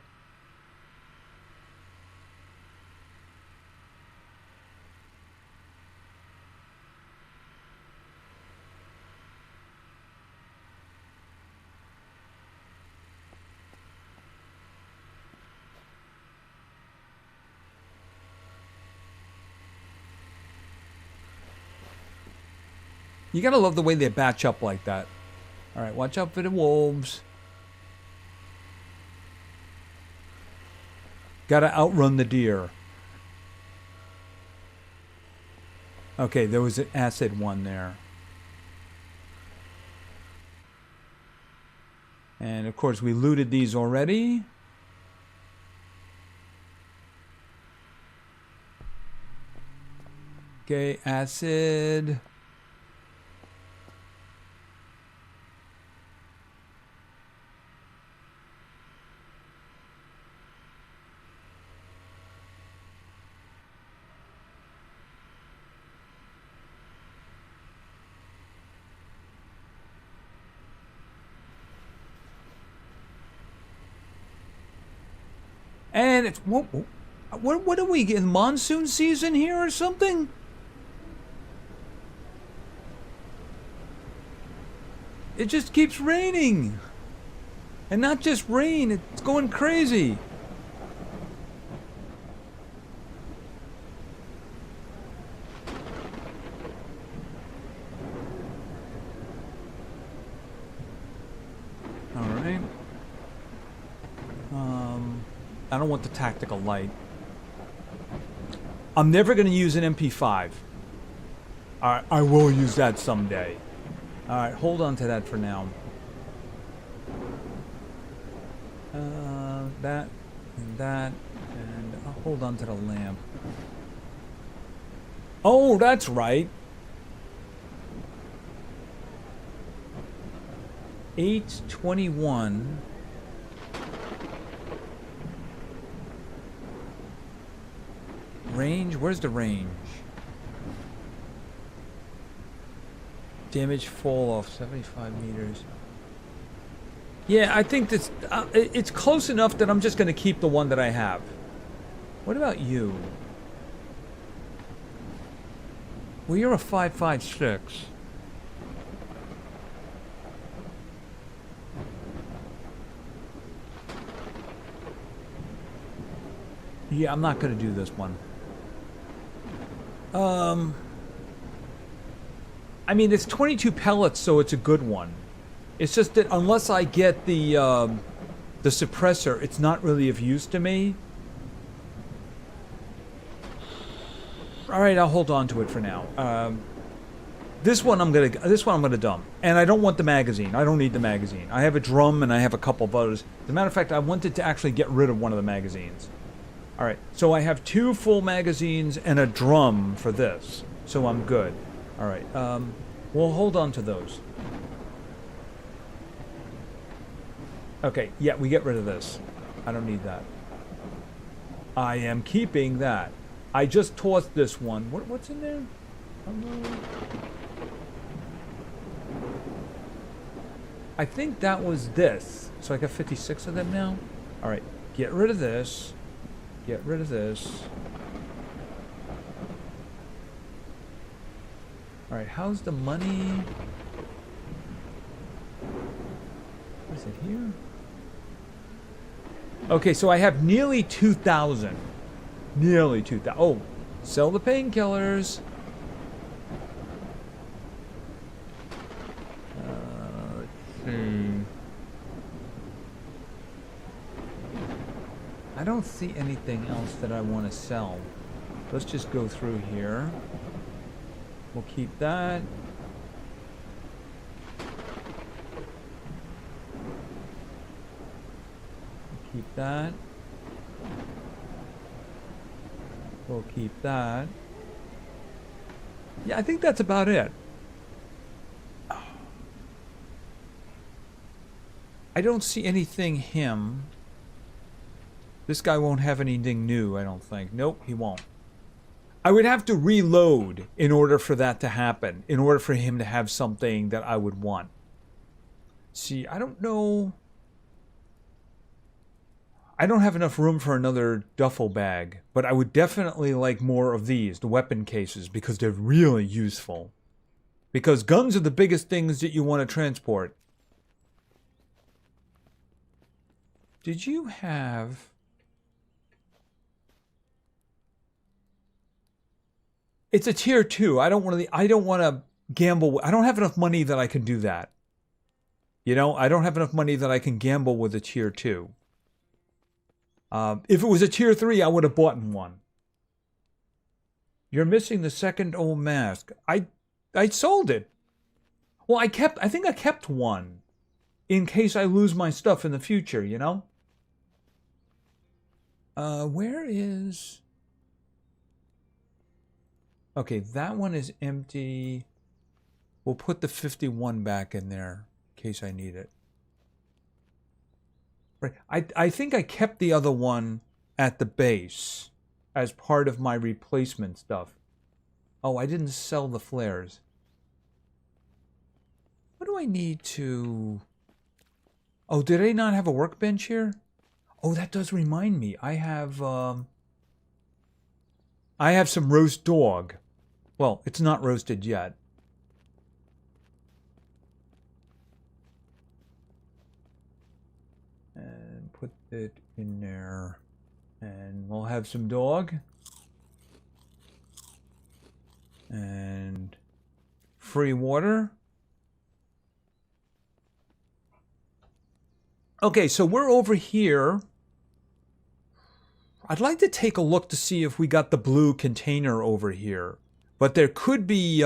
You gotta love the way they batch up like that. Alright, watch out for the wolves. Gotta outrun the deer. Okay, there was an acid one there. And of course we looted these already. Okay, acid. And it's what are we in monsoon season here or something? It just keeps raining. And not just rain, it's going crazy. All right. I don't want the tactical light. I'm never going to use an MP5. Alright, I will use that someday. Alright, hold on to that for now. That, and I'll hold on to the lamp. Oh, that's right. 821. Range? Where's the range? Damage fall off 75 meters. Yeah, I think this it's close enough that I'm just going to keep the one that I have. What about you? Well, you're a 5.56. Yeah, I'm not going to do this one. I mean, it's 22 pellets, so it's a good one. It's just that unless I get the suppressor, it's not really of use to me. All right, I'll hold on to it for now. This one I'm gonna dump, and I don't want the magazine. I don't need the magazine. I have a drum and I have a couple of others. As a matter of fact, I wanted to actually get rid of one of the magazines. All right, so I have 2 full magazines and a drum for this, so I'm good. All right. We'll hold on to those. Okay. Yeah, we get rid of this. I don't need that. I am keeping that. I just tossed this one. What's in there? I think that was this. So I got 56 of them now. All right. Get rid of this. Get rid of this. All right. How's the money? What is it here? Okay, so I have nearly 2,000. Nearly 2,000. Oh, sell the painkillers. Let's see. I don't see anything else that I want to sell. Let's just go through here. We'll keep that. Keep that. We'll keep that. Yeah, I think that's about it. I don't see anything him. This guy won't have anything new, I don't think. Nope, he won't. I would have to reload in order for that to happen. In order for him to have something that I would want. See, I don't know. I don't have enough room for another duffel bag, but I would definitely like more of these, the weapon cases, because they're really useful. Because guns are the biggest things that you want to transport. Did you have... It's a tier 2. I don't want to gamble. I don't have enough money that I can do that. You know, I don't have enough money that I can gamble with a tier 2. If it was a tier 3, I would have bought one. You're missing the second old mask. I sold it. Well, I think I kept one in case I lose my stuff in the future, you know? Where is... Okay, that one is empty. We'll put the 51 back in there in case I need it. Right. I think I kept the other one at the base as part of my replacement stuff. Oh, I didn't sell the flares. What do I need to... Oh, did I not have a workbench here? Oh, that does remind me. I have some roast dog. Well, it's not roasted yet. And put it in there. And we'll have some dog. And free water. Okay, so we're over here. I'd like to take a look to see if we got the blue container over here. But there could be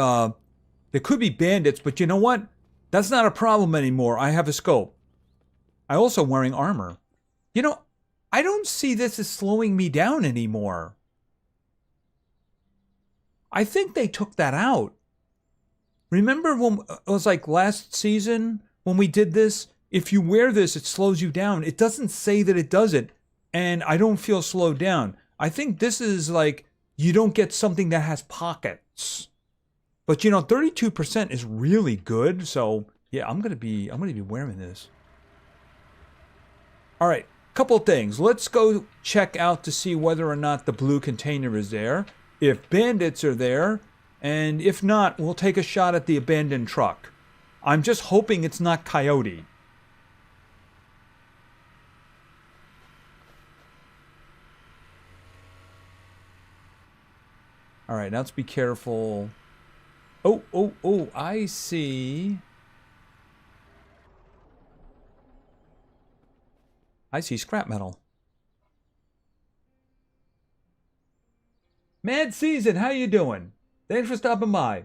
bandits, but you know what? That's not a problem anymore. I have a scope. I'm also wearing armor. You know, I don't see this as slowing me down anymore. I think they took that out. Remember when it was like last season when we did this? If you wear this, it slows you down. It doesn't say that it does it, and I don't feel slowed down. I think this is like you don't get something that has pockets. But you know, 32% is really good. So yeah, I'm gonna be wearing this. All right, couple of things. Let's go check out to see whether or not the blue container is there. If bandits are there, and if not, we'll take a shot at the abandoned truck. I'm just hoping it's not Coyote. All right, now let's be careful. Oh, I see. I see scrap metal. Mad Season, how you doing? Thanks for stopping by.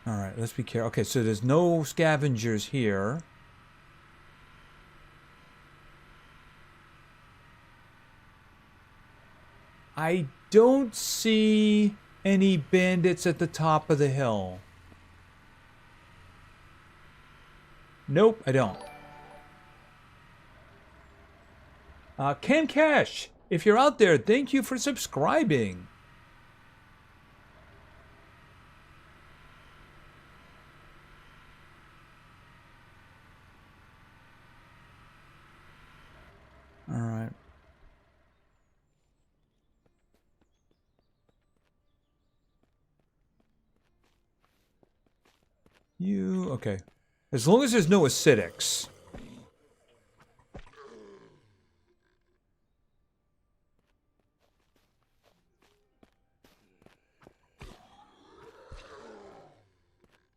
All Alright, let's be careful. Okay, so there's no scavengers here. I don't see any bandits at the top of the hill. Nope, I don't. Ken Cash, if you're out there, thank you for subscribing. All right. Okay. As long as there's no acidics.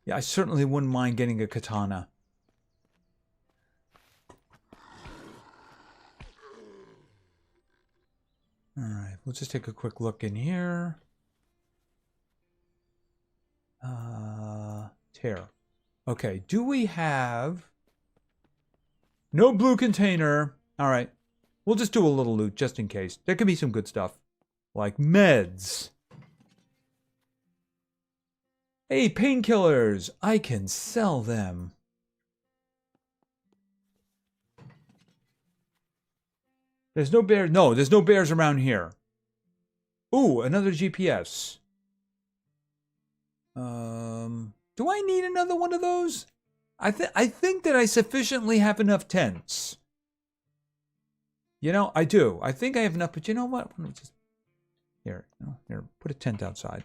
Yeah, I certainly wouldn't mind getting a katana. Alright, we'll just take a quick look in here. Tear. Okay, do we have... No blue container. Alright, we'll just do a little loot just in case. There could be some good stuff. Like meds. Hey, painkillers! I can sell them. There's no bears. No, there's no bears around here. Ooh, another GPS. Do I need another one of those? I think that I sufficiently have enough tents. You know, I do. I think I have enough, but you know what? Let me just... Here, put a tent outside.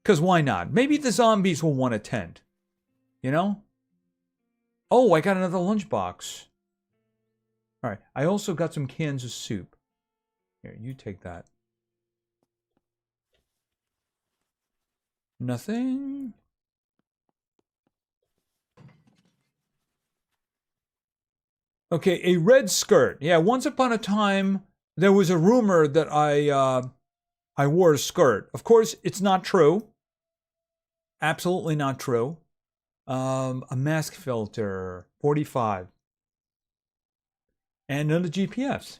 Because why not? Maybe the zombies will want a tent. You know? Oh, I got another lunchbox. Alright, I also got some cans of soup. Here, you take that. Nothing? Okay, a red skirt. Yeah, once upon a time, there was a rumor that I wore a skirt. Of course, it's not true. Absolutely not true. A mask filter, 45. And another GPS.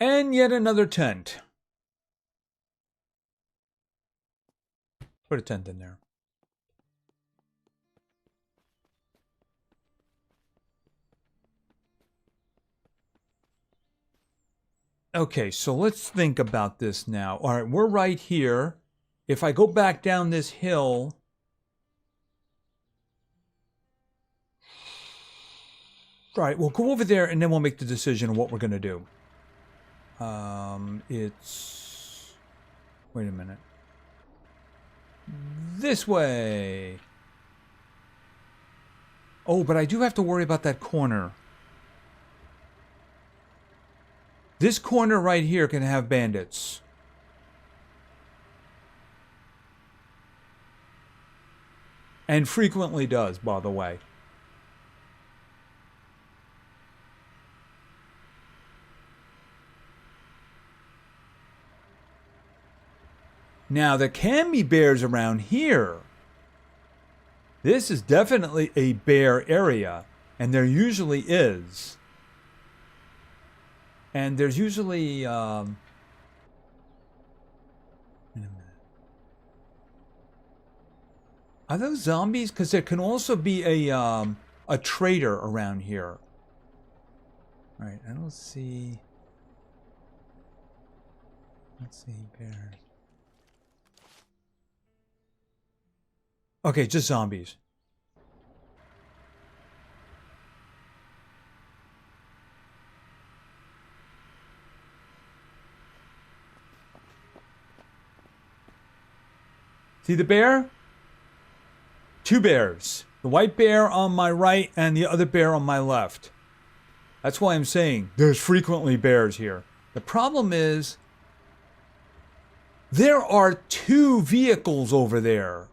And yet another tent. Put a tent in there. Okay, so let's think about this now. All right, we're right here. If I go back down this hill... All right, we'll go over there and then we'll make the decision on what we're going to do. It's... Wait a minute. This way. Oh, but I do have to worry about that corner. This corner right here can have bandits. And frequently does, by the way. Now, there can be bears around here. This is definitely a bear area, and there usually is. And there's usually... Wait a minute. Are those zombies? Because there can also be a trader around here. All right, I don't see... Let's see, bears. Okay, just zombies. See the bear? Two bears. The white bear on my right and the other bear on my left. That's why I'm saying there's frequently bears here. The problem is there are two vehicles over there.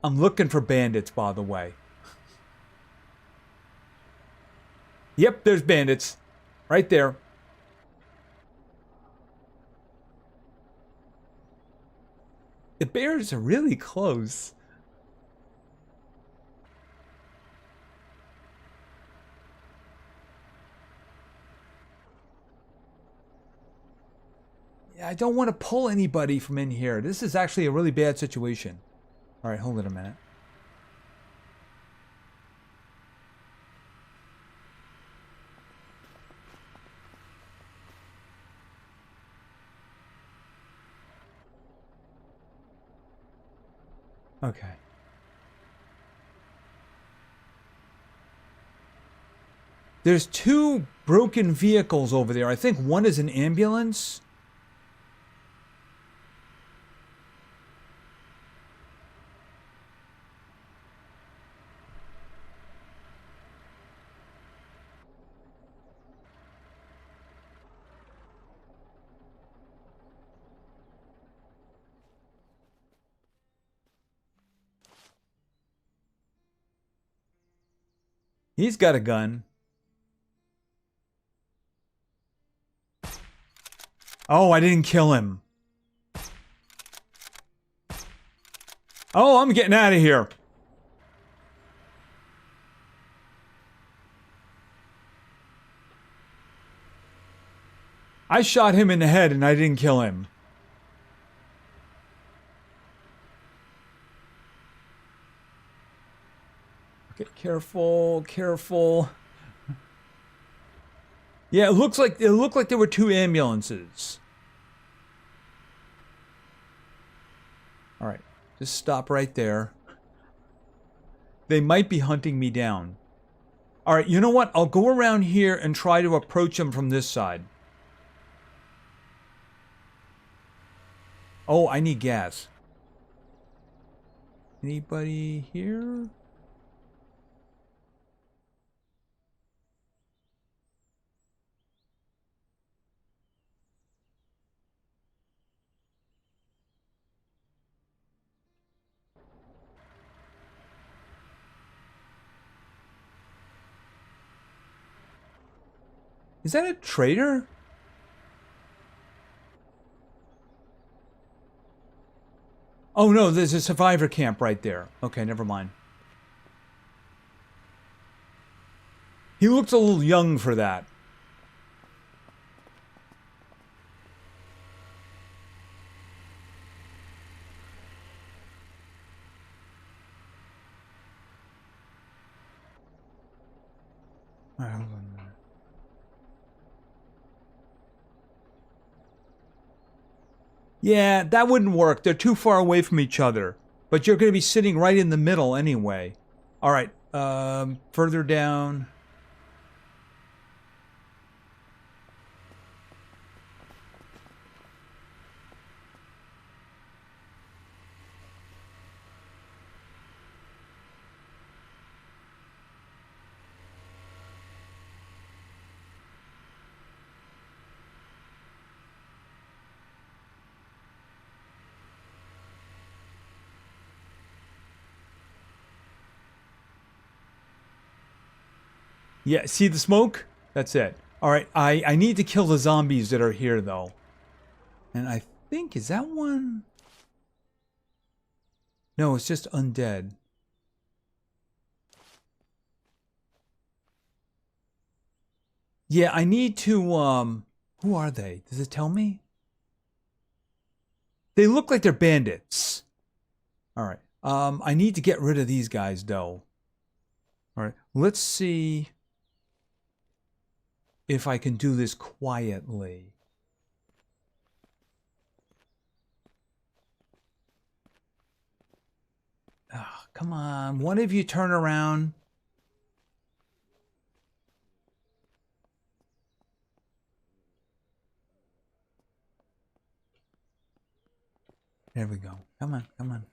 I'm looking for bandits, by the way. Yep, there's bandits. Right there. The bears are really close. Yeah, I don't want to pull anybody from in here. This is actually a really bad situation. All right, hold it a minute. Okay. There's two broken vehicles over there. I think one is an ambulance. He's got a gun. Oh, I didn't kill him. Oh, I'm getting out of here. I shot him in the head and I didn't kill him. Okay, careful, careful. Yeah, it looked like there were two ambulances. All right, just stop right there. They might be hunting me down. All right, you know what? I'll go around here and try to approach them from this side. Oh, I need gas. Anybody here? Is that a traitor? Oh no, there's a survivor camp right there. Okay, never mind. He looks a little young for that. All right, hold on a minute. Yeah, that wouldn't work. They're too far away from each other. But you're going to be sitting right in the middle anyway. All right, further down. Yeah, see the smoke? That's it. All right, I need to kill the zombies that are here, though. And I think, is that one? No, it's just undead. Yeah, I need to, who are they? Does it tell me? They look like they're bandits. All right. I need to get rid of these guys, though. All right, let's see if I can do this quietly. Oh, come on. One of you turn around. There we go. Come on, come on.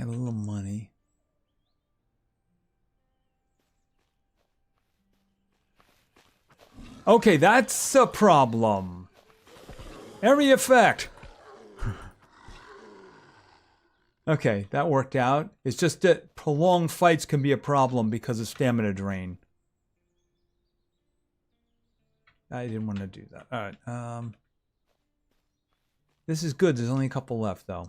Got a little money. Okay, that's a problem. Area effect. Okay, that worked out. It's just that prolonged fights can be a problem because of stamina drain. I didn't want to do that. All right. This is good. There's only a couple left, though.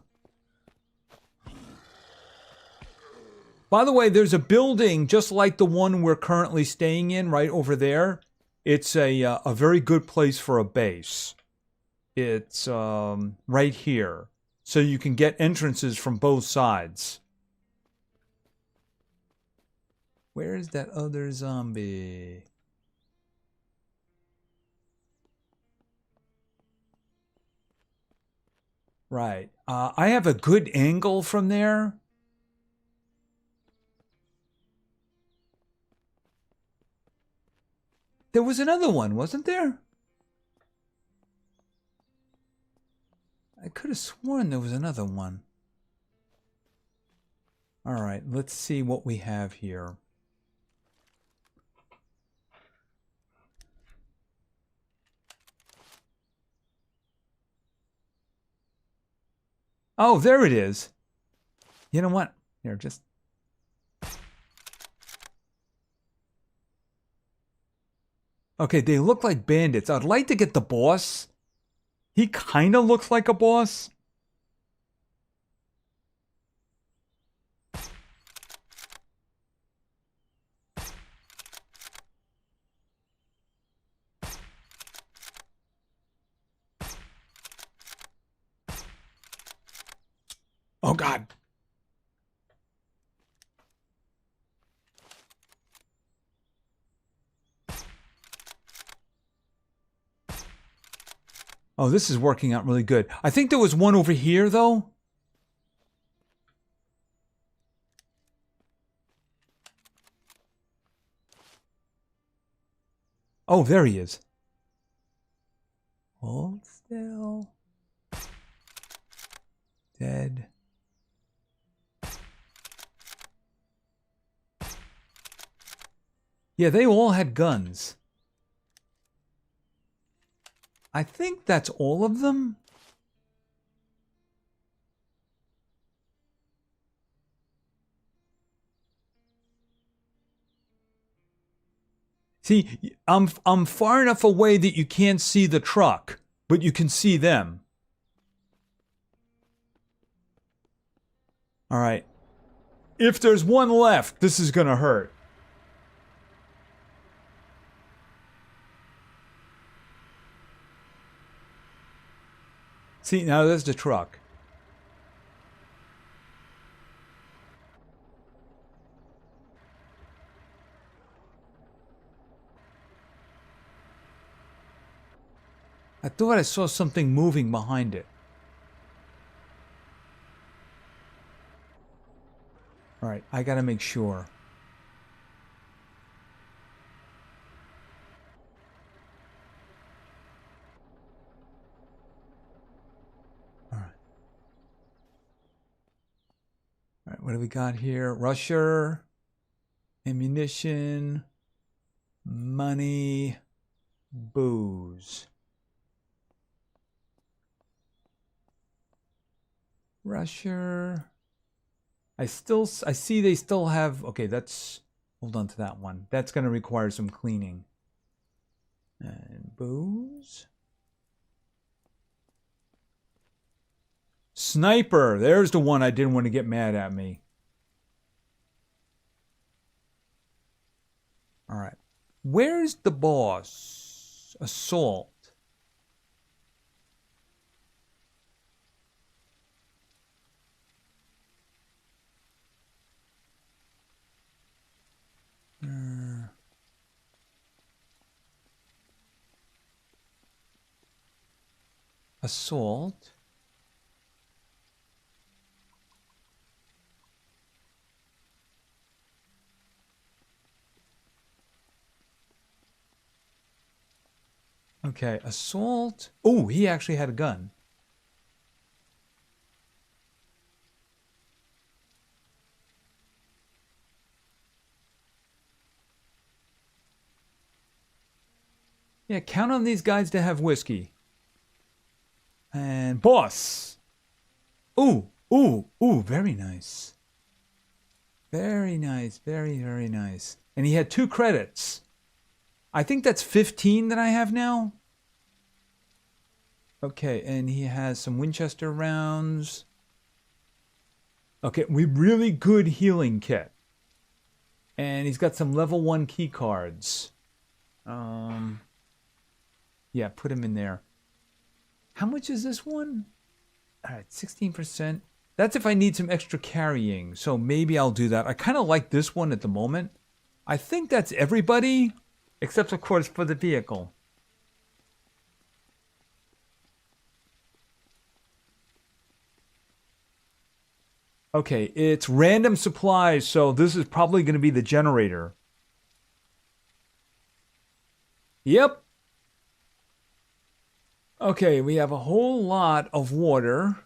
By the way, there's a building just like the one we're currently staying in right over there. It's a very good place for a base. It's right here. So you can get entrances from both sides. Where is that other zombie? Right. I have a good angle from there. There was another one, wasn't there? I could have sworn there was another one. All right, let's see what we have here. Oh, there it is. You know what? Here, just... Okay, they look like bandits. I'd like to get the boss. He kind of looks like a boss. Oh, God. Oh, this is working out really good. I think there was one over here, though. Oh, there he is. Hold still. Dead. Yeah, they all had guns. I think that's all of them. See, I'm far enough away that you can't see the truck, but you can see them. All right. If there's one left, this is gonna hurt. See, now there's the truck. I thought I saw something moving behind it. All right, I gotta make sure. All right. All right, what do we got here? Rusher, ammunition, money, booze. Rusher. I see they still have, okay, that's, hold on to that one. That's going to require some cleaning. And booze. Sniper, there's the one I didn't want to get mad at me. All right. Where's the boss? Assault. Assault. Okay, assault. Oh, he actually had a gun. Yeah, count on these guys to have whiskey. And boss. Ooh, ooh, ooh, very nice. Very nice, very, very nice. And he had 2 credits. I think that's 15 that I have now. Okay, and he has some Winchester rounds. Okay, we really good healing kit. And he's got some level 1 key cards. Yeah, put him in there. How much is this one? All right, 16%. That's if I need some extra carrying, so maybe I'll do that. I kind of like this one at the moment. I think that's everybody, except of course for the vehicle. Okay, it's random supplies, so this is probably going to be the generator. Yep. Okay, we have a whole lot of water.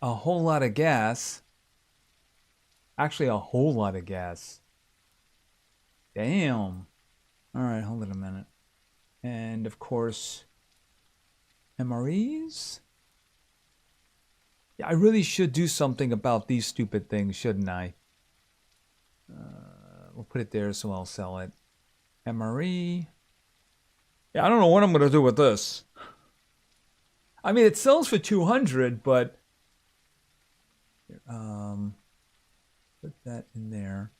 A whole lot of gas. Actually, a whole lot of gas. Damn. All right, hold it a minute. And of course, MREs? Yeah, I really should do something about these stupid things, shouldn't I? We'll put it there so I'll sell it. MRE. Yeah, I don't know what I'm going to do with this. I mean, it sells for 200, but put that in there.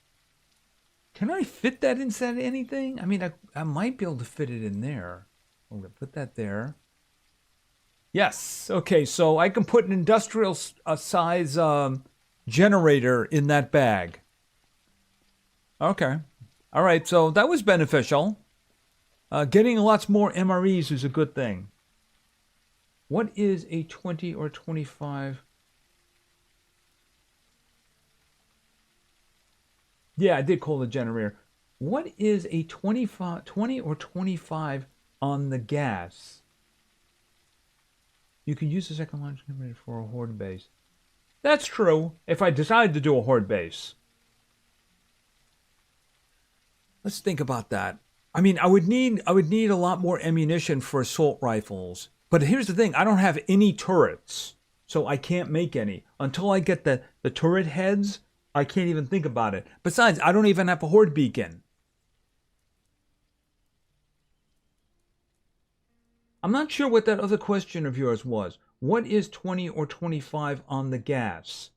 Can I fit that inside anything? I mean, I might be able to fit it in there. I'm going to put that there. Yes. Okay, so I can put an industrial size generator in that bag. Okay. All right, so that was beneficial. Getting lots more MREs is a good thing. What is a 20 or 25? Yeah, I did call the generator. What is a 20 or 25 on the gas? You can use the second launch generator for a horde base. That's true, if I decide to do a horde base. Let's think about that. I mean, I would need a lot more ammunition for assault rifles. But here's the thing, I don't have any turrets. So I can't make any. Until I get the turret heads, I can't even think about it. Besides, I don't even have a horde beacon. I'm not sure what that other question of yours was. What is 20 or 25 on the gas?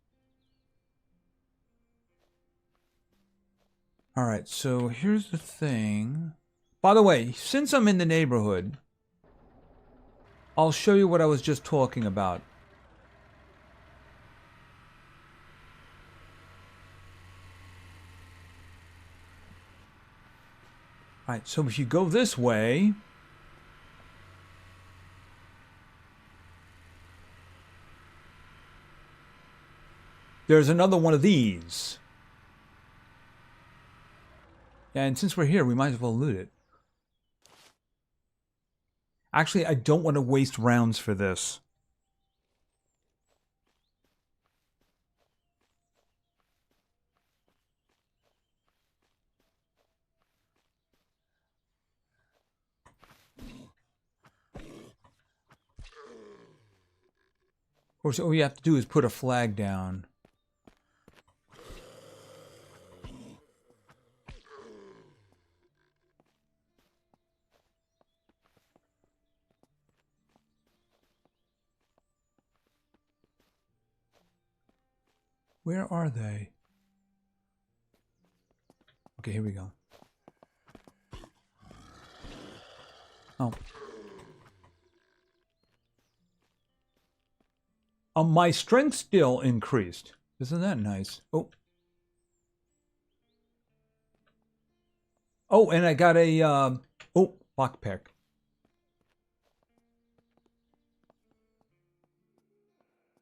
All right, so here's the thing. By the way, since I'm in the neighborhood, I'll show you what I was just talking about. All right, so if you go this way, there's another one of these. And since we're here, we might as well loot it. Actually, I don't want to waste rounds for this. Of course, all you have to do is put a flag down. Where are they? Okay, here we go. Oh. My strength still increased. Isn't that nice? Oh. Oh, and I got a, lockpick.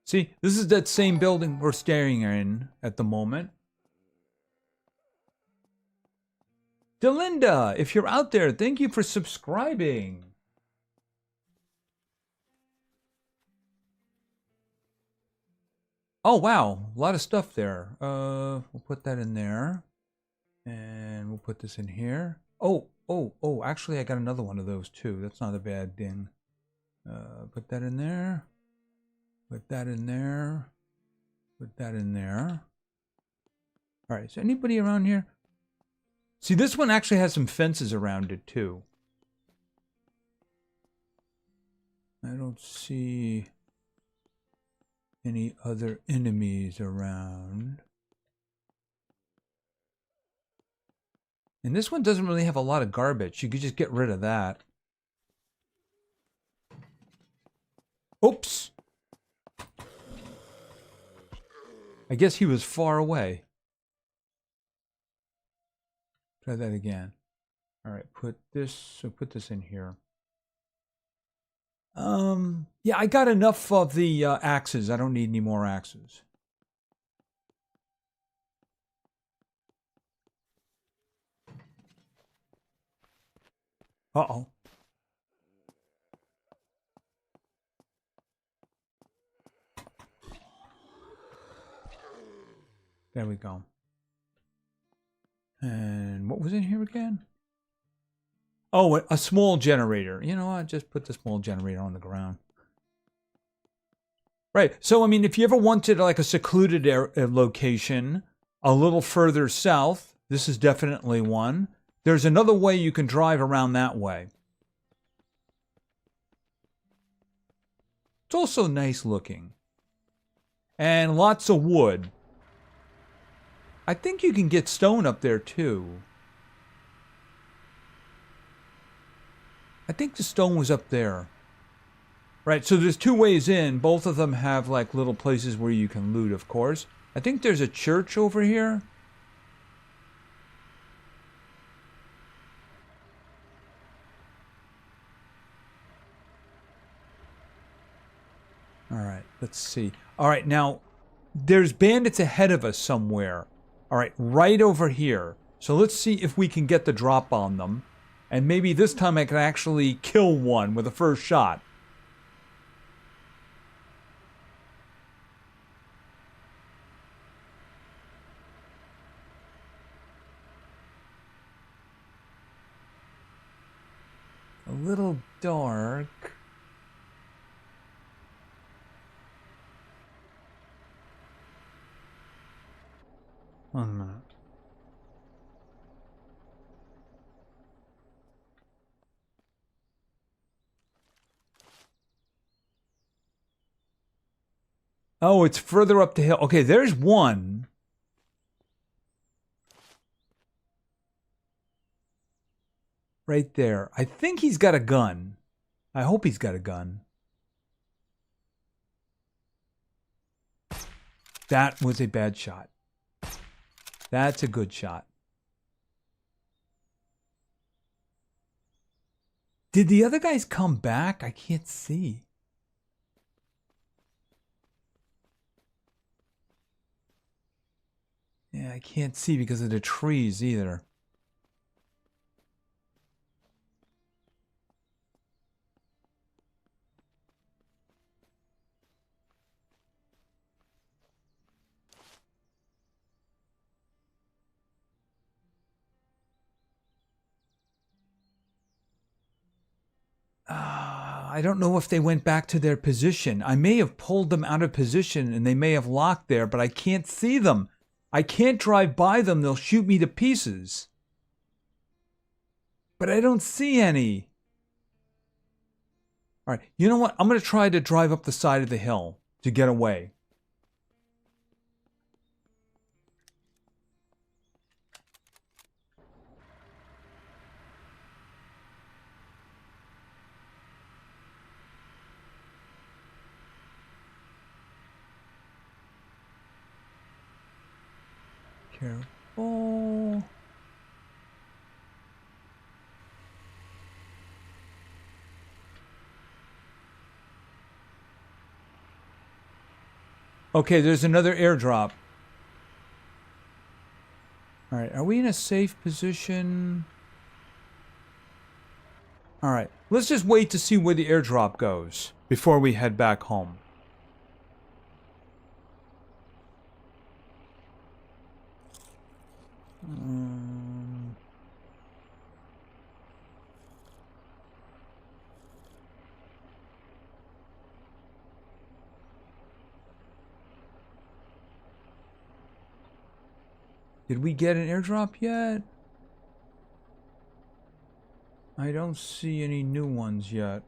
See, this is that same building we're staring in at the moment. Delinda, if you're out there, thank you for subscribing. Oh, wow. A lot of stuff there. We'll put that in there. And we'll put this in here. Oh, actually I got another one of those too. That's not a bad thing. Put that in there. Put that in there. Put that in there. All right, is anybody around here? See, this one actually has some fences around it too. I don't see any other enemies around. And this one doesn't really have a lot of garbage. You could just get rid of that. Oops! I guess he was far away. Try that again. All right, put this in here. Yeah, I got enough of the axes. I don't need any more axes. Uh-oh. There we go. And what was in here again? Oh, a small generator. You know what? Just put the small generator on the ground. Right. So, I mean, if you ever wanted like a secluded location a little further south, this is definitely one. There's another way you can drive around that way. It's also nice looking. And lots of wood. I think you can get stone up there too. I think the stone was up there. Right, so there's two ways in. Both of them have like little places where you can loot, of course. I think there's a church over here. All right, let's see. All right, now there's bandits ahead of us somewhere. All right, right over here. So let's see if we can get the drop on them. And maybe this time I can actually kill one with the first shot. A little dark. One minute. Oh, it's further up the hill. Okay, there's one. Right there. I think he's got a gun. I hope he's got a gun. That was a bad shot. That's a good shot. Did the other guys come back? I can't see. Yeah, I can't see because of the trees either. I don't know if they went back to their position. I may have pulled them out of position and they may have locked there, but I can't see them. I can't drive by them. They'll shoot me to pieces. But I don't see any. All right, you know what? I'm going to try to drive up the side of the hill to get away. Careful. Okay, there's another airdrop. All right, are we in a safe position? All right, let's just wait to see where the airdrop goes before we head back home. Did we get an airdrop yet? I don't see any new ones yet.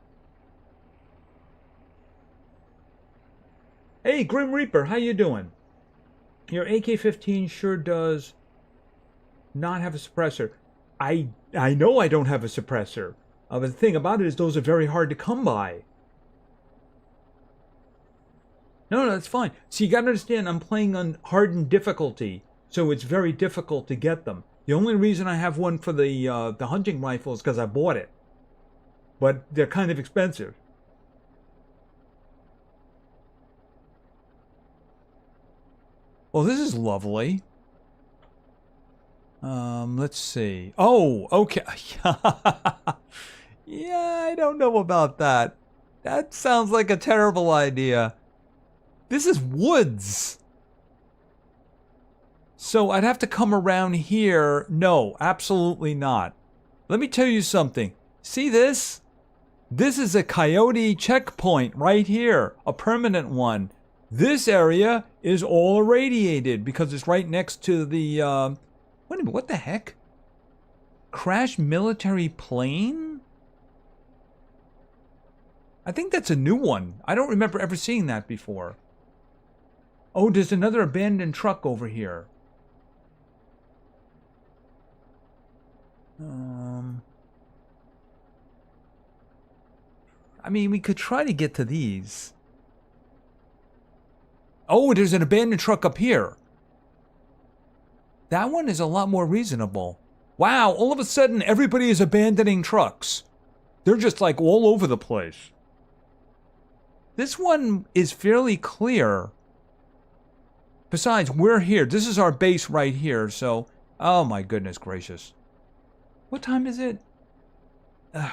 Hey, Grim Reaper, how you doing? Your AK-15 sure does not have a suppressor. I know I don't have a suppressor. But the thing about it is those are very hard to come by. No, that's fine. So you gotta understand, I'm playing on hardened difficulty, so it's very difficult to get them. The only reason I have one for the hunting rifle is because I bought it. But they're kind of expensive. Well, this is lovely. Let's see. Oh, okay. Yeah, I don't know about that. That sounds like a terrible idea. This is woods. So I'd have to come around here. No, absolutely not. Let me tell you something. See this? This is a coyote checkpoint right here. A permanent one. This area is all irradiated because it's right next to the, wait a minute, what the heck? Crashed military plane? I think that's a new one. I don't remember ever seeing that before. Oh, there's another abandoned truck over here. I mean, we could try to get to these. Oh, there's an abandoned truck up here. That one is a lot more reasonable. Wow, all of a sudden everybody is abandoning trucks. They're just like all over the place. This one is fairly clear. Besides, we're here. This is our base right here, so... Oh my goodness gracious. What time is it? Ugh.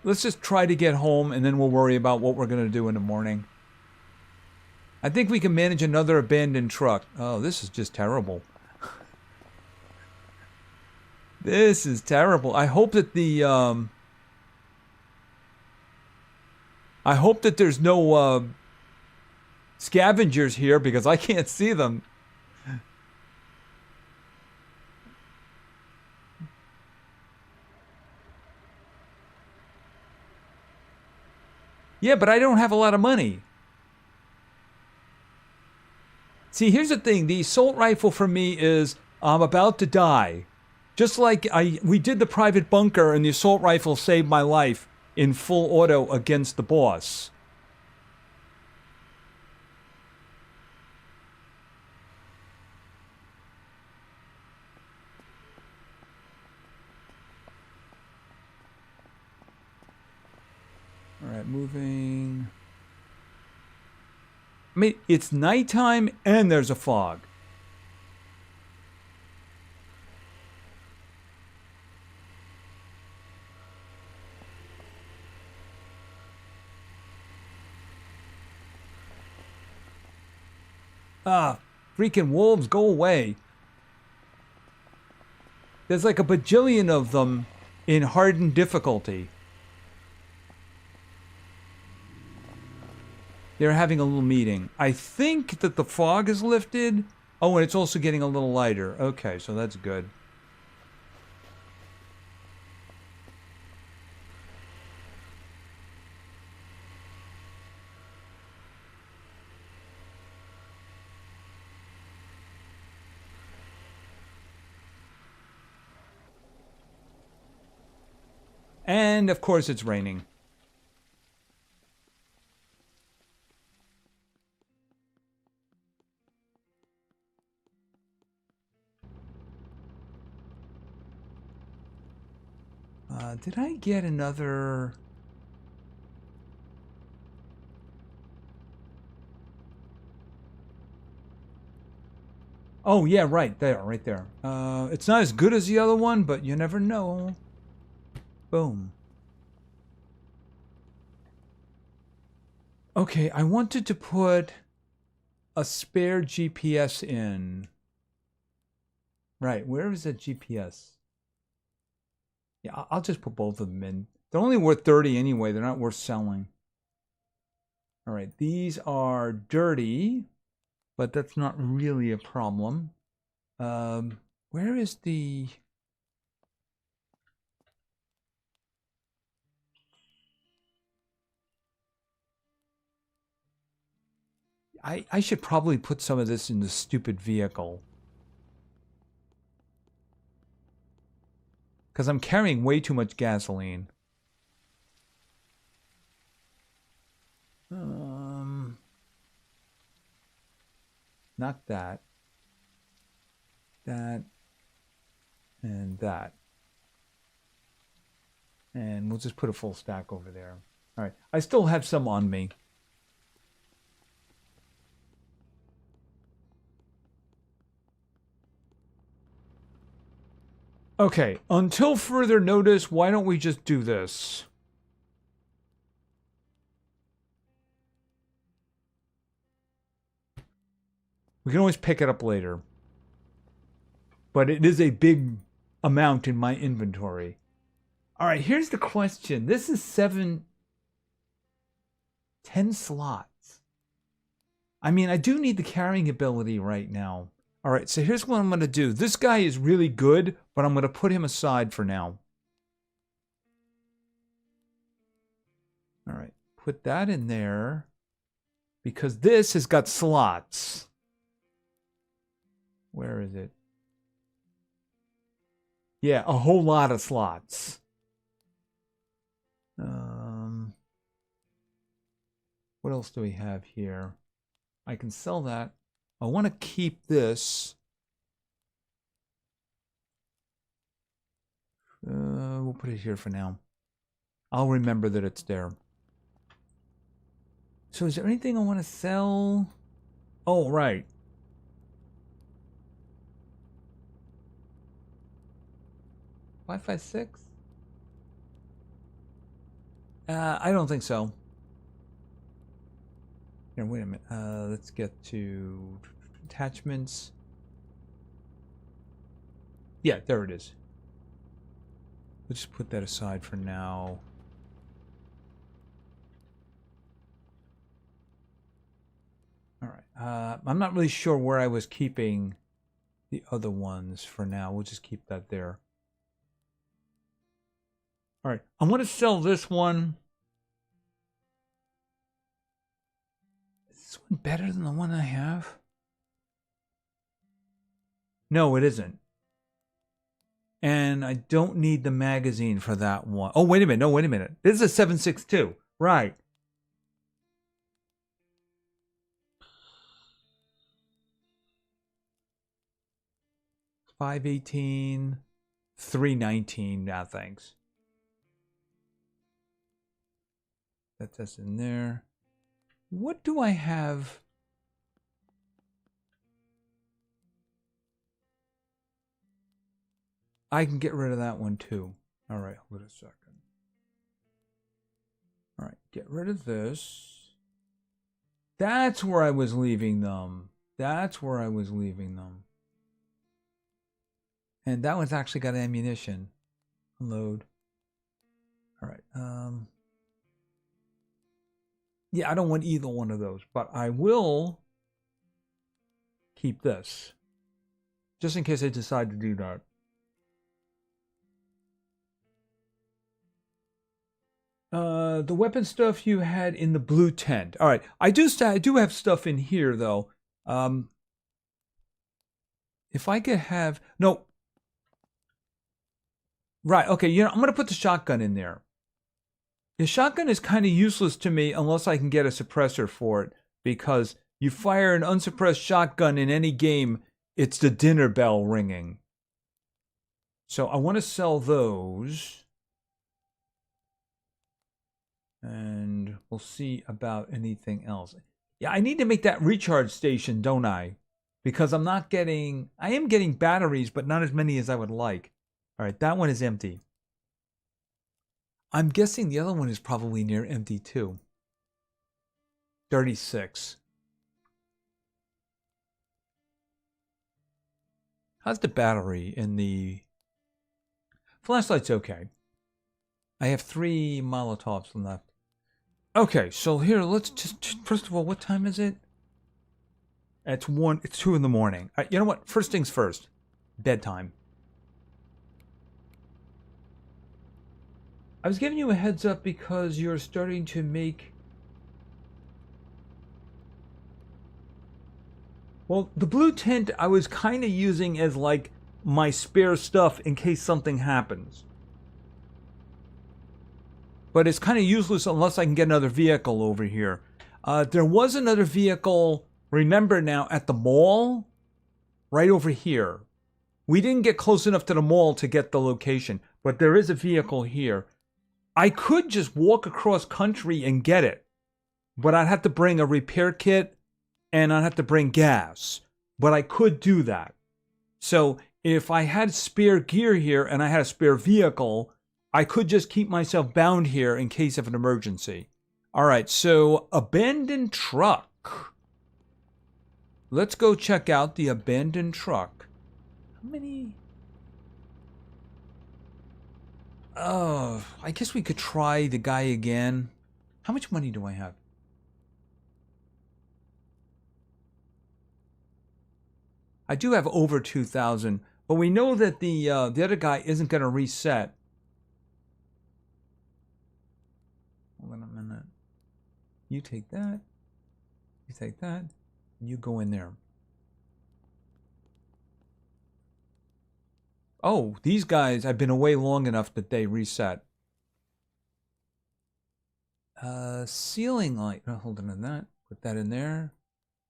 Let's just try to get home, and then we'll worry about what we're going to do in the morning. I think we can manage another abandoned truck. Oh, this is just terrible. This is terrible. I hope that the... I hope that there's no scavengers here, because I can't see them. Yeah, but I don't have a lot of money. See, here's the thing. The assault rifle for me is, I'm about to die. Just like we did the private bunker, and the assault rifle saved my life in full auto against the boss. All right, moving. I mean, it's nighttime and there's a fog. Ah, freaking wolves, go away. There's like a bajillion of them in hardened difficulty. They're having a little meeting. I think that the fog is lifted. Oh, and it's also getting a little lighter. Okay, so that's good. And, of course, it's raining. Did I get another... Oh, yeah, right there, right there. It's not as good as the other one, but you never know. Boom. Okay, I wanted to put a spare GPS in. Right, where is that GPS? Yeah, I'll just put both of them in. They're only worth 30 anyway. They're not worth selling. All right, these are dirty, but that's not really a problem. Where is the... I should probably put some of this in the stupid vehicle. Because I'm carrying way too much gasoline. Not that. That. And that. And we'll just put a full stack over there. All right. I still have some on me. Okay. Until further notice, why don't we just do this? We can always pick it up later. But it is a big amount in my inventory. All right, here's the question. This is 10 slots. I mean, I do need the carrying ability right now. All right, so here's what I'm going to do. This guy is really good, but I'm going to put him aside for now. All right, put that in there. Because this has got slots. Where is it? Yeah, a whole lot of slots. What else do we have here? I can sell that. I want to keep this. We'll put it here for now. I'll remember that it's there. So is there anything I want to sell? Oh, right. $556? I don't think so. Here, wait a minute. Let's get to attachments. Yeah, there it is. We'll just put that aside for now. All right. I'm not really sure where I was keeping the other ones for now. We'll just keep that there. All right. I'm going to sell this one. Is this one better than the one I have? No, it isn't. And I don't need the magazine for that one. Oh, wait a minute. No, wait a minute. This is a 7.62. Right. $518, $319. Now, thanks. That's in there. What do I have? I can get rid of that one too. All right, hold a second. All right, get rid of this. That's where I was leaving them. That's where I was leaving them. And that one's actually got ammunition. Unload. All right. Yeah, I don't want either one of those, but I will keep this. Just in case I decide to do that. The weapon stuff you had in the blue tent. All right. I do have stuff in here, though. If I could have... No. Right. Okay. You know, I'm going to put the shotgun in there. The shotgun is kind of useless to me unless I can get a suppressor for it. Because you fire an unsuppressed shotgun in any game, it's the dinner bell ringing. So I want to sell those. And we'll see about anything else. Yeah, I need to make that recharge station, don't I? Because I am getting batteries, but not as many as I would like. All right, that one is empty. I'm guessing the other one is probably near empty too. 36. How's the battery in the... Flashlight's okay. I have 3 Molotovs left. Okay, so here, let's just, first of all, what time is it? It's 2 in the morning. You know what? First things first. Bedtime. I was giving you a heads up because you're starting to make... Well, the blue tent I was kind of using as like my spare stuff in case something happens. But it's kind of useless unless I can get another vehicle over here. There was another vehicle, remember now, at the mall, right over here. We didn't get close enough to the mall to get the location, but there is a vehicle here. I could just walk across country and get it, but I'd have to bring a repair kit and I'd have to bring gas. But I could do that. So if I had spare gear here and I had a spare vehicle, I could just keep myself bound here in case of an emergency. All right, so abandoned truck. Let's go check out the abandoned truck. How many? Oh, I guess we could try the guy again. How much money do I have? I do have over 2,000, but we know that the other guy isn't going to reset. Hold on a minute. You take that. You take that. And you go in there. Oh, these guys, I've been away long enough that they reset. Ceiling light. Oh, hold on to that. Put that in there.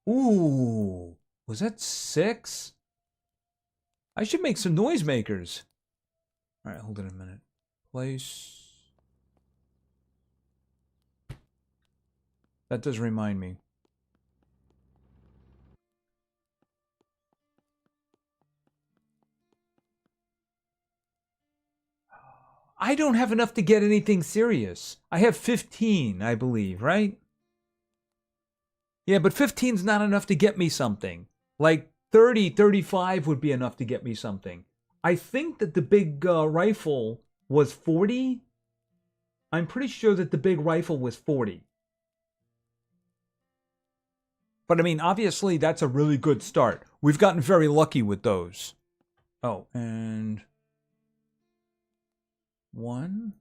Ooh. Was that 6? I should make some noisemakers. All right, hold on a minute. Place. That does remind me. I don't have enough to get anything serious. I have 15, I believe, right? Yeah, but 15's not enough to get me something. Like 30, 35 would be enough to get me something. I think that the big rifle was 40. I'm pretty sure that the big rifle was 40. But I mean, obviously, that's a really good start. We've gotten very lucky with those. Oh, and 1.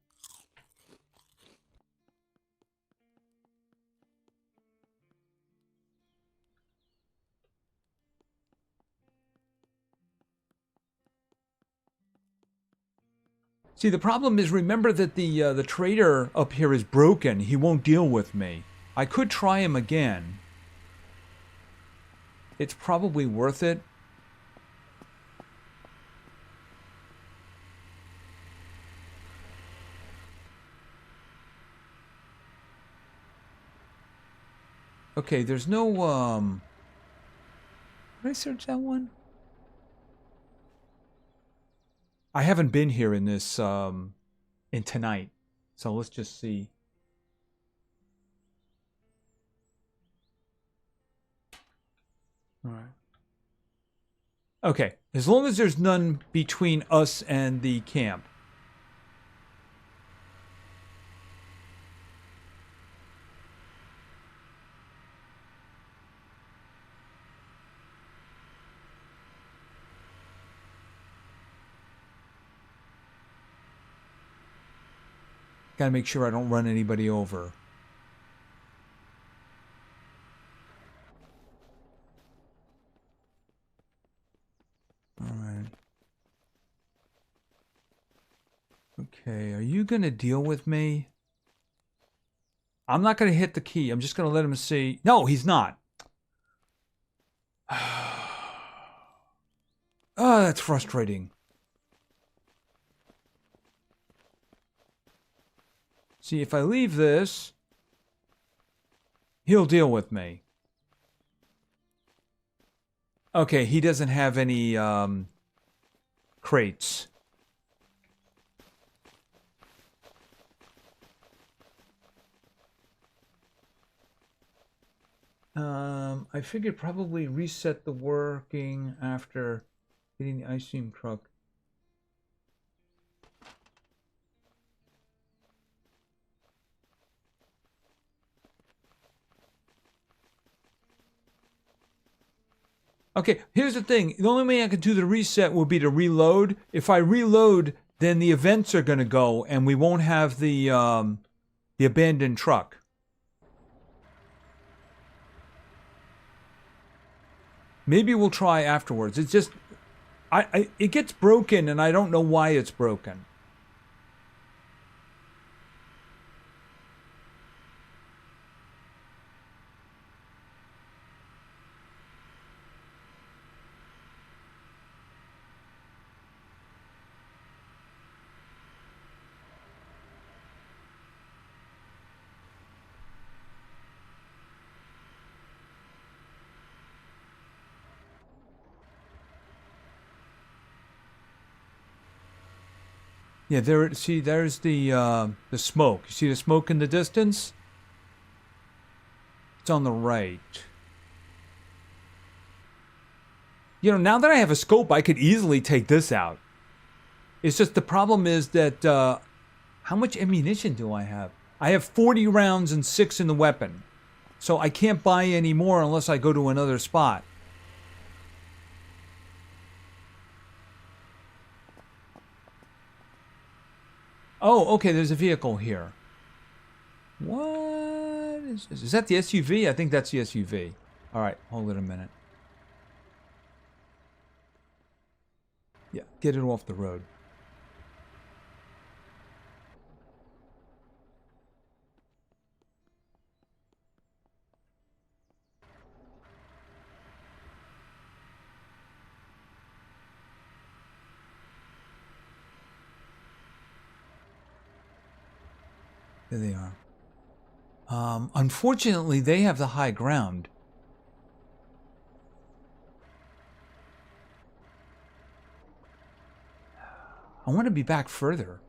See, the problem is, remember that the trader up here is broken. He won't deal with me. I could try him again. It's probably worth it. Okay, there's no, did I search that one? I haven't been here in this, in tonight. So let's just see. All right. Okay, as long as there's none between us and the camp. Gotta make sure I don't run anybody over. Alright. Okay, are you gonna deal with me? I'm not gonna hit the key. I'm just gonna let him see. No, he's not. Oh, that's frustrating. See, if I leave this, he'll deal with me. Okay, he doesn't have any crates. I figured probably reset the working after getting the ice cream truck. Okay, here's the thing. The only way I can do the reset will be to reload. If I reload, then the events are going to go, and we won't have the abandoned truck. Maybe we'll try afterwards. It's just, it gets broken, and I don't know why it's broken. Yeah, there. See, there's the smoke. You see the smoke in the distance? It's on the right. You know, now that I have a scope, I could easily take this out. It's just the problem is that how much ammunition do I have? I have 40 rounds and 6 in the weapon, so I can't buy any more unless I go to another spot. Oh, okay, there's a vehicle here. What is that the SUV? I think that's the SUV. All right, hold it a minute. Yeah, get it off the road. There they are. Unfortunately, they have the high ground. I want to be back further.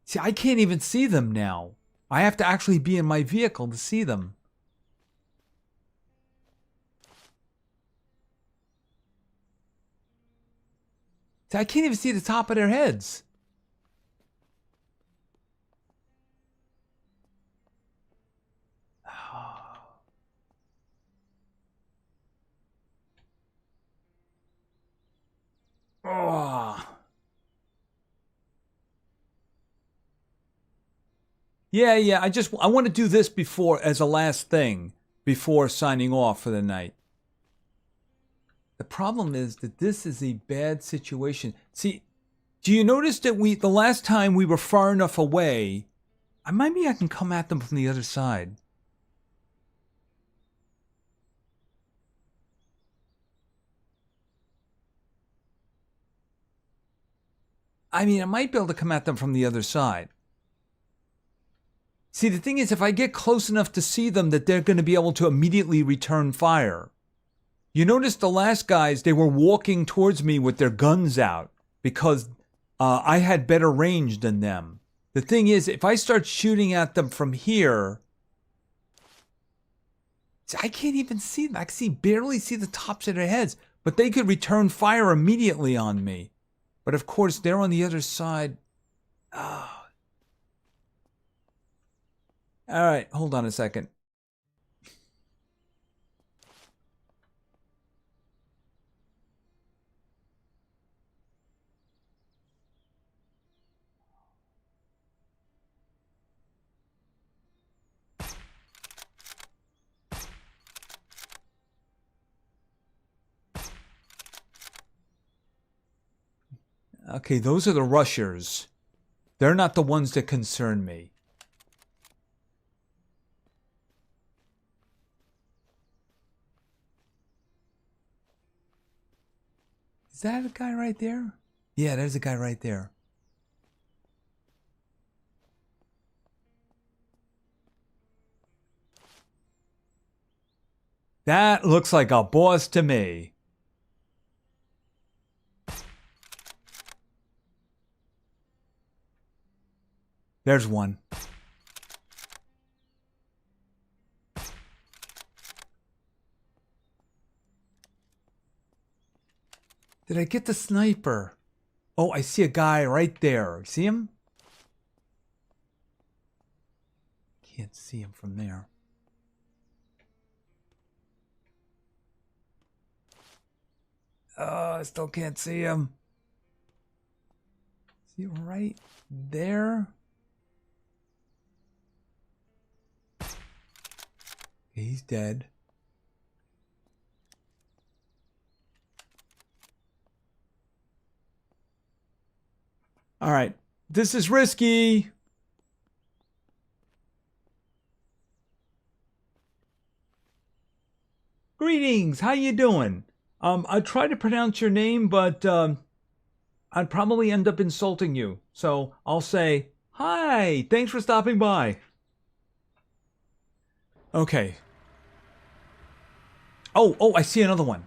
See, I can't even see them now. I have to actually be in my vehicle to see them. See, I can't even see the top of their heads. Oh. Yeah, I want to do this before as a last thing before signing off for the night. The problem is that this is a bad situation. See, do you notice that the last time we were far enough away, maybe I can come at them from the other side. I mean, I might be able to come at them from the other side. See, the thing is, if I get close enough to see them, that they're going to be able to immediately return fire. You notice the last guys, they were walking towards me with their guns out because I had better range than them. The thing is, if I start shooting at them from here, see, I can't even see them. I can barely see the tops of their heads, but they could return fire immediately on me. But of course, they're on the other side. Oh. All right, hold on a second. Okay, those are the rushers. They're not the ones that concern me. Is that a guy right there? Yeah, there's a guy right there. That looks like a boss to me. There's one. Did I get the sniper? Oh, I see a guy right there. See him? Can't see him from there. I still can't see him. Is he right there? Okay, he's dead. All right, this is risky. Greetings, how you doing? I tried to pronounce your name, but I'd probably end up insulting you. So I'll say, hi, thanks for stopping by. Okay. Oh, I see another one.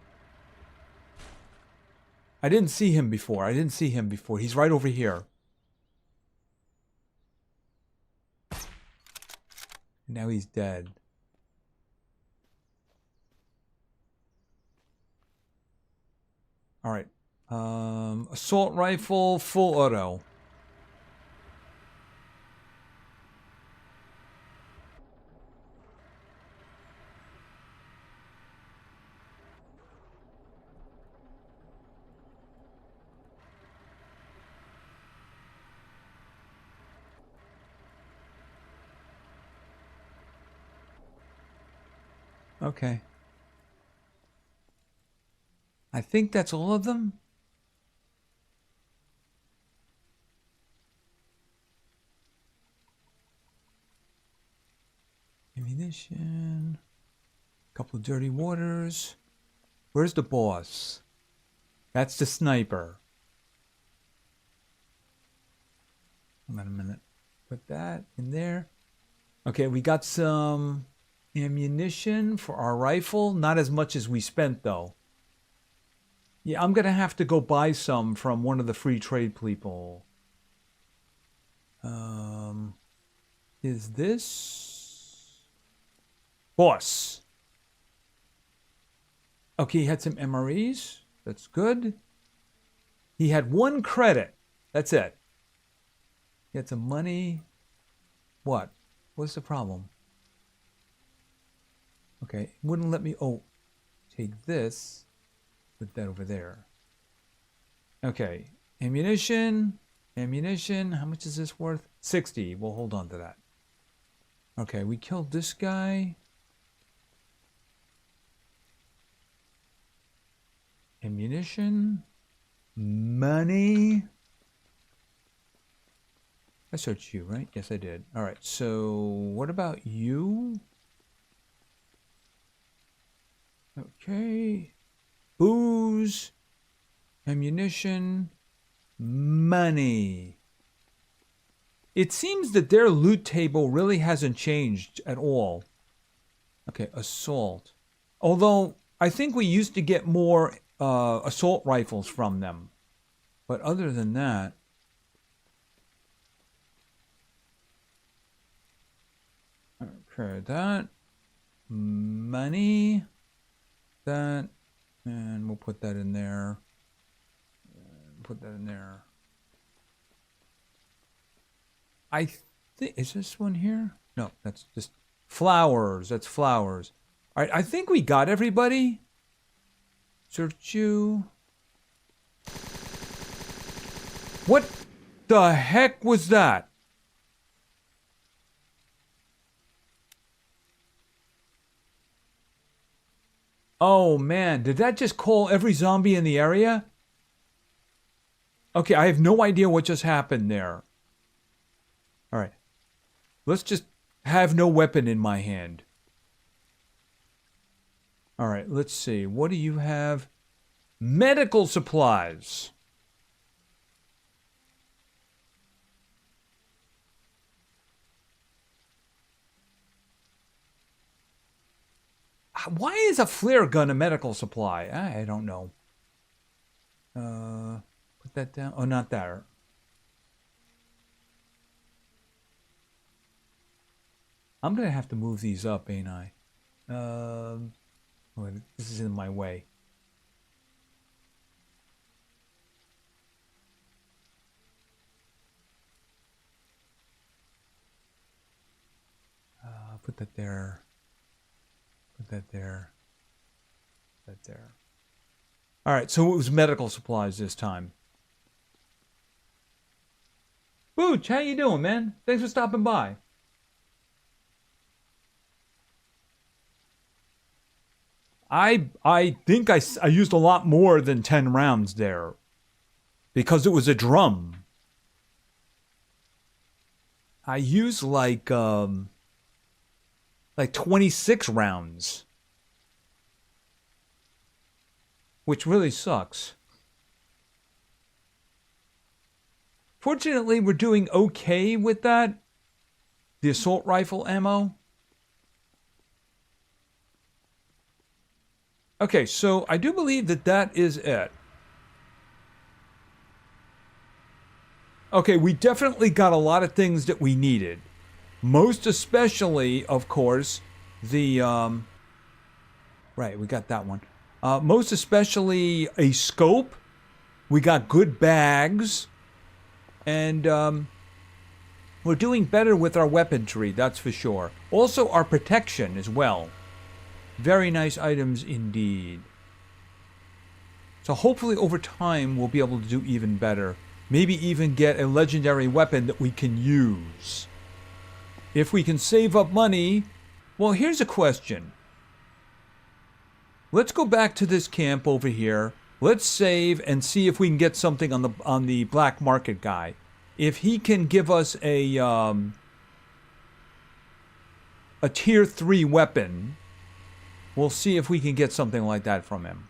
I didn't see him before. He's right over here. Now he's dead. All right. Assault rifle, full auto. Okay. I think that's all of them. Ammunition. Couple of dirty waters. Where's the boss? That's the sniper. Hold on a minute. Put that in there. Okay, we got some ammunition for our rifle. Not as much as we spent, though. Yeah, I'm going to have to go buy some from one of the free trade people. Is this... Boss. Okay, he had some MREs. That's good. He had 1 credit. That's it. He had some money. What? What's the problem? Okay, wouldn't let me... Oh, take this. Put that over there. Okay, ammunition. Ammunition. How much is this worth? 60. We'll hold on to that. Okay, we killed this guy. Ammunition. Money. I searched you, right? Yes, I did. All right, so what about you? Okay. Booze. Ammunition. Money. It seems that their loot table really hasn't changed at all. Okay, assault. Although, I think we used to get more assault rifles from them. But other than that... Okay, that. Money. That. And we'll put that in there. Put that in there. I think... Is this one here? No, that's just flowers. That's flowers. All right, I think we got everybody. Search you. What the heck was that? Oh man, did that just call every zombie in the area? Okay, I have no idea what just happened there. All right. Let's just have no weapon in my hand. All right, let's see. What do you have? Medical supplies. Why is a flare gun a medical supply? I don't know. Put that down. Oh, not there. I'm going to have to move these up, ain't I? Oh, this is in my way. put that there. Put that there. Put that there. All right, so it was medical supplies this time. Booch, how you doing, man? Thanks for stopping by. I think I used a lot more than 10 rounds there because it was a drum. I used like 26 rounds, which really sucks. Fortunately, we're doing okay with that. The assault rifle ammo. Okay, so I do believe that that is it. Okay, we definitely got a lot of things that we needed. Most especially, of course, the... right, we got that one. Most especially a scope. We got good bags. And we're doing better with our weaponry, that's for sure. Also, our protection as well. Very nice items indeed. So hopefully over time we'll be able to do even better. Maybe even get a legendary weapon that we can use. If we can save up money... Well, here's a question. Let's go back to this camp over here. Let's save and see if we can get something on the black market guy. If he can give us a tier 3 weapon... We'll see if we can get something like that from him.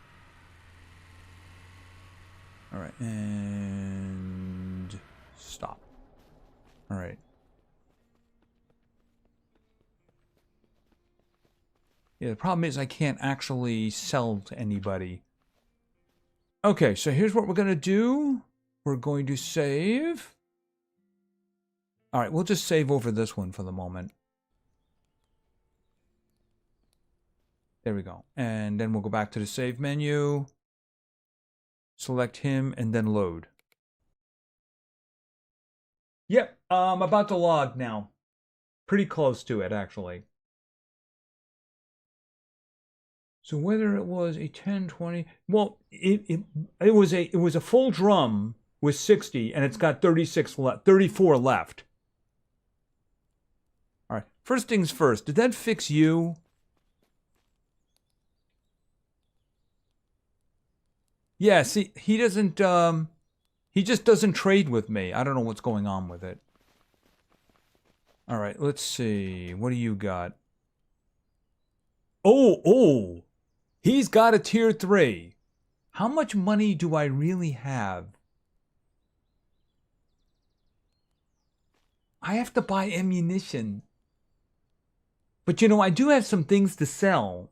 Alright, and... stop. Alright. Yeah, the problem is I can't actually sell to anybody. Okay, so here's what we're going to do. We're going to save. Alright, we'll just save over this one for the moment. There we go. And then we'll go back to the save menu. Select him and then load. Yep, I'm about to log now. Pretty close to it, actually. So whether it was a 10, 20... Well, it was a full drum with 60, and it's got 34 left. All right, first things first. Did that fix you? Yeah, see, he doesn't, he just doesn't trade with me. I don't know what's going on with it. All right, let's see. What do you got? Oh, he's got a tier 3. How much money do I really have? I have to buy ammunition. But you know, I do have some things to sell.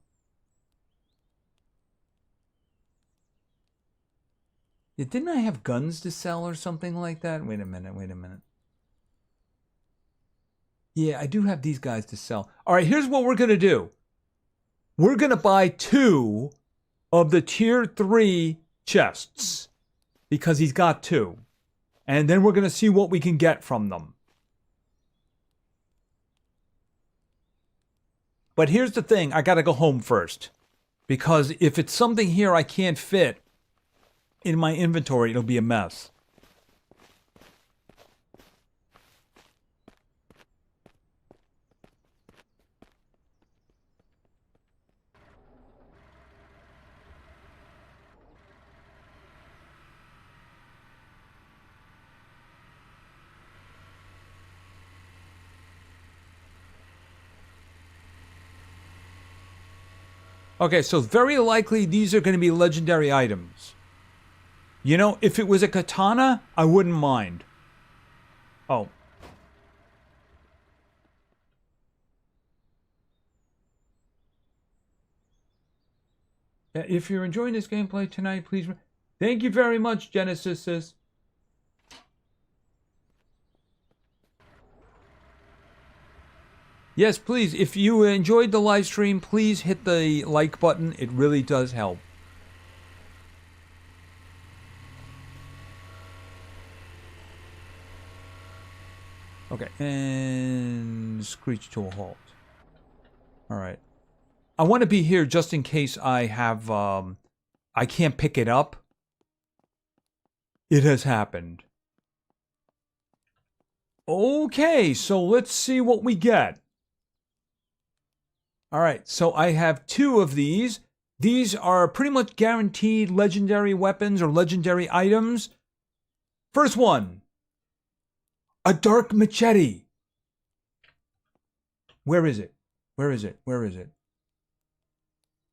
Yeah, didn't I have guns to sell or something like that? Wait a minute. Yeah, I do have these guys to sell. All right, here's what we're going to do. We're going to buy 2 of the tier 3 chests. Because he's got 2. And then we're going to see what we can get from them. But here's the thing. I got to go home first. Because if it's something here I can't fit in my inventory, it'll be a mess. Okay, so very likely these are going to be legendary items. You know, if it was a katana, I wouldn't mind. Oh. If you're enjoying this gameplay tonight, please... Thank you very much, Genesis. Yes, please, if you enjoyed the live stream, please hit the like button. It really does help. Okay, and screech to a halt. All right. I want to be here just in case I have, I can't pick it up. It has happened. Okay, so let's see what we get. All right, so I have 2 of these. These are pretty much guaranteed legendary weapons or legendary items. First one, a dark machete. Where is it? Where is it? Where is it?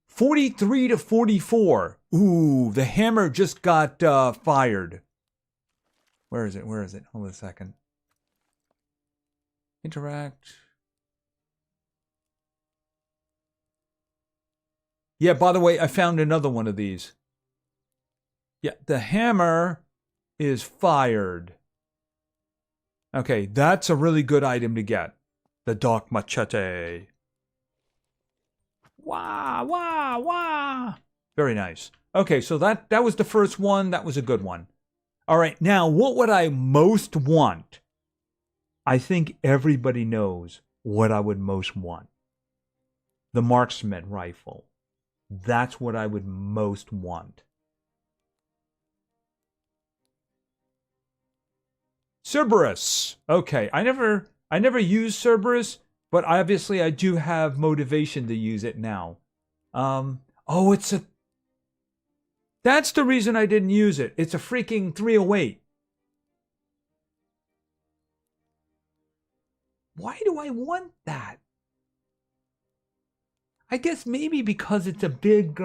43 to 44. Ooh, the hammer just got fired. Where is it? Where is it? Hold on a second. Interact. Yeah, by the way, I found another one of these. Yeah, the hammer is fired. Okay, that's a really good item to get. The dark machete. Wah, wah, wah. Very nice. Okay, so that was the first one. That was a good one. All right, now what would I most want? I think everybody knows what I would most want. The marksman rifle. That's what I would most want. Cerberus. Okay, I never used Cerberus, but obviously I do have motivation to use it now. Oh, that's the reason I didn't use it. It's a freaking 308. Why do I want that? I guess maybe because it's a big,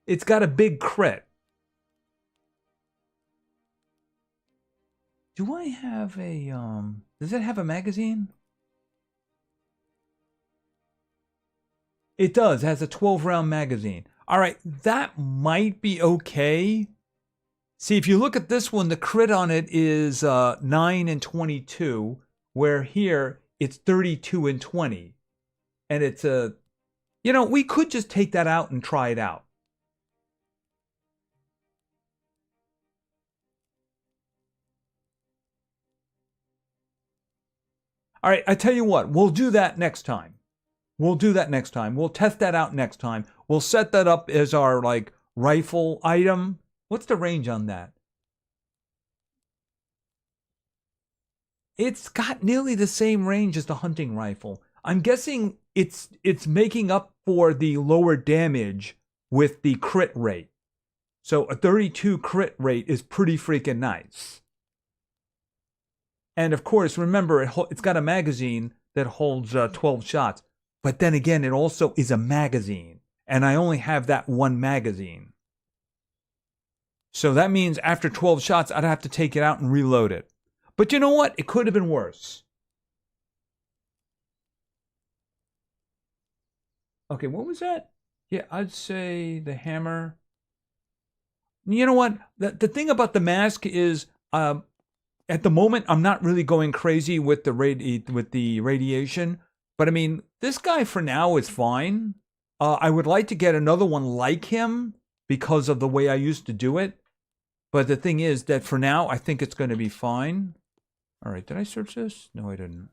it's got a big crit. Do I have a, does it have a magazine? It does. It has a 12-round magazine. All right, that might be okay. See, if you look at this one, the crit on it is 9 and 22, where here it's 32 and 20. And it's a, you know, we could just take that out and try it out. All right, I tell you what, we'll do that next time. We'll do that next time. We'll test that out next time. We'll set that up as our, like, rifle item. What's the range on that? It's got nearly the same range as the hunting rifle. I'm guessing it's making up for the lower damage with the crit rate. So a 32 crit rate is pretty freaking nice. And of course, remember, it's got a magazine that holds 12 shots. But then again, it also is a magazine. And I only have that one magazine. So that means after 12 shots, I'd have to take it out and reload it. But you know what? It could have been worse. Okay, what was that? Yeah, I'd say the hammer. You know what? The thing about the mask is, at the moment, I'm not really going crazy with the radiation. But I mean, this guy for now is fine. I would like to get another one like him because of the way I used to do it. But the thing is that for now, I think it's going to be fine. All right, did I search this? No, I didn't.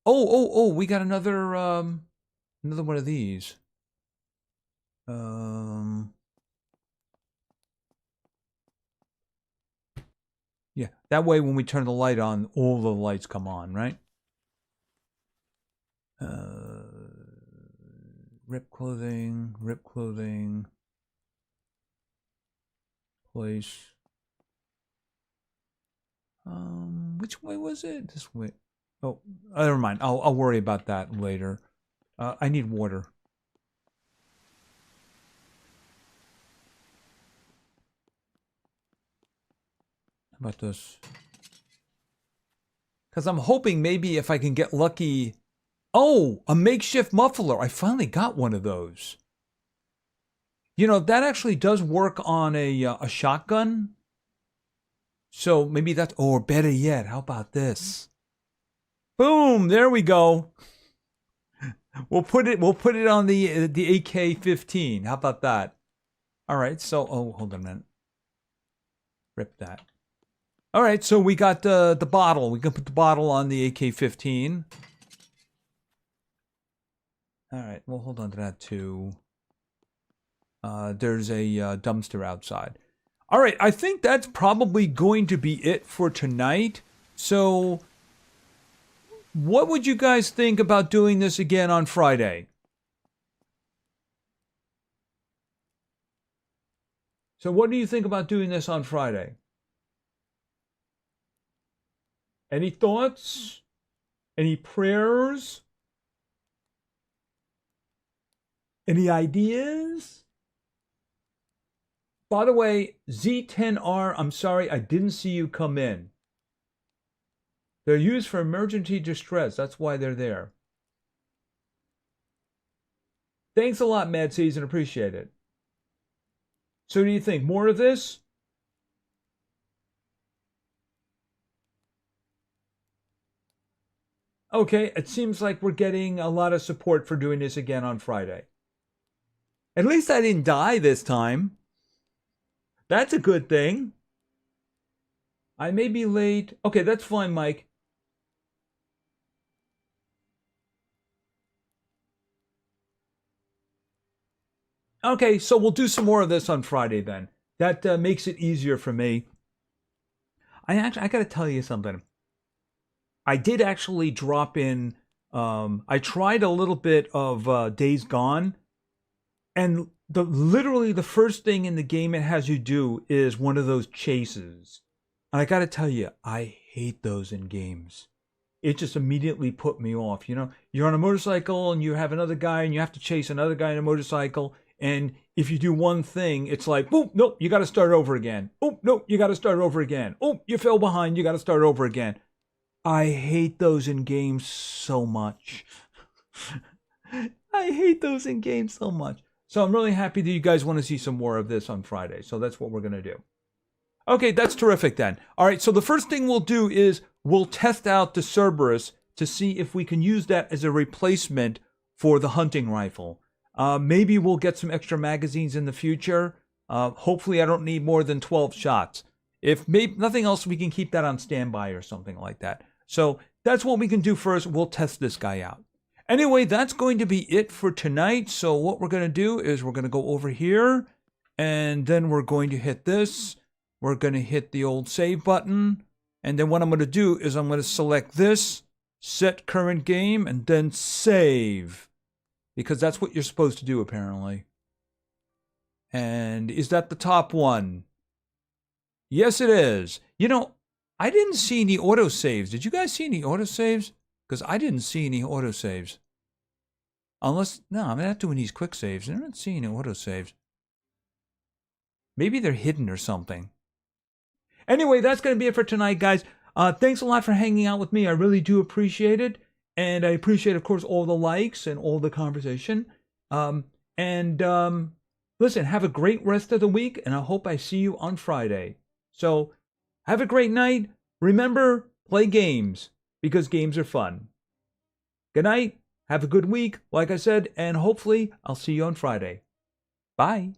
Oh, we got another one of these. Yeah, that way when we turn the light on, all the lights come on, right? Rip clothing, place. Which way was it? This way. Oh, never mind. I'll worry about that later. I need water. How about this? Because I'm hoping maybe if I can get lucky. Oh, a makeshift muffler. I finally got one of those. You know, that actually does work on a shotgun. So maybe that's, or better yet, how about this? Boom, there we go. We'll put it on the AK-15. How about that? All right, so, oh, hold on a minute. Rip that. All right, so we got the bottle. We can put the bottle on the AK-15. All right, we'll hold on to that too. There's a dumpster outside. All right, I think that's probably going to be it for tonight. So, what would you guys think about doing this again on Friday? So, what do you think about doing this on Friday? Any thoughts? Any prayers? Any ideas? By the way, Z10R, I'm sorry, I didn't see you come in. They're used for emergency distress. That's why they're there. Thanks a lot, Mad Season. Appreciate it. So do you think more of this? Okay, it seems like we're getting a lot of support for doing this again on Friday. At least I didn't die this time. That's a good thing. I may be late. Okay, that's fine, Mike. Okay, so we'll do some more of this on Friday then. That makes it easier for me. I got to tell you something. I did actually drop in. I tried a little bit of Days Gone, and literally the first thing in the game it has you do is one of those chases. And I got to tell you, I hate those in games. It just immediately put me off. You know, you're on a motorcycle and you have another guy and you have to chase another guy on a motorcycle. And if you do one thing, it's like, oh, nope, you got to start over again. Oh, nope, you got to start over again. Oh, you fell behind, you got to start over again. I hate those in games so much. I hate those in games so much. So I'm really happy that you guys want to see some more of this on Friday. So that's what we're going to do. Okay, that's terrific then. All right, so the first thing we'll do is we'll test out the Cerberus to see if we can use that as a replacement for the hunting rifle. Maybe we'll get some extra magazines in the future. Hopefully I don't need more than 12 shots. If nothing else, we can keep that on standby or something like that. So that's what we can do first. We'll test this guy out. Anyway, that's going to be it for tonight. So what we're going to do is we're going to go over here, and then we're going to hit this. We're going to hit the old save button. And then what I'm going to do is I'm going to select this, set current game, and then save. Because that's what you're supposed to do, apparently. And is that the top one? Yes, it is. You know, I didn't see any autosaves. Did you guys see any autosaves? Because I didn't see any autosaves. Unless, no, I'm not doing these quick saves. I'm not seeing any autosaves. Maybe they're hidden or something. Anyway, that's going to be it for tonight, guys. Thanks a lot for hanging out with me. I really do appreciate it. And I appreciate, of course, all the likes and all the conversation. Listen, have a great rest of the week, and I hope I see you on Friday. So, have a great night. Remember, play games, because games are fun. Good night. Have a good week, like I said, and hopefully I'll see you on Friday. Bye.